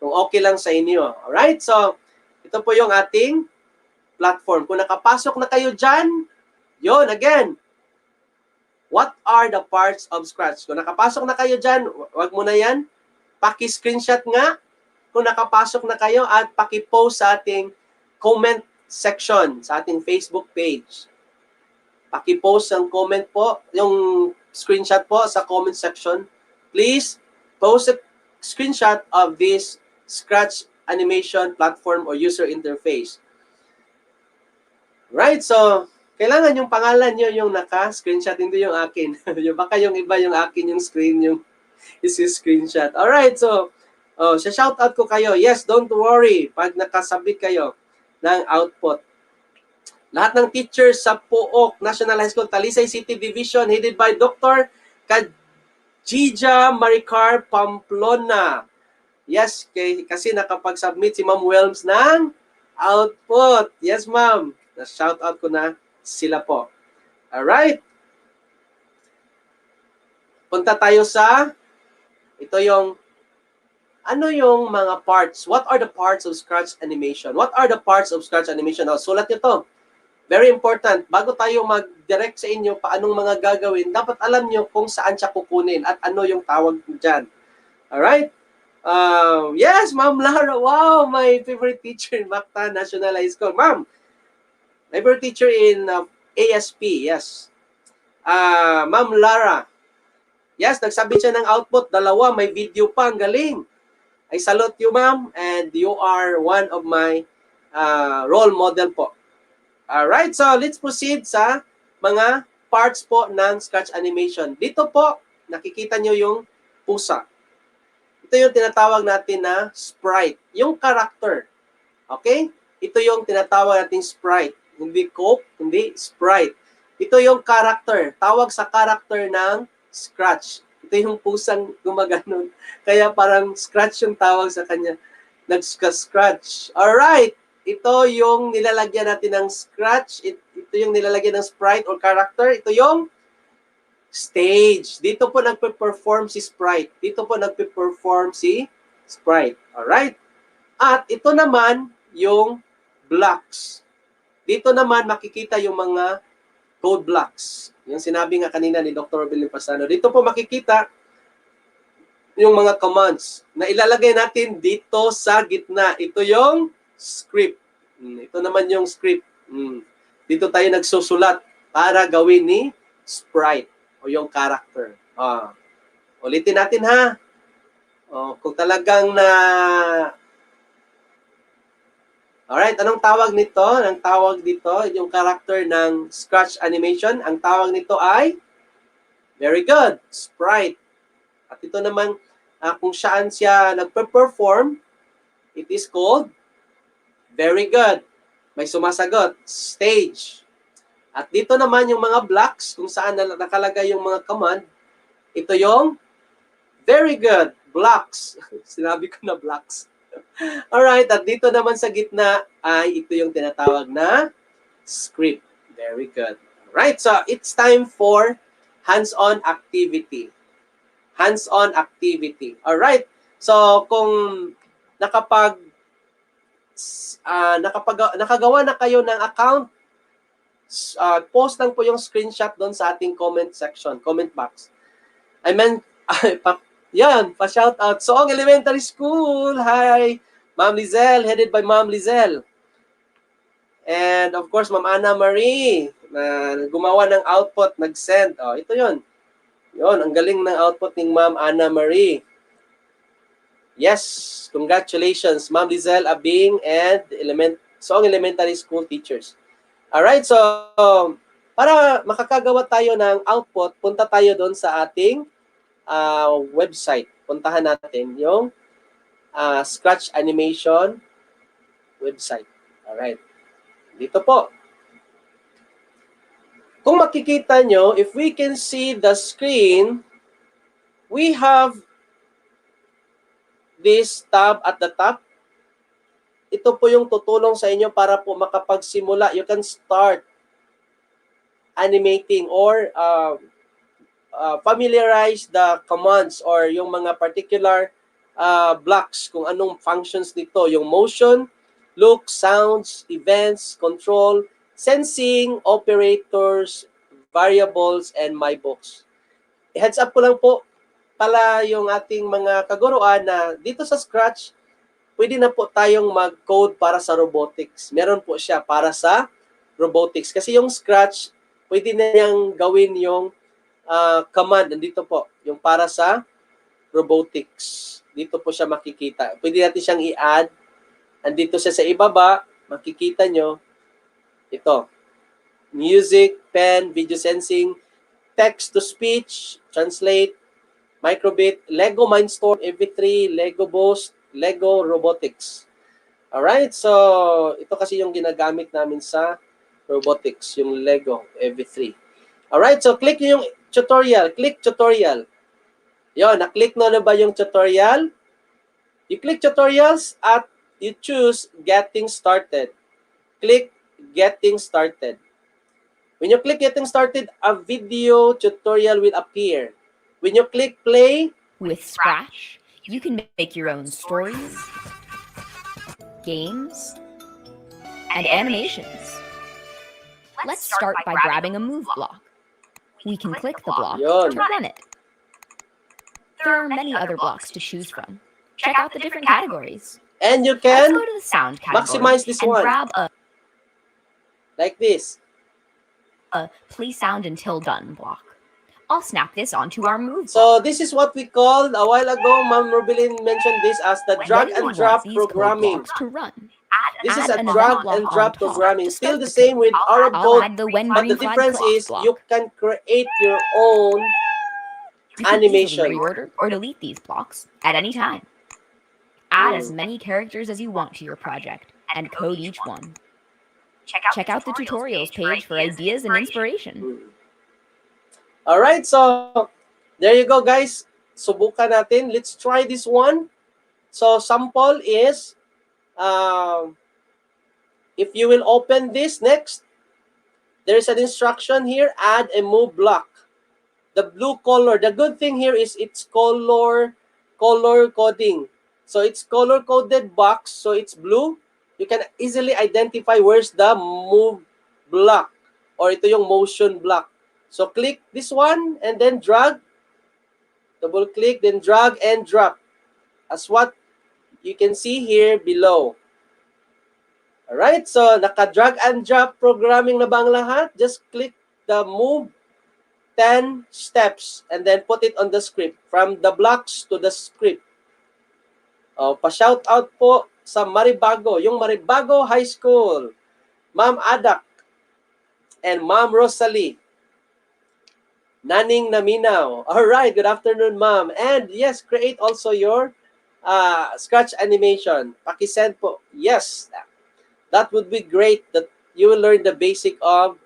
Kung okay lang sa inyo. Alright? So, ito po yung ating platform. Kung nakapasok na kayo dyan, yun, again, what are the parts of Scratch? Kung nakapasok na kayo dyan, wag mo na yan. Paki-screenshot nga kung nakapasok na kayo at paki-post sa ating comment section, sa ating Facebook page. Paki-post ang comment po, yung screenshot po sa comment section. Please post a screenshot of this Scratch animation platform or user interface. Right, so kailangan yung pangalan nyo yung naka-screenshot, hindi yung akin. Baka yung iba yung akin yung screen, yung isi-screenshot. Alright, so shoutout ko kayo. Yes, don't worry pag nakasubmit kayo ng output. Lahat ng teachers sa Pook National High School, Talisay City Division, headed by Dr. Kajija Maricar Pamplona. Yes, kasi nakapag-submit si Ma'am Welms ng output. Yes, ma'am. Na-shout out ko na sila po. Alright. Punta tayo sa, ito yung, ano yung mga parts? What are the parts of Scratch animation? What are the parts of Scratch animation? Sulat nyo to. Very important. Bago tayo mag-direct sa inyo paanong mga gagawin, dapat alam nyo kung saan siya kukunin at ano yung tawag dyan. Alright? Yes, Ma'am Lara. Wow, my favorite teacher in Mactan National High School. Ma'am, my favorite teacher in ASP. Yes. Ma'am Lara. Yes, nagsabit siya ng output. 2, may video pa. Ang galing. I salute you, ma'am. And you are one of my role model po. Alright, so let's proceed sa mga parts po ng Scratch animation. Dito po, nakikita nyo yung pusa. Ito yung tinatawag natin na sprite. Yung character. Okay? Ito yung tinatawag natin sprite. Hindi cope, hindi sprite. Ito yung character. Tawag sa character ng Scratch. Ito yung pusang gumaganon. Kaya parang Scratch yung tawag sa kanya. Nag-scratch. Alright. Ito yung nilalagyan natin ng Scratch. Ito yung nilalagyan ng sprite or character. Ito yung stage. Dito po nagpe-perform si sprite. Dito po nagpe-perform si sprite. Alright? At ito naman yung blocks. Dito naman makikita yung mga code blocks. Yung sinabi nga kanina ni Dr. Robin Pasano. Dito po makikita yung mga commands na ilalagay natin dito sa gitna. Ito yung script. Ito naman yung script. Dito tayo nagsusulat para gawin ni sprite o yung character. Ulitin natin ha. Kung talagang na... Alright, anong tawag nito? Ang tawag dito, yung character ng Scratch animation, ang tawag nito ay very good, sprite. At ito naman, kung saan siya nagpe-perform, it is called very good. May sumasagot, stage. At dito naman yung mga blocks, kung saan nakalagay yung mga command, ito yung very good, blocks. Sinabi ko na blocks. Alright, at dito naman sa gitna ay ito yung tinatawag na script. Very good. Alright, so it's time for hands-on activity. Hands-on activity. Alright, so kung nakagawa na kayo ng account, post lang po yung screenshot doon sa ating comment section, comment box. Yan, pa-shout out. Soong Elementary School. Hi, Ma'am Lizelle, headed by Ma'am Lizelle. And of course, Ma'am Ana Marie, na gumawa ng output, nag-send. Ito yun. Yun, ang galing ng output ng Ma'am Ana Marie. Yes, congratulations, Ma'am Lizelle Abing and Soong Elementary School teachers. Alright, so para makakagawa tayo ng output, punta tayo doon sa ating website. Puntahan natin yung Scratch animation website. Alright. Dito po. Kung makikita nyo, if we can see the screen, we have this tab at the top. Ito po yung tutulong sa inyo para po makapagsimula. You can start animating or familiarize the commands or yung mga particular blocks kung anong functions nito. Yung motion, look, sounds, events, control, sensing, operators, variables, and my books. Heads up ko lang po pala yung ating mga kaguruan na dito sa Scratch, pwede na po tayong mag-code para sa robotics. Meron po siya para sa robotics. Kasi yung Scratch, pwede na niyang gawin yung command. Nandito po, yung para sa robotics. Dito po siya makikita. Pwede natin siyang i-add. Nandito siya sa ibaba, makikita nyo, ito. Music, pen, video sensing, text-to-speech, translate, microbit, Lego Mindstorm, EV3, Lego Boost, Lego Robotics. Alright, so ito kasi yung ginagamit namin sa Robotics, yung Lego, EV3. Alright, so click yung tutorial. Click tutorial. Yon, na-click na ba yung tutorial? You click tutorials at you choose getting started. Click getting started. When you click getting started, a video tutorial will appear. When you click play, With Scratch, you can make your own stories, games, and animations. Let's start by grabbing a move block. We can click the block Yon. to run it. There are many other blocks to choose from. Check out the different categories. And you Let's can go to the sound category maximize this and one. grab a Like this. play sound until done block. I'll snap this onto our move block. So this is what we called a while ago. Ma'am Rubilin mentioned this as the When drag anyone and drop wants these code programming. blocks to run, This is add a an drag event block and on drop top programming. to Still start the the same code. with Arab I'll code, add the when but the green flag difference clocks is block. you can create your own You can animation. easily reorder or delete these blocks at any time. Add as many characters as you want to your project and code each one. Check out the tutorials page for ideas and inspiration. Alright, so there you go guys. Subukan natin. Let's try this one. So sample is, if you will open this next, there's an instruction here, add a move block. The blue color, the good thing here is it's color coding. So it's color coded box, so it's blue. You can easily identify where's the move block or ito yung motion block. So click this one and then drag, double click, then drag and drop as what you can see here below. Alright, so naka-drag and drop programming na ba ang lahat? Just click the move 10 steps and then put it on the script. From the blocks to the script. Pa-shout out po sa Maribago, yung Maribago High School. Ma'am Adak and Ma'am Rosalie. Naning Naminaw. Alright, good afternoon ma'am. And yes, create also your Scratch animation. Pakisend po. Yes, that would be great that you will learn the basic of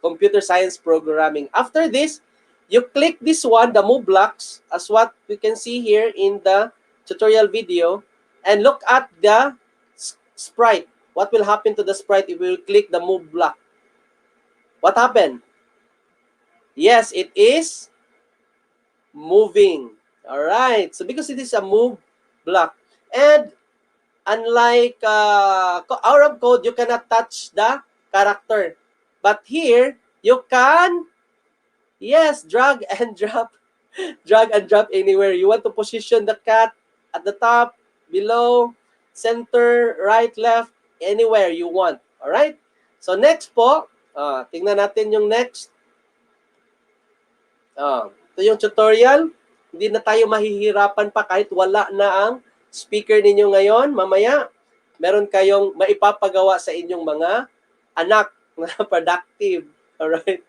computer science programming. After this, you click this one, the move blocks, as what we can see here in the tutorial video, and look at the sprite. What will happen to the sprite if we will click the move block? What happened? Yes, it is moving. All right. So because it is a move block, and unlike Arab code, you cannot touch the character. But here, you can, yes, drag and drop. Drag and drop anywhere. You want to position the cat at the top, below, center, right, left, anywhere you want. Alright? So next po, tingnan natin yung next. Ito yung tutorial. Hindi na tayo mahihirapan pa kahit wala na ang speaker ninyo ngayon. Mamaya, meron kayong maipapagawa sa inyong mga anak na productive. Alright?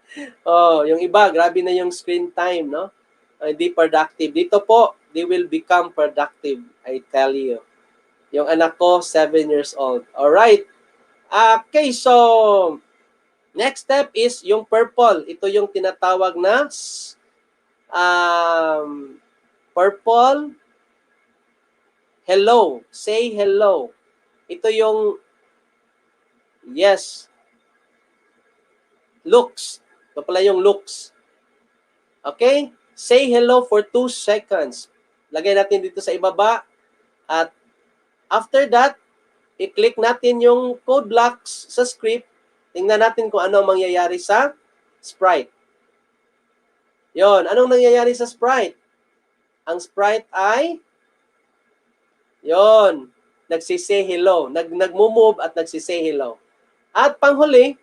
Yung iba, grabe na yung screen time, no? Hindi productive. Dito po, they will become productive, I tell you. Yung anak ko, 7 years old. Alright. Okay, so next step is yung purple. Ito yung tinatawag na purple. Hello. Say hello. Ito yung, yes, looks. Ito pala yung looks. Okay? Say hello for 2 seconds. Lagay natin dito sa ibaba. At after that, i-click natin yung code blocks sa script. Tingnan natin kung ano ang mangyayari sa sprite. Yon, anong nangyayari sa sprite? Ang sprite ay, yon, nagsisay hello. Nagmo-move at nagsisay hello. At panghuli,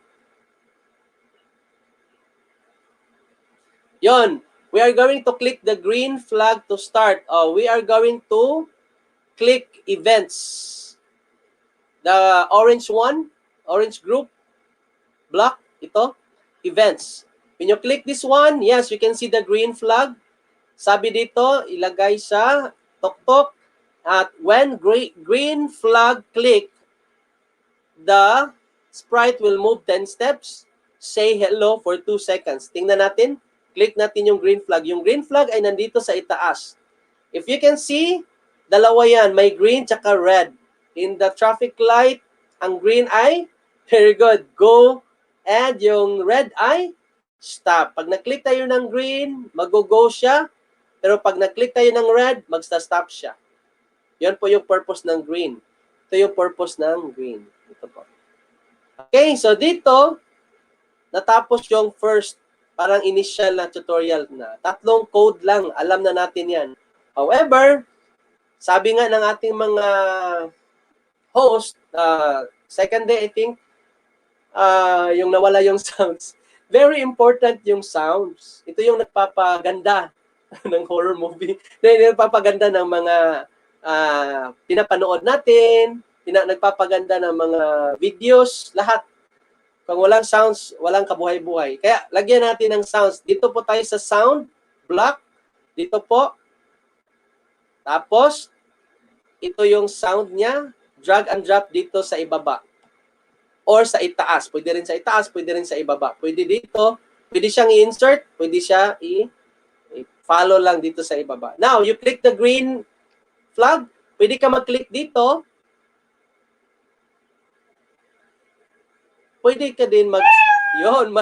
yon, we are going to click the green flag to start. We are going to click events. The orange one, orange group, block, ito, events. When you click this one, yes, you can see the green flag. Sabi dito, ilagay sa tok-tok. At when green flag click, the sprite will move 10 steps, say hello for 2 seconds. Tingnan natin. Click natin yung green flag. Yung green flag ay nandito sa itaas. If you can see, dalawa yan. May green tsaka red. In the traffic light, ang green ay, very good, go. And yung red ay, stop. Pag na-click tayo ng green, mag-go siya. Pero pag na-click tayo ng red, mag-stop siya. Yan po yung purpose ng green. Ito yung purpose ng green. Ito po. Okay, so dito, natapos yung first, parang initial na tutorial na. 3 code lang, alam na natin yan. However, sabi nga ng ating mga host, second day I think, yung nawala yung sounds. Very important yung sounds. Ito yung nagpapaganda ng horror movie. Yung nagpapaganda ng mga pinapanood natin, nagpapaganda ng mga videos, lahat. Kung walang sounds, walang kabuhay-buhay. Kaya lagyan natin ng sounds. Dito po tayo sa sound block. Dito po. Tapos, ito yung sound niya. Drag and drop dito sa ibaba. Or sa itaas. Pwede rin sa itaas, pwede rin sa ibaba. Pwede dito. Pwede siyang i-insert. Pwede siya i-follow lang dito sa ibaba. Now, you click the green flag. Pwede ka mag-click dito. Pwede ka din yun,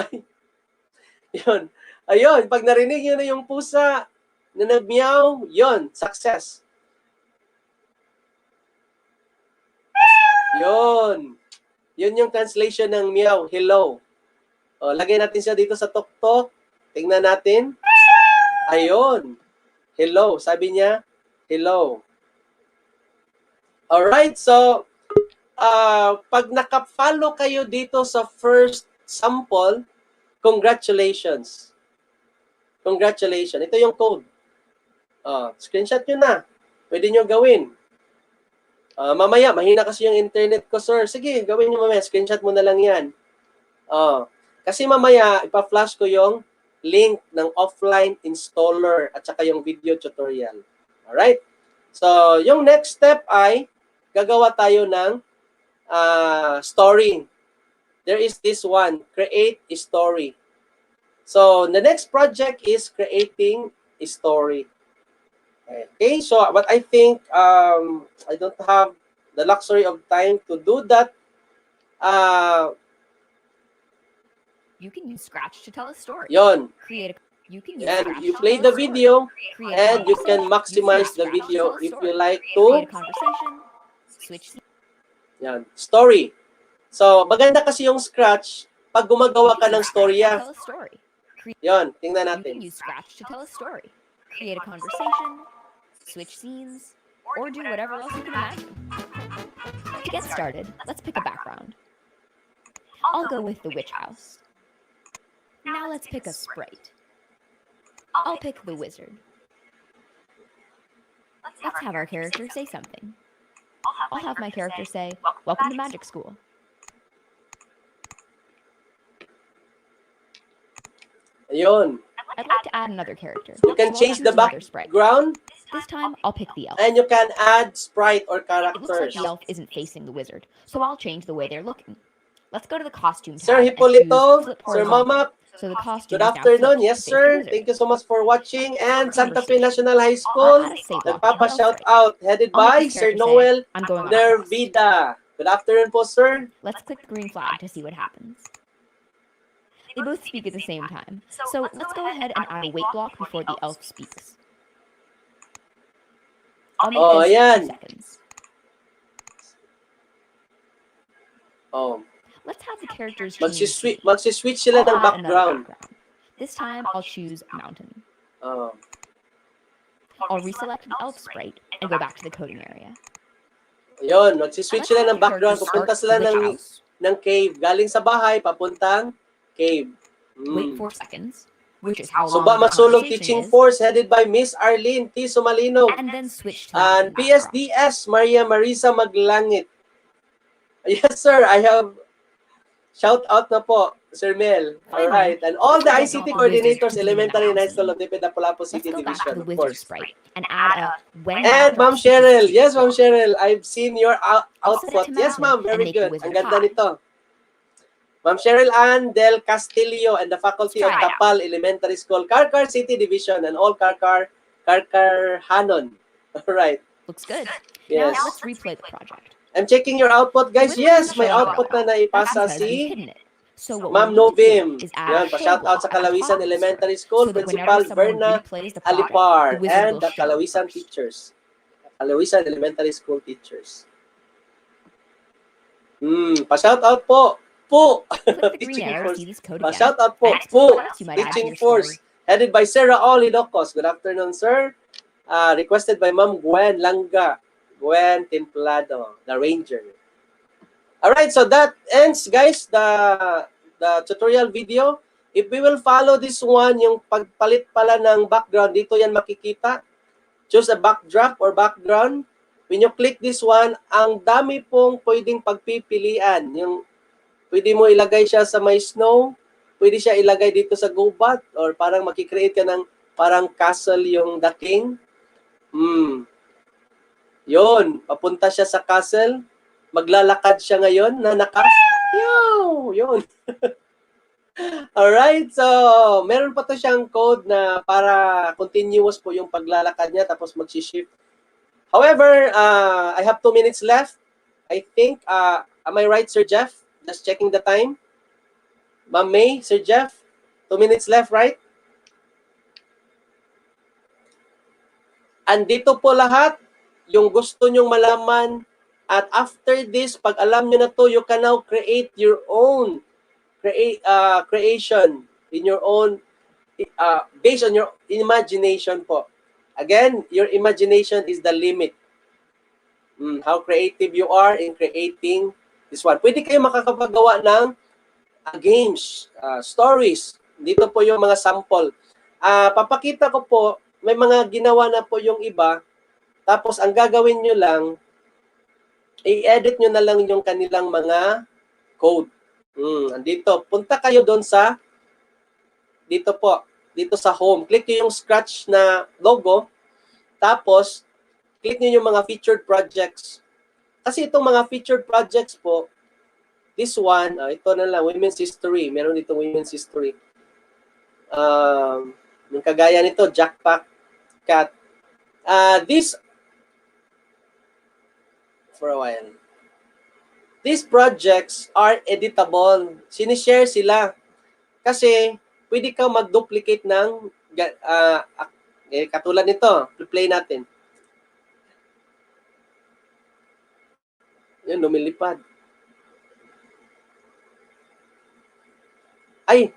yun. Ayun, pag narinig nyo na yung pusa na nag-meow, yun, success. Yun. Yun yung translation ng meow, hello. O, lagay natin siya dito sa tok-tok. Tingnan natin. Ayun. Hello. Sabi niya, hello. Alright, so, pag nakafollow kayo dito sa first sample, congratulations. Congratulations. Ito yung code. Screenshot nyo na. Pwede nyo gawin. Mamaya, mahina kasi yung internet ko, sir. Sige, gawin nyo mamaya. Screenshot mo na lang yan. Kasi mamaya, ipa-flash ko yung link ng offline installer at saka yung video tutorial. Alright? So, yung next step ay gagawa tayo ng story. There is this one, create a story. So, the next project is creating a story. Okay, so but I think I don't have the luxury of time to do that. You can use Scratch to tell a story. Yon. You can use And Scratch you to play tell the a story. video Create and a you can conversation. maximize Use the Scratch to video tell a if story. you like Create to. a conversation. Switch. Yan, story. So, maganda kasi yung Scratch pag gumagawa ka ng storya. Tell a story. Yon, tingnan You natin. can use Scratch to tell a story. Create a conversation. Switch scenes. Or do whatever else you can imagine. To get started, let's pick a background. I'll go with the witch house. Now let's pick a sprite. I'll pick the wizard. Let's have our character say something. I'll have my character say, "Welcome to magic school." Ayun. I'd like to add another character. You can So I'll change choose the another sprite. background This time, I'll pick the elf. and you can add sprite or It looks like characters. the elf isn't facing the wizard, so I'll change the way they're looking. Let's go to the costume Sir tab and Hipolito, choose flip Sir horizontal. Mama, So the costume good is now afternoon. flipped Yes, to face the sir. wizard. Thank you so much for watching. And Santa Fe Conversation. National High I'll School, add a say block to nagpapa the shout sprite. out, headed I'll make by this Sir character say, Noel "I'm going on a quest." Nervida. Good afternoon po, sir. Let's click the green flag to see what happens. They both speak at the same time, so let's go ahead and add a wait block before the elf speaks. I'll make Oh, this ayan. 2 seconds. Oh, Let's have the characters change. magsiswitch sila I'll ng add another background. This time, I'll choose mountain. Oh. I'll reselect the elf sprite and go back to the coding area. Ayun, magsiswitch sila ng background. Characters Pupunta start sila the witch house. ng cave. Galing sa bahay, papuntang cave. Wait 4 seconds, which is how long Suba the Masulong conversation Teaching is, Force headed by Miss Arlene T. Sumalinog. and then switch to the And background. PSDS Maria Marisa Maglangit. Yes, sir. I have shout out na po, Sir Mel. All right. And all the ICT coordinators, elementary and high school of DepEd Lapu-Lapu Let's City go back to Division, the of wizard course. sprite and add a when And Ma'am Cheryl. Yes, Ma'am Cheryl. I've seen your I'll set it output. to Yes, mountain ma'am. and Very make the good. wizard Ang ganda high. nito. Ma'am Cheryl Ann Del Castillo and the faculty of Try it out. Tapal Elementary School, Karkar City Division, and all Karkar Hanon. All right. Looks good. Yes. Now let's replay the project. I'm checking your output, guys. Literally Yes, may showing output up. na naipasa That's because we've si hidden it. So what Ma'am we need to do Novim. is add Yan, a pa-shout show out sa block at the Kalawisan top Elementary School, so that Principal whenever someone Verna replays the project, Alipar, the wizard and will the show Kalawisan first. teachers. Kalawisan Elementary School teachers. Pa-shout out po. Po. Click the green Teaching arrow to Force. see this code again. Pa-shout out po. And explore Po. what else you might add to Teaching your story. Force. Headed by Sarah Oli Locos. Good afternoon, sir. Requested by Ma'am Gwen Langga. Gwen Templado, the Ranger. Alright, so that ends, guys, the tutorial video. If we will follow this one, yung pagpalit pala ng background, dito yan makikita. Choose a backdrop or background. When you click this one, ang dami pong pwedeng pagpipilian. Yung pwede mo ilagay siya sa may snow, pwede siya ilagay dito sa gubat, or parang makikreate ka ng parang castle yung the king. Yun, papunta siya sa castle. Maglalakad siya ngayon na yun. Alright, so meron pa to siyang code na para continuous po yung paglalakad niya tapos mag-shift. However, I have 2 minutes left. I think, am I right, Sir Jeff? Just checking the time. Ma'am May, Sir Jeff, 2 minutes left, right? Andito po lahat yung gusto nyong malaman. At after this, pag alam nyo na to, you can now create your own creation in your own, based on your imagination po. Again, your imagination is the limit. How creative you are in creating this one. Pwede kayo makakapagawa ng games, stories. Dito po yung mga sample. Papakita ko po, may mga ginawa na po yung iba. Tapos ang gagawin nyo lang, i-edit nyo na lang yung kanilang mga code. Andito, punta kayo doon sa, dito po, dito sa home. Click nyo yung scratch na logo. Tapos, click nyo yung mga featured projects. Kasi itong mga featured projects po, this one, ito na lang, Women's History. Meron dito Women's History. Yung kagaya nito, Jackpack Cat. This, for a while. These projects are editable. Sinishare sila. Kasi, pwede kang mag-duplicate ng, katulad nito, play natin. Yan, lumilipad. Ay,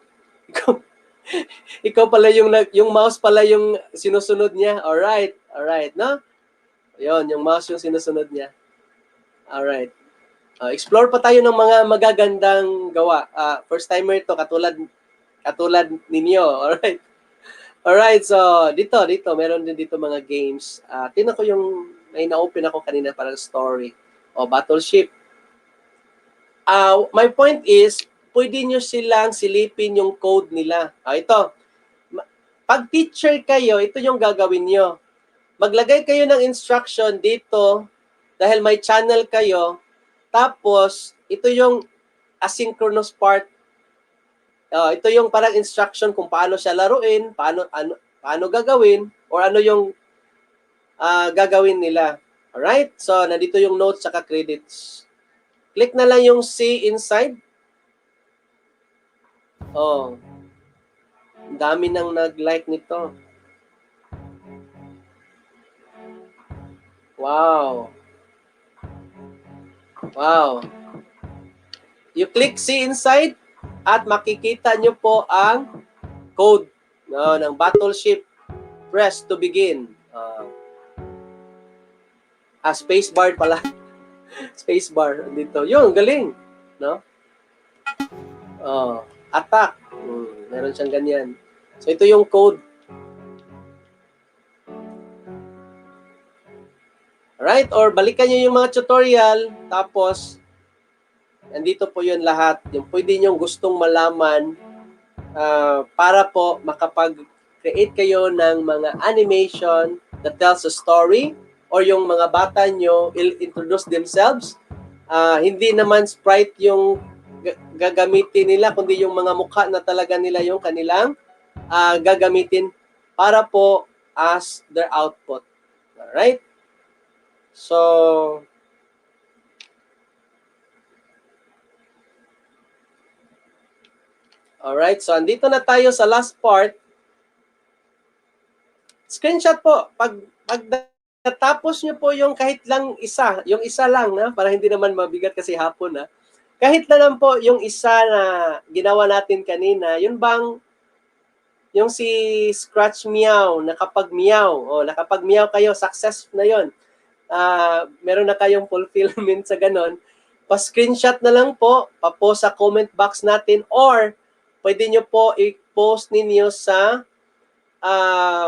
ikaw pala yung mouse pala yung sinusunod niya. Alright, no? Yun, yung mouse yung sinusunod niya. Alright. Explore pa tayo ng mga magagandang gawa. First timer ito, katulad ninyo. Alright, so dito, meron din dito mga games. Tingnan ko yung, may na-open ako kanina parang story. Battleship. My point is, pwede nyo silang silipin yung code nila. Ito. Pag teacher kayo, ito yung gagawin nyo. Maglagay kayo ng instruction dito dahil may channel kayo. Tapos, ito yung asynchronous part. Ito yung parang instruction kung paano siya laruin, paano gagawin, or ano yung gagawin nila. Alright? So, nandito yung notes saka credits. Click na lang yung C inside. Ang dami nang nag-like nito. Wow. You click C inside at makikita nyo po ang code ng Battleship. Press to begin. Spacebar pala. Spacebar dito. Yun, galing. No? Attack. Meron siyang ganyan. So, ito yung code. Alright? Or balikan nyo yung mga tutorial. Tapos, nandito po yun lahat. Yung pwede nyo gustong malaman para po makapag-create kayo ng mga animation that tells a story, or yung mga bata nyo will introduce themselves. Hindi naman sprite yung gagamitin nila, kundi yung mga mukha na talaga nila yung kanilang gagamitin para po as their output. Alright? So, alright, so andito na tayo sa last part. Screenshot po. Pag natapos nyo po yung kahit lang isa, yung isa lang, na, para hindi naman mabigat kasi hapon, na, kahit na lang po yung isa na ginawa natin kanina, yun bang yung si Scratch Meow, nakapag meow kayo, success na yon. Meron na kayong fulfillment sa ganon. Pa-screenshot na lang po, pa-post sa comment box natin, or pwede nyo po i-post ninyo sa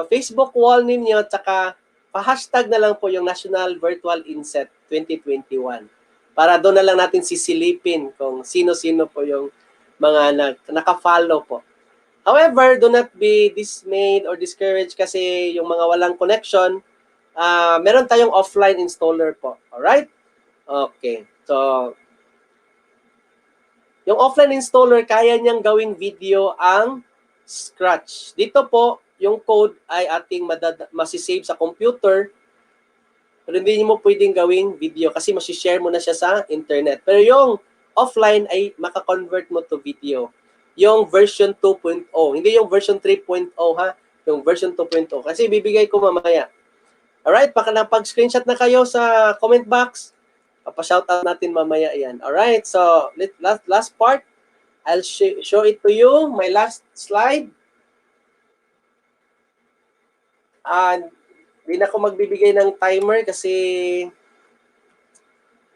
Facebook wall ninyo, at saka pa-hashtag na lang po yung National Virtual INSET 2021. Para doon na lang natin sisilipin kung sino-sino po yung mga naka-follow po. However, do not be dismayed or discouraged kasi yung mga walang connection, meron tayong offline installer po. Alright? Okay. So, yung offline installer, kaya niyang gawing video ang Scratch. Dito po, yung code ay ating masisave sa computer, pero hindi mo pwedeng gawing video kasi masishare mo na siya sa internet. Pero yung offline ay makakonvert mo to video. Yung version 2.0, hindi yung version 3.0 ha, yung version 2.0. Kasi bibigay ko mamaya. Alright, pag-screenshot na kayo sa comment box, papa-shoutout natin mamaya yan. Alright, so last part, I'll show it to you, my last slide. Hindi na ako magbibigay ng timer kasi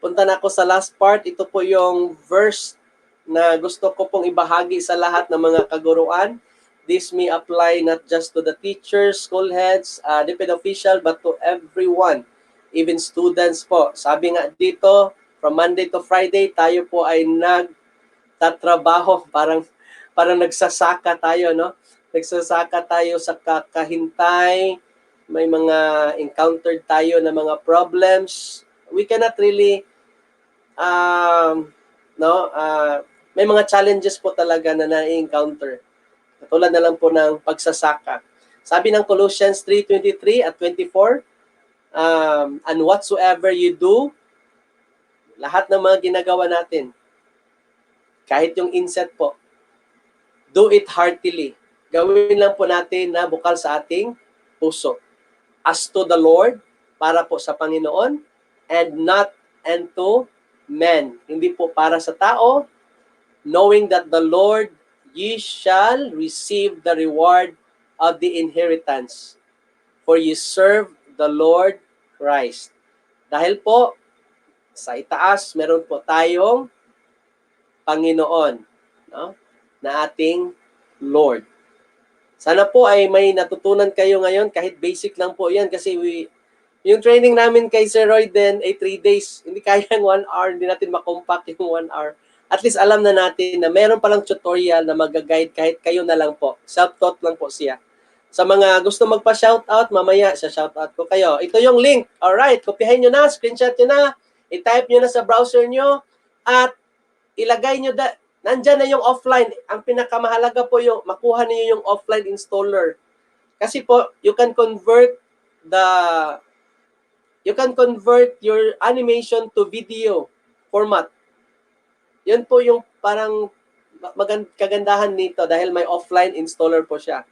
punta na ako sa last part. Ito po yung verse na gusto ko pong ibahagi sa lahat ng mga kaguruan. This may apply not just to the teachers, school heads, DepEd official, but to everyone, even students po. Sabi nga dito, from Monday to Friday, tayo po ay nagtatrabaho, parang nagsasaka tayo, no? Nagsasaka tayo sa kakahintay, may mga encountered tayo na mga problems. We cannot really, may mga challenges po talaga na na-encounter. Katulad na lang po ng pagsasaka. Sabi ng Colossians 3:23 at 24, and whatsoever you do, lahat ng mga ginagawa natin, kahit yung inset po, do it heartily. Gawin lang po natin na bukal sa ating puso. As to the Lord, para po sa Panginoon, and not unto men. Hindi po para sa tao, knowing that the Lord, ye shall receive the reward of the inheritance, for ye serve the Lord Christ. Dahil po, sa itaas, meron po tayong Panginoon, no? Na ating Lord. Sana po ay may natutunan kayo ngayon, kahit basic lang po yan, kasi yung training namin kay Sir Roy din ay 3 days. Hindi kaya yung 1 hour, hindi natin makompact yung 1 hour. At least alam na natin na meron palang tutorial na mag-guide kahit kayo na lang po. Self-taught lang po siya. Sa mga gusto magpa-shoutout, mamaya sa shoutout ko kayo. Ito yung link. Alright, kopyahin nyo na, screenshot nyo na, i-type nyo na sa browser nyo, at ilagay nyo nandyan na yung offline. Ang pinakamahalaga po yung makuha niyo yung offline installer. Kasi po, you can convert your animation to video format. Yun po yung parang kagandahan nito dahil may offline installer po siya.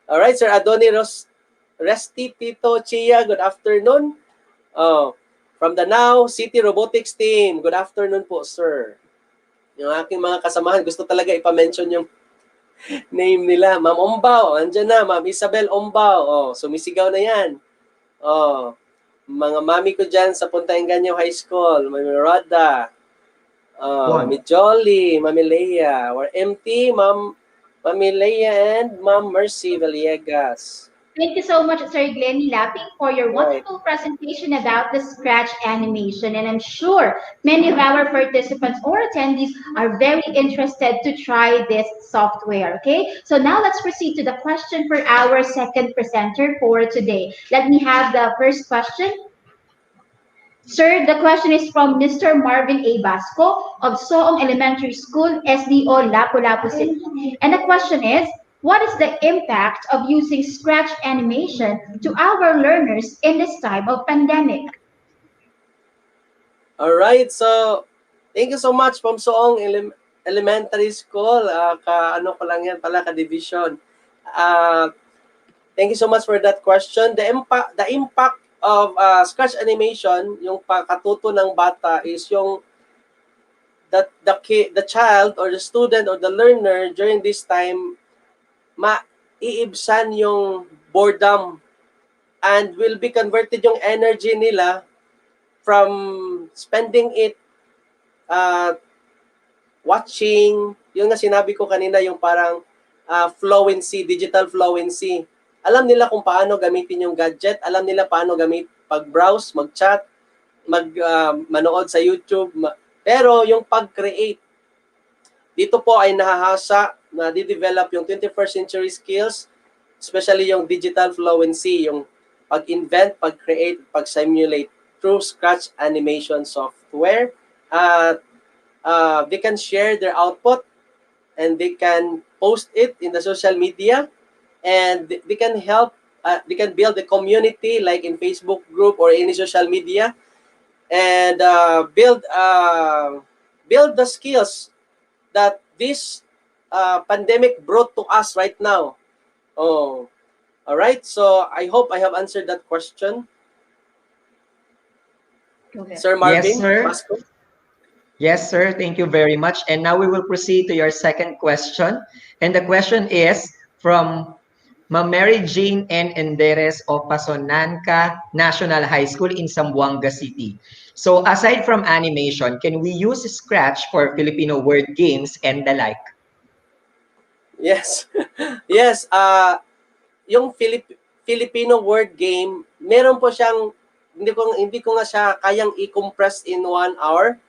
Alright, Sir Adoni Resti, Tito Chia, good afternoon. From the Now City Robotics Team, good afternoon po, sir. Yung aking mga kasamahan, gusto talaga ipa-mention yung name nila. Ma'am Ombao, andyan na. Ma'am Isabel Ombao, sumisigaw na yan. Mga mami ko dyan sa Punta Engaño High School, Mami Roda, Mami Jolly, Mami Leia, or MT, Mami Leia and Ma'am Mercy Villegas. Thank you so much, Sir Glenn Laping, for your wonderful presentation about the Scratch animation. And I'm sure many of our participants or attendees are very interested to try this software, okay? So now let's proceed to the question for our second presenter for today. Let me have the first question. Sir, the question is from Mr. Marvin A. Basco of Soong Elementary School, SDO, Lapu-Lapu City. And the question is, what is the impact of using scratch animation to our learners in this time of pandemic? All right, so thank you so much from Soong Elementary School. Ano ko lang yan pala, ka-division. Thank you so much for that question. The impact of scratch animation, yung pagkatuto ng bata is yung the child or the student or the learner during this time maiibsan yung boredom and will be converted yung energy nila from spending it watching, yung nga sinabi ko kanina, yung parang fluency, digital fluency. Alam nila kung paano gamitin yung gadget, alam nila paano pag-browse, mag-chat, manood sa YouTube. Pero yung pag-create, dito po ay nahahasa na di-develop yung 21st century skills, especially yung digital fluency, yung pag-invent, pag-create, pag-simulate through scratch animation software. They can share their output and they can post it in the social media, and they can help, they can build a community like in Facebook group or any social media, and build the skills that this pandemic brought to us right now. Oh, all right. So I hope I have answered that question. Okay. Sir Marvin? Yes, sir. Pasco? Yes, sir. Thank you very much. And now we will proceed to your second question. And the question is from Ma'am Mary Jane N. Enderes of Pasonanca National High School in Zamboanga City. So aside from animation, can we use Scratch for Filipino word games and the like? Yes. Yes. Yung Filipino word game, meron po siyang, hindi ko nga siya kayang i-compress in 1 hour.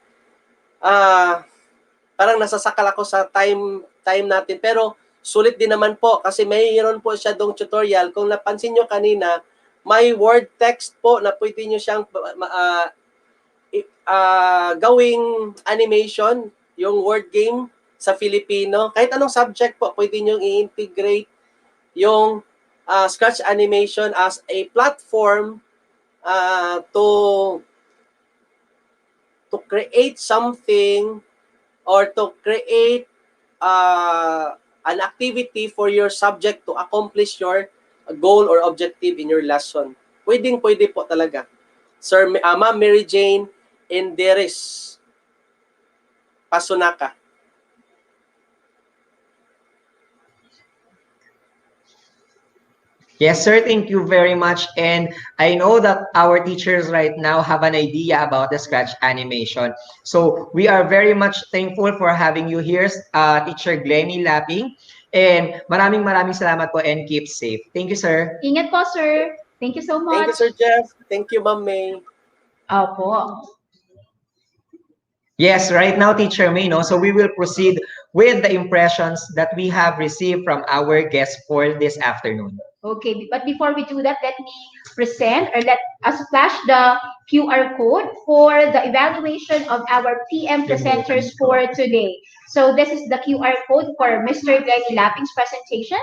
Parang nasasakal ako sa time natin, pero sulit din naman po kasi mayroon po siya dong tutorial. Kung napansin nyo kanina, may word text po na pwede nyo siyang gawing animation, yung word game sa Filipino. Kahit anong subject po, pwede nyo i-integrate yung Scratch animation as a platform to create something or to create an activity for your subject to accomplish your goal or objective in your lesson. Pwede po talaga. Sir, Ma'am Mary Jane Enderes, Pasunaka. Yes, sir. Thank you very much. And I know that our teachers right now have an idea about the Scratch animation. So we are very much thankful for having you here, Teacher Glennie Lapping. And maraming salamat po and keep safe. Thank you, sir. Ingat po, sir. Thank you so much. Thank you, Sir Jeff. Thank you, Ma'am May. Opo. Yes, right now, Teacher May, no? So we will proceed with the impressions that we have received from our guests for this afternoon. Okay, but before we do that, let me present or let us flash the QR code for the evaluation of our PM presenters for today. So this is the QR code for Mr. Glennie Lapping's presentation.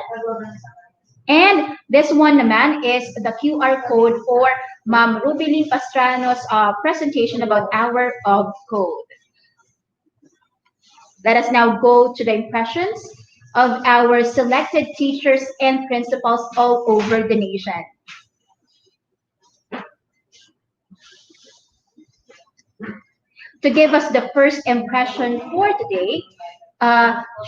And this one naman is the QR code for Ma'am Rubilin Pastrano's presentation about hour of code. Let us now go to the impressions of our selected teachers and principals all over the nation. To give us the first impression for today,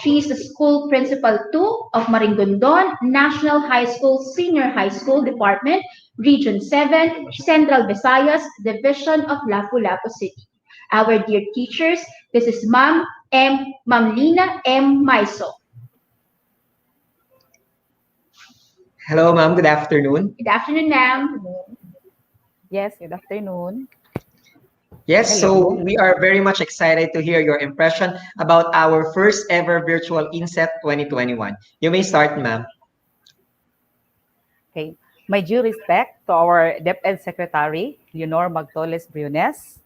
she's the school principal 2 of Maringondon National High School Senior High School Department, Region 7, Central Visayas, Division of Lapu-Lapu City. Our dear teachers, this is Ma'am Lina M. Maiso. Hello, ma'am. Good afternoon. Good afternoon, ma'am. Yes, good afternoon. Yes, Hello. so we are very much excited to hear your impression about our first ever virtual INSET 2021. You may start, ma'am. Okay. My due respect to our DepEd Secretary, Leonor Magtoles Briones,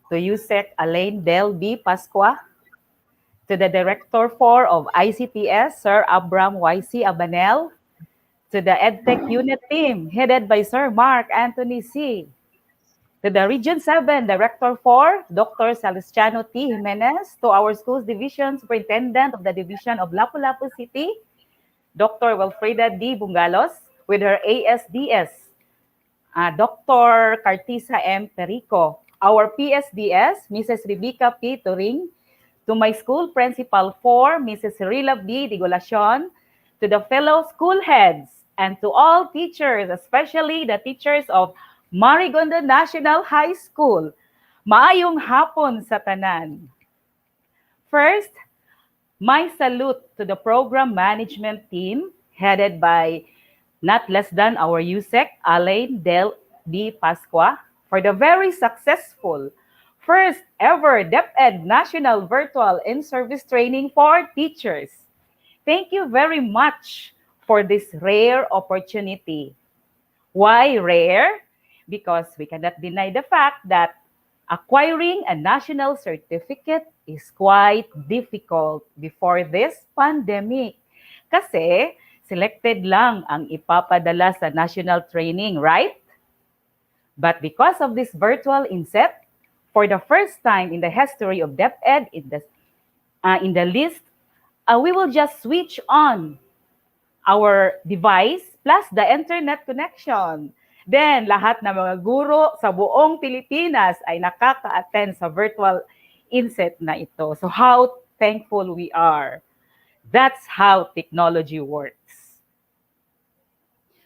to USEC Alain Del B. Pasqua, to the Director 4 of ICTS, Sir Abram YC Abanel, to the EdTech Unit team, headed by Sir Mark Anthony C., to the Region 7 Director 4, Dr. Celestiano T. Jimenez, to our Schools Division Superintendent of the Division of Lapu-Lapu City, Dr. Wilfreda D. Bungalos, with her ASDS, Dr. Cartisa M. Perico, our PSDS, Mrs. Rebecca P. Turing, to my school principal 4, Mrs. Cirilla B. Digolacion, to the fellow school heads, and to all teachers, especially the teachers of Marigondo National High School. Maayong hapon sa tanan. First, my salute to the program management team headed by not less than our USEC, Alain Del B. Pasqua, for the very successful first ever DepEd National Virtual In-Service Training for Teachers. Thank you very much for this rare opportunity. Why rare? Because we cannot deny the fact that acquiring a national certificate is quite difficult before this pandemic. Kasi selected lang ang ipapadala sa national training, right? But because of this virtual INSET, for the first time in the history of DepEd in the list, we will just switch on our device plus the internet connection. Then, lahat ng mga guro sa buong Pilipinas ay nakaka-attend sa virtual INSET na ito. So how thankful we are. That's how technology works.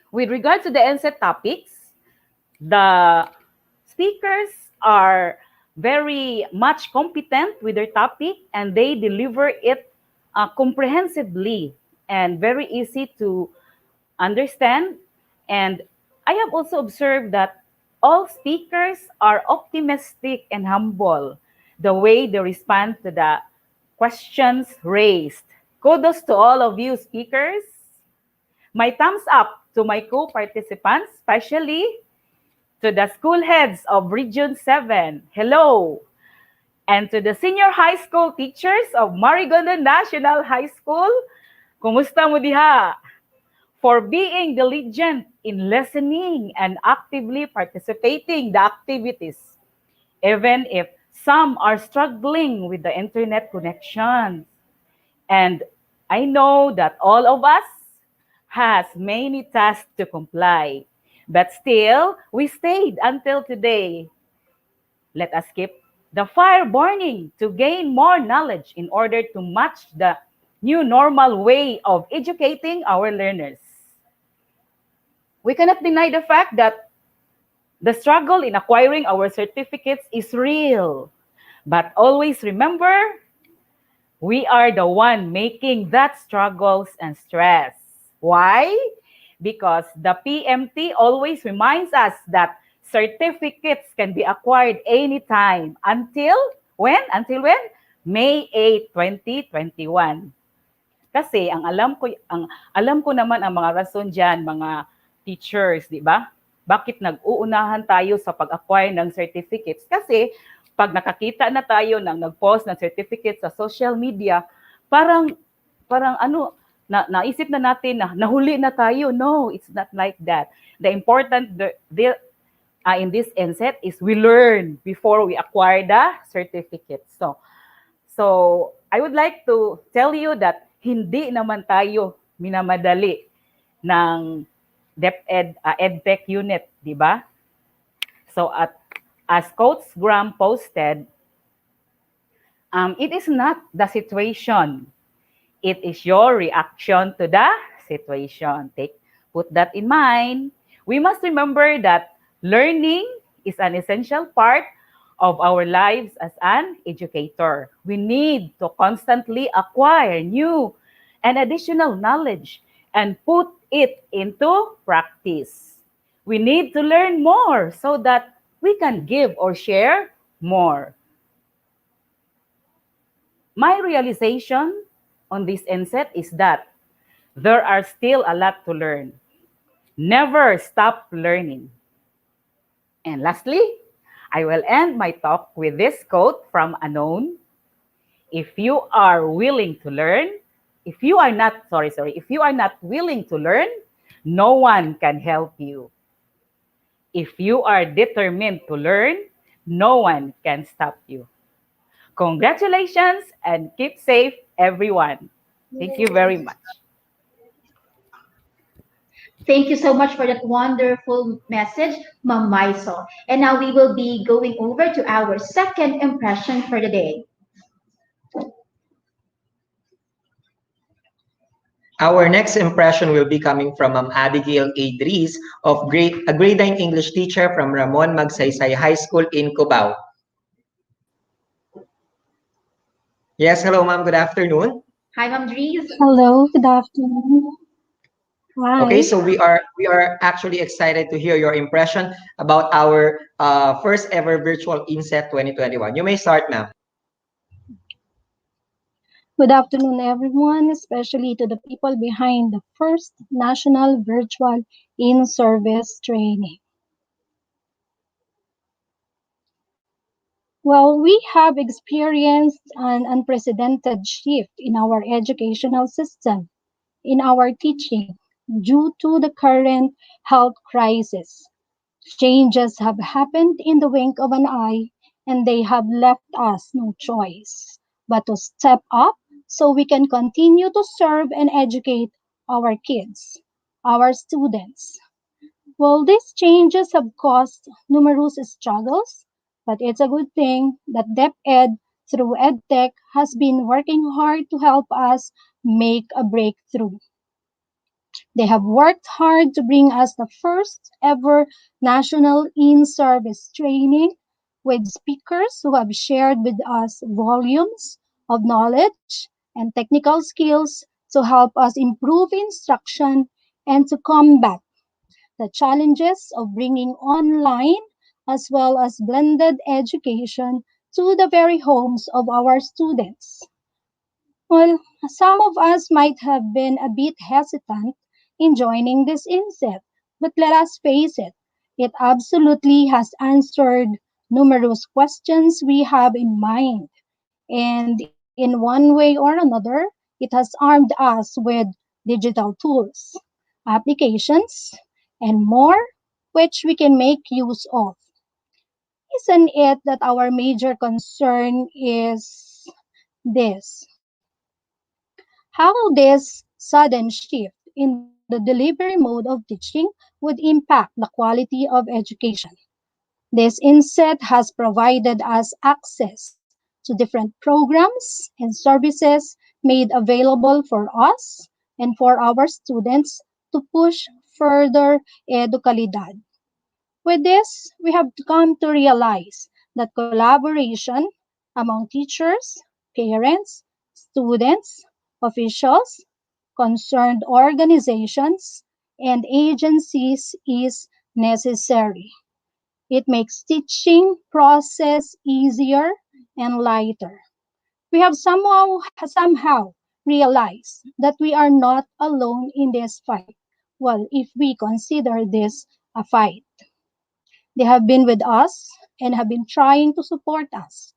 With regard to the INSET topics, the speakers are very much competent with their topic and they deliver it comprehensively and very easy to understand. And I have also observed that all speakers are optimistic and humble the way they respond to the questions raised. Kudos to all of you speakers. My thumbs up to my co-participants, especially to the school heads of Region 7. Hello. And to the senior high school teachers of Marigondo National High School. Kumusta mo diha? For being diligent in listening and actively participating the activities, even if some are struggling with the internet connection. And I know that all of us has many tasks to comply, but still, we stayed until today. Let us keep the fire burning to gain more knowledge in order to match the new normal way of educating our learners. We cannot deny the fact that the struggle in acquiring our certificates is real. But always remember, we are the one making that struggles and stress. Why? Because the PMT always reminds us that certificates can be acquired anytime. Until when? Until when? May 8, 2021. Kasi ang alam ko naman ang mga rason diyan, mga teachers, di ba? Bakit nag-uunahan tayo sa pag-acquire ng certificates? Kasi pag nakakita na tayo ng nag-post ng certificate sa social media, parang naisip na natin na nahuli na tayo. No, it's not like that. The important in this INSET is we learn before we acquire the certificate. So I would like to tell you that hindi naman tayo minamadali ng DepEd EdTech unit, di ba? So as Coach Graham posted, it is not the situation. It is your reaction to the situation. Put that in mind. We must remember that learning is an essential part of our lives as an educator. We need to constantly acquire new and additional knowledge and put it into practice. We need to learn more so that we can give or share more. My realization on this INSET is that there are still a lot to learn. Never stop learning. And lastly, I will end my talk with this quote from Anon. If you are willing to learn, if you are not willing to learn, no one can help you. If you are determined to learn, no one can stop you. Congratulations and keep safe, everyone. Thank you very much. Thank you so much for that wonderful message, Ma'am Maisel. And now we will be going over to our second impression for the day. Our next impression will be coming from Abigail A. Dries, a grade 9 English teacher from Ramon Magsaysay High School in Cubao. Yes, hello ma'am, good afternoon. Hi, Ma'am Dries. Hello, good afternoon. Hi. Okay, so we are actually excited to hear your impression about our first ever virtual INSET 2021. You may start, ma'am. Good afternoon, everyone, especially to the people behind the first national virtual in-service training. Well, we have experienced an unprecedented shift in our educational system, in our teaching, due to the current health crisis. Changes have happened in the wink of an eye, and they have left us no choice but to step up so we can continue to serve and educate our kids, our students. Well, these changes have caused numerous struggles, but it's a good thing that DepEd through EdTech has been working hard to help us make a breakthrough. They have worked hard to bring us the first ever national in-service training with speakers who have shared with us volumes of knowledge and technical skills to help us improve instruction and to combat the challenges of bringing online as well as blended education to the very homes of our students. Well, some of us might have been a bit hesitant in joining this INSET, but let us face it absolutely has answered numerous questions we have in mind. And in one way or another, it has armed us with digital tools, applications, and more which we can make use of. Isn't it that our major concern is this? How this sudden shift in the delivery mode of teaching would impact the quality of education. This INSET has provided us access to different programs and services made available for us and for our students to push further educalidad. With this, we have come to realize that collaboration among teachers, parents, students, officials, concerned organizations, and agencies is necessary. It makes teaching process easier and lighter. We have somehow realized that we are not alone in this fight. Well, if we consider this a fight. They have been with us and have been trying to support us.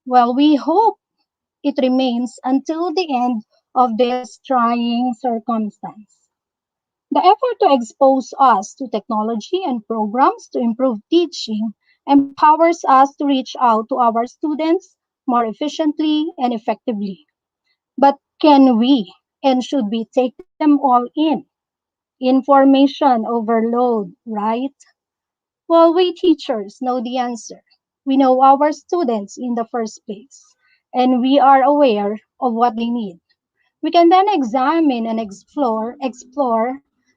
Well, we hope it remains until the end of this trying circumstance. The effort to expose us to technology and programs to improve teaching empowers us to reach out to our students more efficiently and effectively. But can we and should we take them all in? Information overload, right? Well, we teachers know the answer. We know our students in the first place, and we are aware of what they need. We can then examine and explore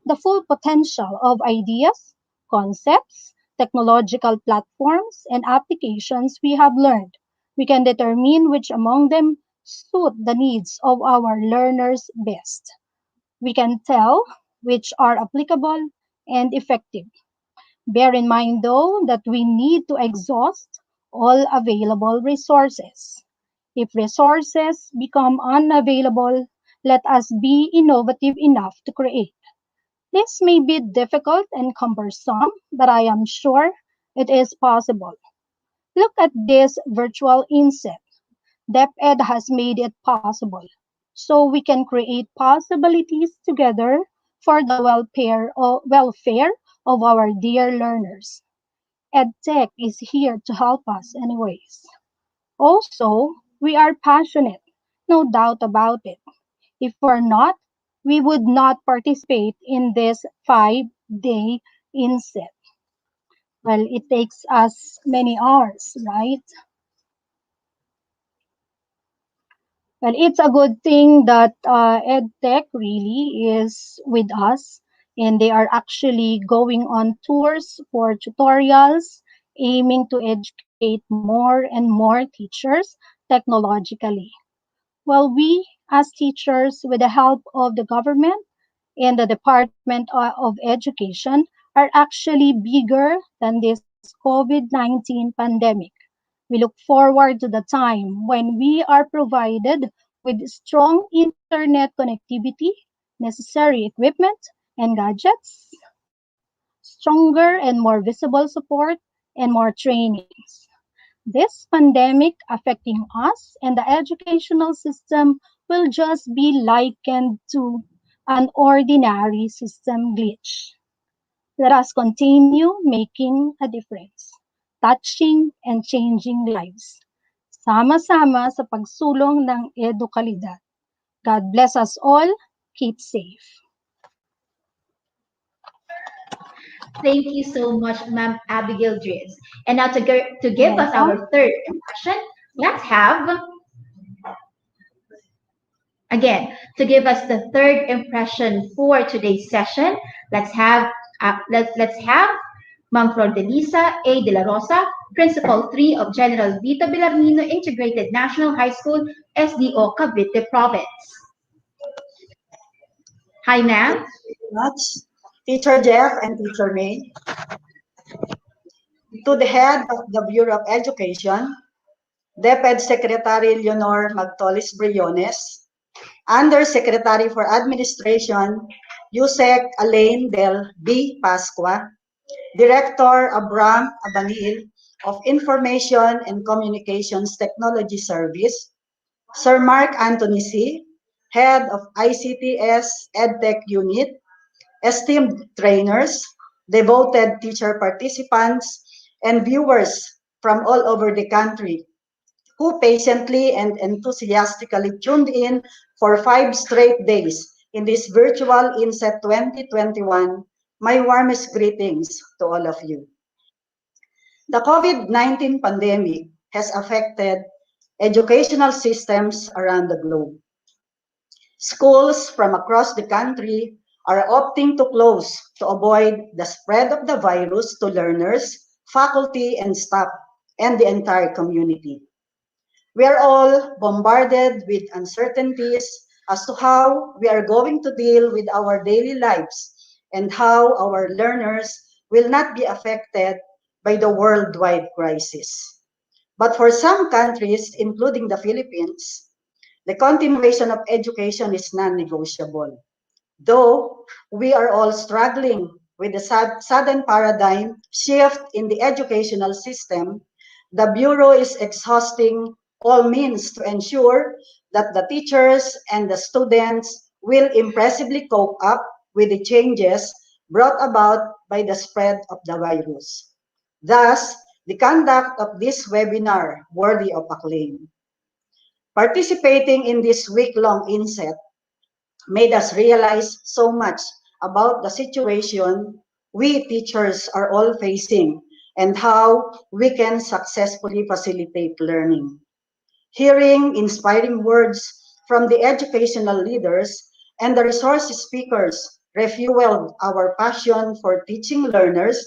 the full potential of ideas, concepts, technological platforms, and applications we have learned. We can determine which among them suit the needs of our learners best. We can tell which are applicable and effective. Bear in mind, though, that we need to exhaust all available resources. If resources become unavailable, let us be innovative enough to create. This may be difficult and cumbersome, but I am sure it is possible. Look at this virtual INSET. DepEd has made it possible, so we can create possibilities together for the welfare of our dear learners. EdTech is here to help us anyways. Also, we are passionate, no doubt about it. If we're not, we would not participate in this 5-day INSET. Well, it takes us many hours, right? Well, it's a good thing that EdTech really is with us, and they are actually going on tours for tutorials, aiming to educate more and more teachers technologically. Well, we as teachers, with the help of the government and the Department of Education, are actually bigger than this COVID-19 pandemic. We look forward to the time when we are provided with strong internet connectivity, necessary equipment and gadgets, stronger and more visible support, and more trainings. This pandemic affecting us and the educational system will just be likened to an ordinary system glitch. Let us continue making a difference, touching and changing lives. Sama-sama sa pagsulong ng edukalidad. God bless us all. Keep safe. Thank you so much, Ma'am Abigail Dries. And now to give us our third impression, let's have, again, to give us the third impression for today's session, let's have Ma'am Flordelisa A. De La Rosa, Principal 3 of General Vito Villarmino Integrated National High School, SDO, Cavite Province. Hi, ma'am. Thank you very much, Teacher Jeff and Teacher May. To the head of the Bureau of Education, DepEd Secretary Leonor Magtolis Briones, Undersecretary for Administration, Yusek Alain del B. Pascua, Director Abram Abanil of Information and Communications Technology Service, Sir Mark Anthony C., Head of ICTS EdTech Unit, esteemed trainers, devoted teacher participants, and viewers from all over the country who patiently and enthusiastically tuned in for 5 straight days in this virtual INSET 2021, my warmest greetings to all of you. The COVID-19 pandemic has affected educational systems around the globe. Schools from across the country are opting to close to avoid the spread of the virus to learners, faculty, and staff, and the entire community. We are all bombarded with uncertainties as to how we are going to deal with our daily lives and how our learners will not be affected by the worldwide crisis. But for some countries, including the Philippines, the continuation of education is non-negotiable. Though we are all struggling with the sudden paradigm shift in the educational system, the Bureau is exhausting all means to ensure that the teachers and the students will impressively cope up with the changes brought about by the spread of the virus. Thus, the conduct of this webinar worthy of acclaim. Participating in this week-long INSET made us realize so much about the situation we teachers are all facing and how we can successfully facilitate learning. Hearing inspiring words from the educational leaders and the resource speakers refueled our passion for teaching learners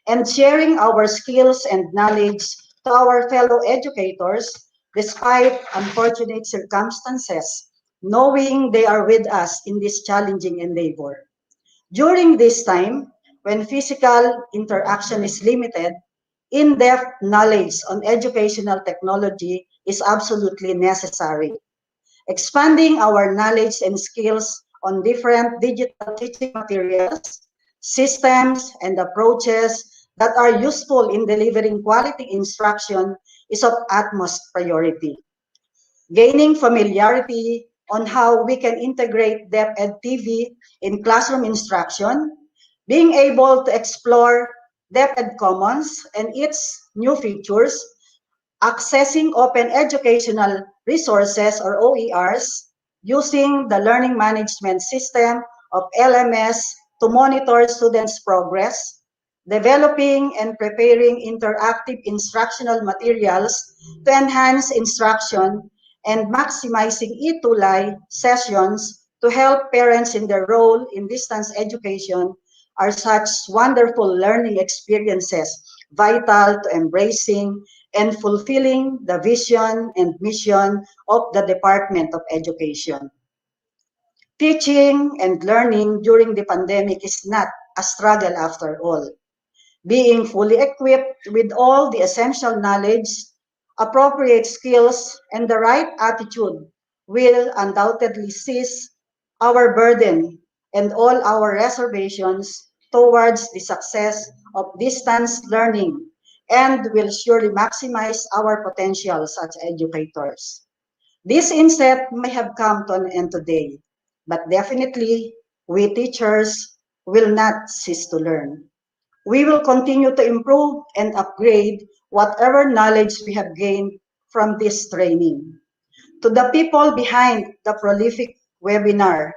and sharing our skills and knowledge to our fellow educators despite unfortunate circumstances, knowing they are with us in this challenging endeavor. During this time, when physical interaction is limited, in-depth knowledge on educational technology is absolutely necessary. Expanding our knowledge and skills on different digital teaching materials, systems, and approaches that are useful in delivering quality instruction is of utmost priority. Gaining familiarity on how we can integrate DepEd TV in classroom instruction, being able to explore DepEd Commons and its new features, accessing open educational resources or OERs, using the learning management system of LMS to monitor students' progress, developing and preparing interactive instructional materials to enhance instruction, and maximizing ETUlay sessions to help parents in their role in distance education are such wonderful learning experiences vital to embracing and fulfilling the vision and mission of the Department of Education. Teaching and learning during the pandemic is not a struggle after all. Being fully equipped with all the essential knowledge, appropriate skills, and the right attitude will undoubtedly cease our burden and all our reservations towards the success of distance learning and will surely maximize our potential as educators. This inset may have come to an end today, but definitely we teachers will not cease to learn. We will continue to improve and upgrade whatever knowledge we have gained from this training. To the people behind the prolific webinar,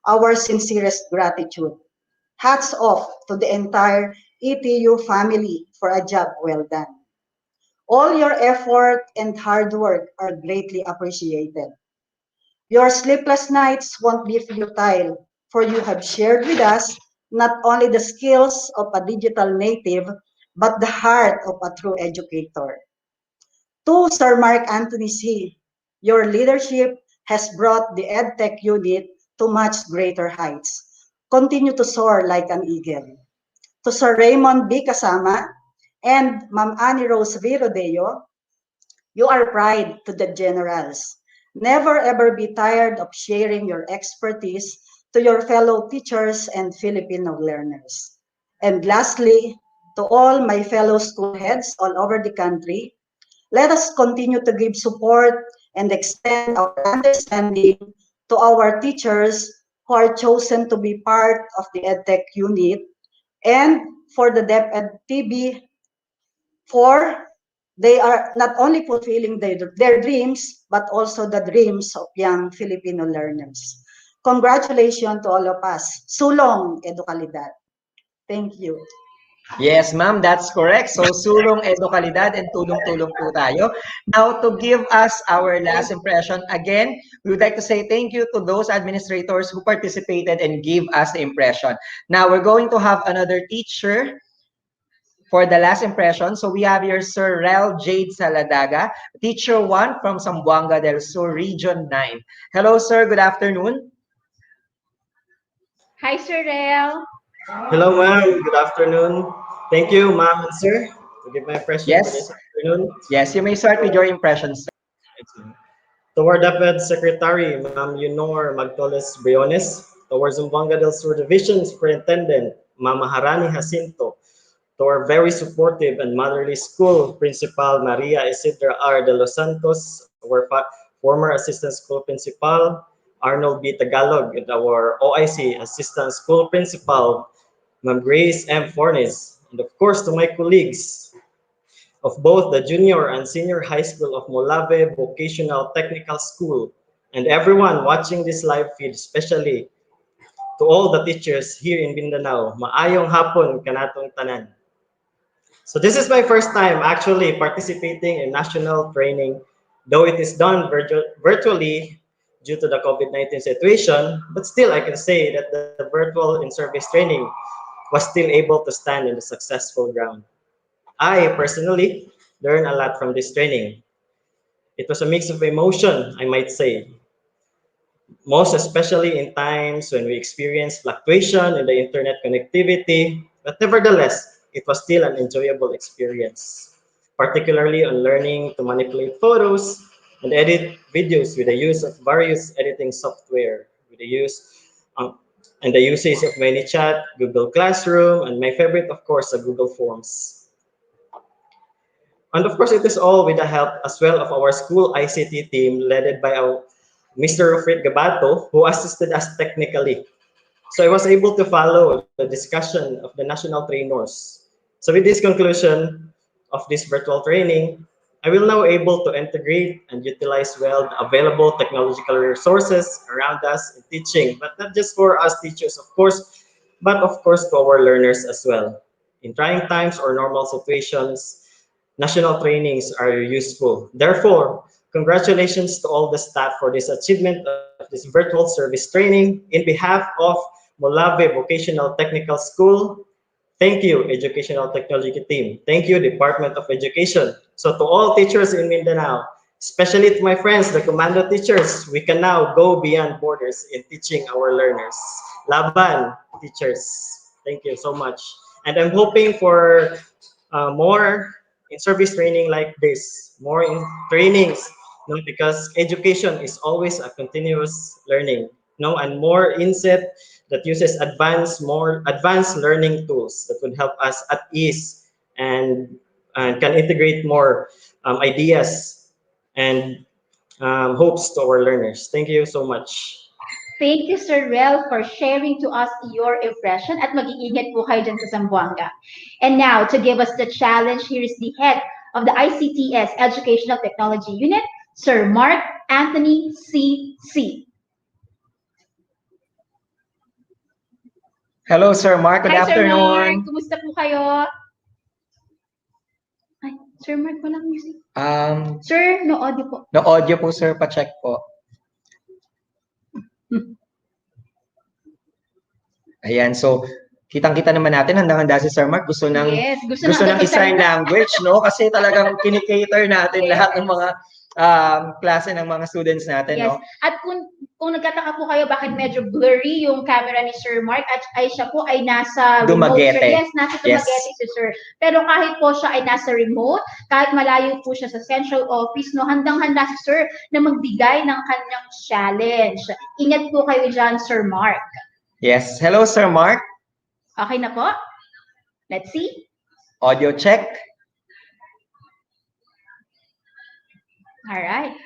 our sincerest gratitude. Hats off to the entire ETU family for a job well done. All your effort and hard work are greatly appreciated. Your sleepless nights won't be futile, for you have shared with us not only the skills of a digital native, but the heart of a true educator. To Sir Mark Anthony C., your leadership has brought the EdTech unit to much greater heights. Continue to soar like an eagle. To Sir Raymond B. Kasama and Ma'am Annie Rose Virodeo, you are pride to the generals. Never ever be tired of sharing your expertise to your fellow teachers and Filipino learners. And lastly, to all my fellow school heads all over the country, let us continue to give support and extend our understanding to our teachers who are chosen to be part of the EdTech unit and for the DepEd TV, for they are not only fulfilling their dreams, but also the dreams of young Filipino learners. Congratulations to all of us. Sulong Edukalidad. Thank you. Yes, ma'am, that's correct. So, sulong edukalidad and tulong-tulong po tayo. Now, to give us our last impression, again, we would like to say thank you to those administrators who participated and gave us the impression. Now, we're going to have another teacher for the last impression. So, we have here Sir Rel Jade Saladaga, Teacher 1 from Zamboanga del Sur, Region 9. Hello, sir. Good afternoon. Hi, Sir Rel. Hello, ma'am. Good afternoon. Thank you, ma'am and sir, to give my impression for this Yes. afternoon. Yes, you may start with your impressions, sir. To our DepEd Secretary, Ma'am Yunor Magtoles Briones, to our Zamboanga del Sur Division Superintendent, Ma'am Harani Jacinto, to our very supportive and motherly school principal, Maria Isidra R. de los Santos, our former assistant school principal, Arnold B. Tagalog, and our OIC assistant school principal, Ma'am Grace M. Fornes, and of course to my colleagues of both the junior and senior high school of Molave Vocational Technical School, and everyone watching this live feed, especially to all the teachers here in Mindanao. Maayong hapon kanatong tanan. So this is my first time actually participating in national training, though it is done virtually due to the COVID-19 situation, but still I can say that the virtual in-service training was still able to stand in the successful ground. I personally learned a lot from this training. It was a mix of emotion, I might say, most especially in times when we experienced fluctuation in the internet connectivity, but nevertheless, it was still an enjoyable experience, particularly on learning to manipulate photos and edit videos with the use of various editing software, with the use and the usage of ManyChat, Google Classroom, and my favorite, of course, the Google Forms. And of course, it is all with the help as well of our school ICT team led by our Mr. Rufrit Gabato, who assisted us technically. So I was able to follow the discussion of the national trainers. So with this conclusion of this virtual training, I will now able to integrate and utilize well the available technological resources around us in teaching, but not just for us teachers, of course, but of course to our learners as well. In trying times or normal situations, national trainings are useful. Therefore, congratulations to all the staff for this achievement of this virtual service training. In behalf of Molave Vocational Technical School, thank you, Educational Technology Team. Thank you, Department of Education. So to all teachers in Mindanao, especially to my friends, the commando teachers, we can now go beyond borders in teaching our learners. Laban, teachers. Thank you so much. And I'm hoping for more in-service training like this, more in trainings, because education is always a continuous learning, and more INSET that uses more advanced learning tools that would help us at ease and can integrate more ideas and hopes to our learners. Thank you so much. Thank you, Sir Rel, for sharing to us your impression at mag-iingat po kayo dyan sa Zamboanga. And now, to give us the challenge, here is the head of the ICTS Educational Technology Unit, Sir Mark Anthony C.C. Hello, Sir Mark. Good afternoon. Sir Mark. Kumusta po kayo? Ay, Sir Mark, walang music. Sir, no audio po. No audio po, sir. Pa-check po. Ayan, so kitang-kita naman natin, handang-handa si Sir Mark. Gusto ng sign language, no? Kasi talagang kinikater natin lahat ng mga klase ng mga students natin, no? At kung nagtataka po kayo bakit medyo blurry yung camera ni Sir Mark at siya po ay nasa Dumaguete. remote. Yes, nasa Dumaguete si Sir. Pero kahit po siya ay nasa remote, kahit malayo po siya sa central office, no, handang-handa si Sir na magbigay ng kanyang challenge. Ingat po kayo dyan, Sir Mark. Yes. Hello, Sir Mark. Okay na po? Let's see. Audio check. All right.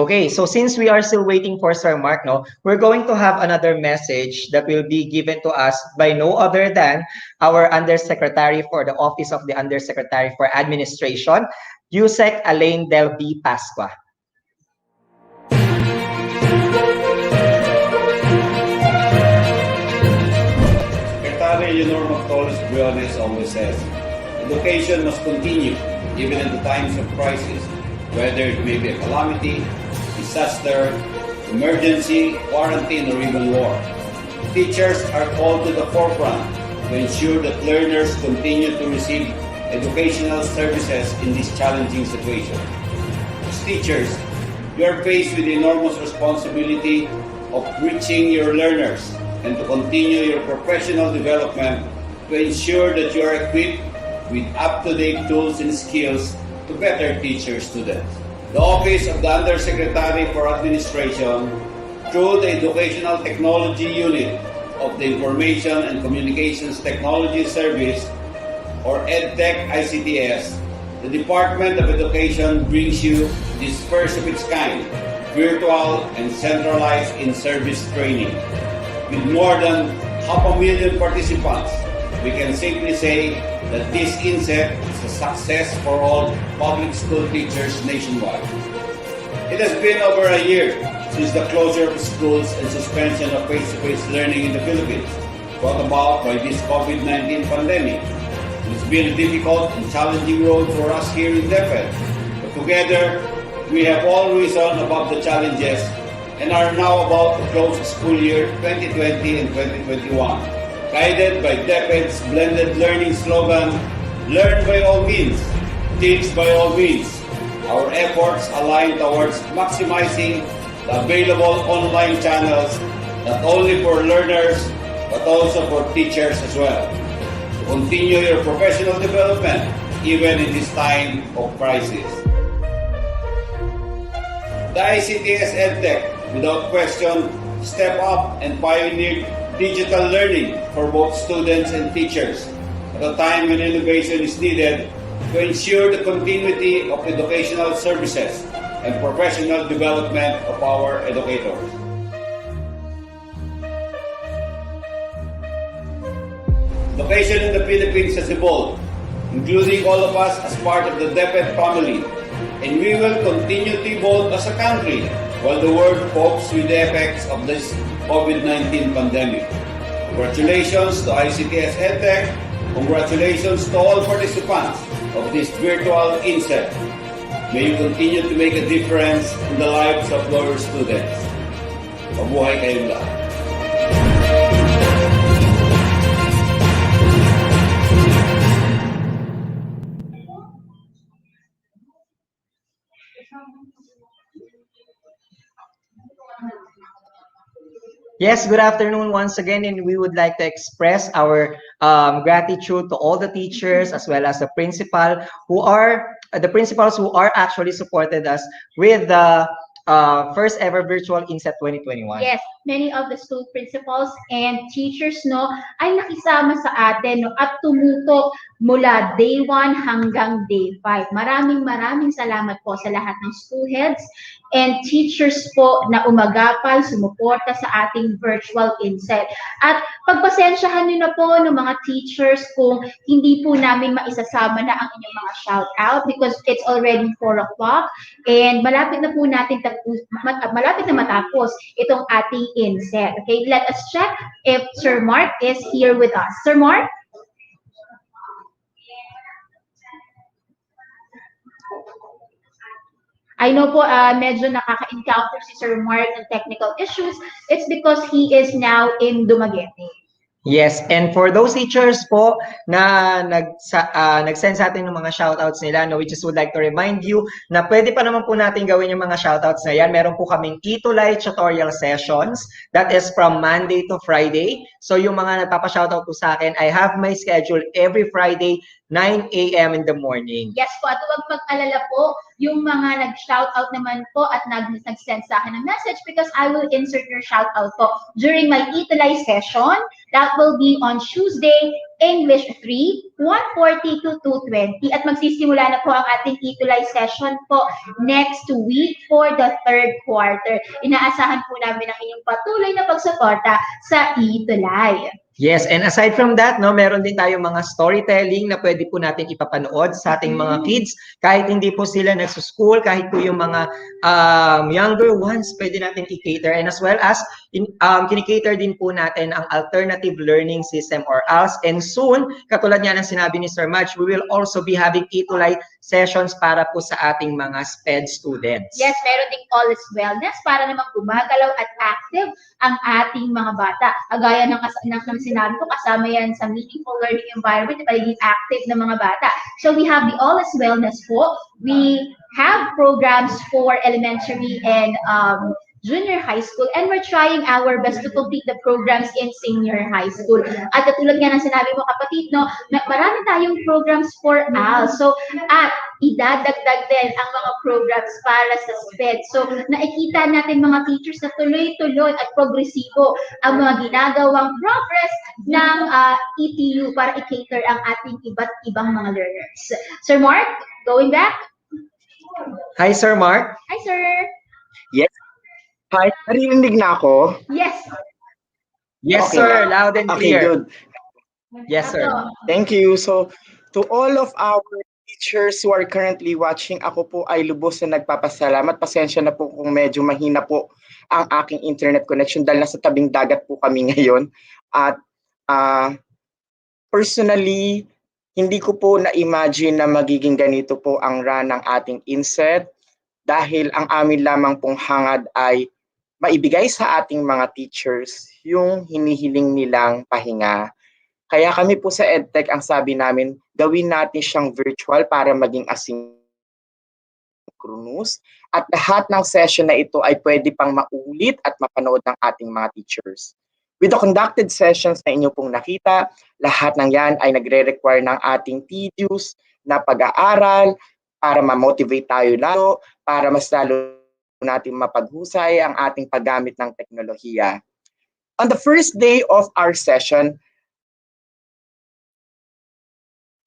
Okay, so since we are still waiting for Sir Mark, no, we're going to have another message that will be given to us by no other than our Undersecretary for the Office of the Undersecretary for Administration, Yusek Alain Del B. Pascua. Leonor Briones always says, education must continue even in the times of crisis, whether it may be a calamity, disaster, emergency, quarantine, or even war. Teachers are called to the forefront to ensure that learners continue to receive educational services in this challenging situation. As teachers, you are faced with the enormous responsibility of reaching your learners and to continue your professional development to ensure that you are equipped with up-to-date tools and skills to better teach your students. The Office of the Undersecretary for Administration, through the Educational Technology Unit of the Information and Communications Technology Service, or EdTech ICTS, the Department of Education brings you this first of its kind, virtual and centralized in-service training. With more than 500,000 participants, we can safely say that this INSET is a success for all public school teachers nationwide. It has been over a year since the closure of schools and suspension of face-to-face learning in the Philippines, brought about by this COVID-19 pandemic. It's been a difficult and challenging road for us here in DepEd, but together we have all risen above the challenges and are now about to close the school year 2020 and 2021. Guided by DepEd's blended learning slogan, learn by all means, teach by all means. Our efforts align towards maximizing the available online channels, not only for learners, but also for teachers as well. To continue your professional development, even in this time of crisis. The ICTS EdTech, without question, stepped up and pioneered digital learning for both students and teachers at a time when innovation is needed to ensure the continuity of educational services and professional development of our educators. Education in the Philippines has evolved, including all of us as part of the DepEd family, and we will continue to evolve as a country while the world copes with the effects of this COVID-19 pandemic. Congratulations to ICTS EdTech. Congratulations to all participants of this virtual INSET. May you continue to make a difference in the lives of your students. Mabuhay kayong lahat. Yes, good afternoon once again, and we would like to express our gratitude to all the teachers as well as the principals who are actually supported us with the first ever virtual INSET 2021. Yes, many of the school principals and teachers no ay nakisama sa atin no at tumutok mula day 1 hanggang day 5. Maraming salamat po sa lahat ng school heads and teachers po na umagapal, sumuporta sa ating virtual INSET. At pagpasensyahan niyo na po ng mga teachers kung hindi po namin maisasama na ang inyong mga shout out because it's already 4 o'clock and malapit na po natin malapit na matapos itong ating INSET. Okay, let us check if Sir Mark is here with us. Sir Mark? I know po medyo nakaka-encounter si Sir Mark ng technical issues. It's because he is now in Dumaguete. Yes, and for those teachers po na nag-send sa atin ng mga shoutouts nila, no, we just would like to remind you na pwede pa naman po natin gawin yung mga shoutouts na yan. Meron po kaming ETUlay tutorial sessions. That is from Monday to Friday. So yung mga nagpapa-shoutout po sa akin, I have my schedule every Friday, 9 a.m. in the morning. Yes po, at huwag mag-alala po yung mga nag-shoutout naman po at nag-send sa akin ng message because I will insert your shoutout po during my ETUlay session. That will be on Tuesday, English 3, 1:40 to 2:20. At magsisimula na po ang ating ETUlay session po next week for the 3rd quarter. Inaasahan po namin ang inyong patuloy na pagsuporta sa ETUlay. Yes, and aside from that, no, meron din tayong mga storytelling na pwede po natin ipapanood sa ating mga kids. Kahit hindi po sila nagsuschool, kahit po yung mga younger ones, pwede natin i-cater. And as well as, kinikater din po natin ang alternative learning system or ALS. And soon, katulad nga ng sinabi ni Sir Madge, we will also be having ETUlay sessions para po sa ating mga SPED students. Yes, meron ding all is wellness para naman gumagalaw at active ang ating mga bata. Agaya ng sinabi ko, kasama yan sa meaningful learning environment, pagiging active ng mga bata. So we have the all is wellness po. We have programs for elementary and junior high school, and we're trying our best to complete the programs in senior high school. At katulad nga ng sinabi mo kapatid, no, marami tayong programs for ALS. So, at idadagdag din ang mga programs para sa SPED. So, nakikita natin mga teachers na tuloy-tuloy at progresibo ang mga ginagawang progress ng ETU para i-cater ang ating iba't ibang mga learners. Sir Mark, going back? Hi, Sir Mark. Hi, sir. Yes. Hi, narinig na ako? Yes. Yes, Okay. sir. Loud and Okay, clear. good. Yes, sir. Thank you. So, to all of our teachers who are currently watching, ako po ay lubos na nagpapasalamat. Pasensya na po kung medyo mahina po ang aking internet connection dahil nasa tabing dagat po kami ngayon. At personally, hindi ko po na-imagine na magiging ganito po ang run ng ating INSET dahil ang amin lamang pong hangad ay maibigay sa ating mga teachers yung hinihiling nilang pahinga. Kaya kami po sa EdTech, ang sabi namin, gawin natin siyang virtual para maging asynchronous. At lahat ng session na ito ay pwede pang maulit at mapanood ng ating mga teachers. With the conducted sessions na inyo pong nakita, lahat ng yan ay nagre-require ng ating tedious na pag-aaral para ma-motivate tayo lalo, para mas lalo natin mapaghusay ang ating paggamit ng teknolohiya. On the first day of our session,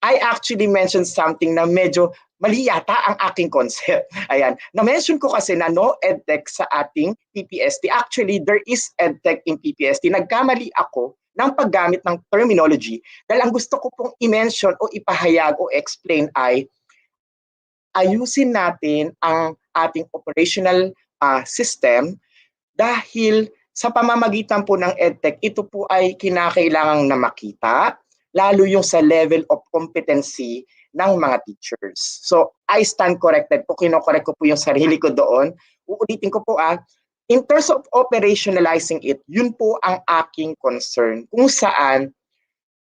I actually mentioned something na medyo mali yata ang aking concept. Ayan. Na-mention ko kasi na no edtech sa ating PPST. Actually, there is edtech in PPST. Nagkamali ako ng paggamit ng terminology dahil ang gusto ko pong i-mention o ipahayag o explain ay ayusin natin ang ating operational system dahil sa pamamagitan po ng EdTech, ito po ay kinakailangang na makita, lalo yung sa level of competency ng mga teachers. So, I stand corrected po, kinokorek ko po yung sarili ko doon. Uulitin ko po in terms of operationalizing it, yun po ang aking concern. Kung saan,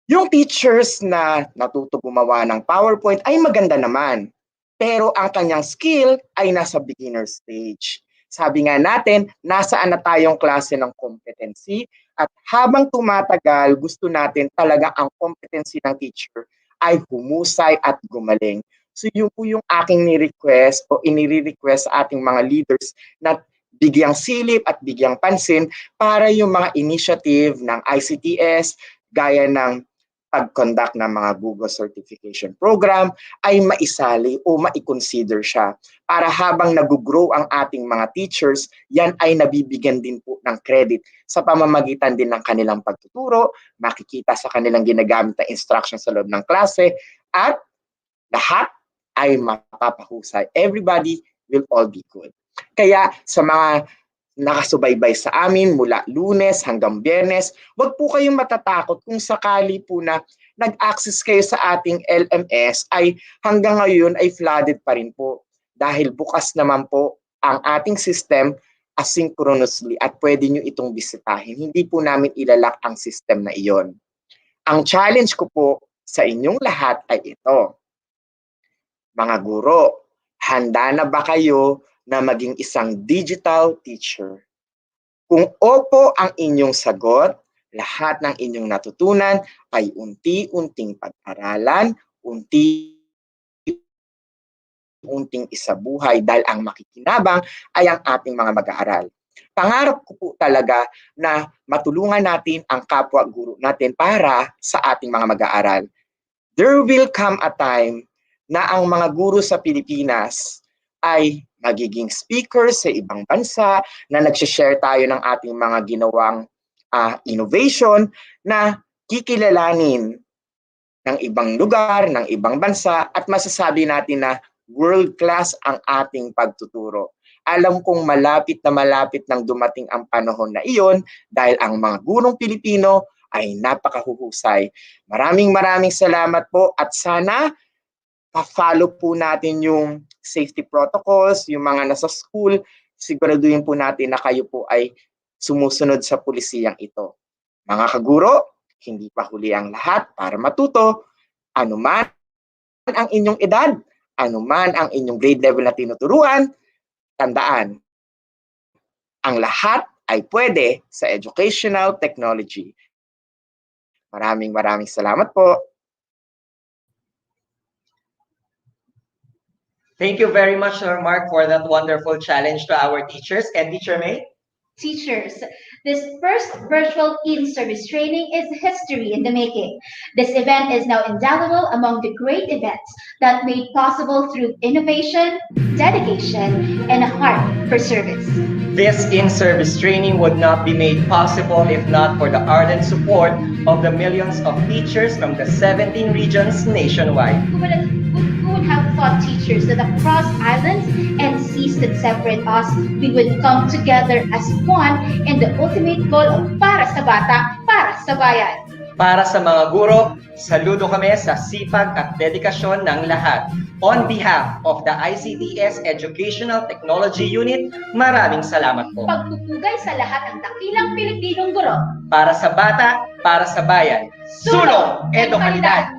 yung teachers na natuto gumawa ng PowerPoint ay maganda naman. Pero ang kanyang skill ay nasa beginner stage. Sabi nga natin, nasaan na tayong klase ng competency at habang tumatagal, gusto natin talaga ang competency ng teacher ay humusay at gumaling. So yun po yung aking ni-request o iniri-request sa ating mga leaders na bigyang silip at bigyang pansin para yung mga initiative ng ICTS gaya ng pag-conduct ng mga Google Certification Program ay maisali o maikonsider siya. Para habang nag-grow ang ating mga teachers, yan ay nabibigyan din po ng credit sa pamamagitan din ng kanilang pagtuturo, makikita sa kanilang ginagamit na instruction sa loob ng klase, at lahat ay mapapahusay. Everybody will all be good. Kaya sa mga nakasubaybay sa amin mula Lunes hanggang Biyernes, wag po kayong matatakot kung sakali po na nag-access kayo sa ating LMS ay hanggang ngayon ay flooded pa rin po dahil bukas naman po ang ating system asynchronously at pwede nyo itong bisitahin. Hindi po namin ilalak ang system na iyon. Ang challenge ko po sa inyong lahat ay ito. Mga guro, handa na ba kayo na maging isang digital teacher? Kung opo ang inyong sagot, lahat ng inyong natutunan ay unti-unting pag-aralan, unti-unting isabuhay dahil ang makikinabang ay ang ating mga mag-aaral. Pangarap ko po talaga na matulungan natin ang kapwa guro natin para sa ating mga mag-aaral. There will come a time na ang mga guro sa Pilipinas ay magiging speakers sa ibang bansa, na nagsishare tayo ng ating mga ginawang innovation na kikilalanin ng ibang lugar, ng ibang bansa, at masasabi natin na world-class ang ating pagtuturo. Alam kong malapit nang dumating ang panahon na iyon dahil ang mga gurong Pilipino ay napakahuhusay. Maraming salamat po at sana pa-follow po natin yung safety protocols, yung mga nasa school, siguraduhin po natin na kayo po ay sumusunod sa pulisiyang ito. Mga kaguro, hindi pa huli ang lahat para matuto. Anuman ang inyong edad, anuman ang inyong grade level na tinuturuan, tandaan, ang lahat ay pwede sa educational technology. Maraming salamat po. Thank you very much, Sir Mark, for that wonderful challenge to our teachers. And Teacher May? Teachers, this first virtual in-service training is history in the making. This event is now indelible among the great events that made possible through innovation, dedication, and a heart for service. This in-service training would not be made possible if not for the ardent support of the millions of teachers from the 17 regions nationwide. Who would have thought, teachers, that across islands and seas that separate us, we would come together as one in the ultimate goal of para sa bata, para sa bayan. Para sa mga guro, saludo kami sa sipag at dedikasyon ng lahat. On behalf of the ICTS Educational Technology Unit, maraming salamat po. Pagpupugay sa lahat ng dakilang Pilipinong guro. Para sa bata, para sa bayan. Sulong Edukalidad!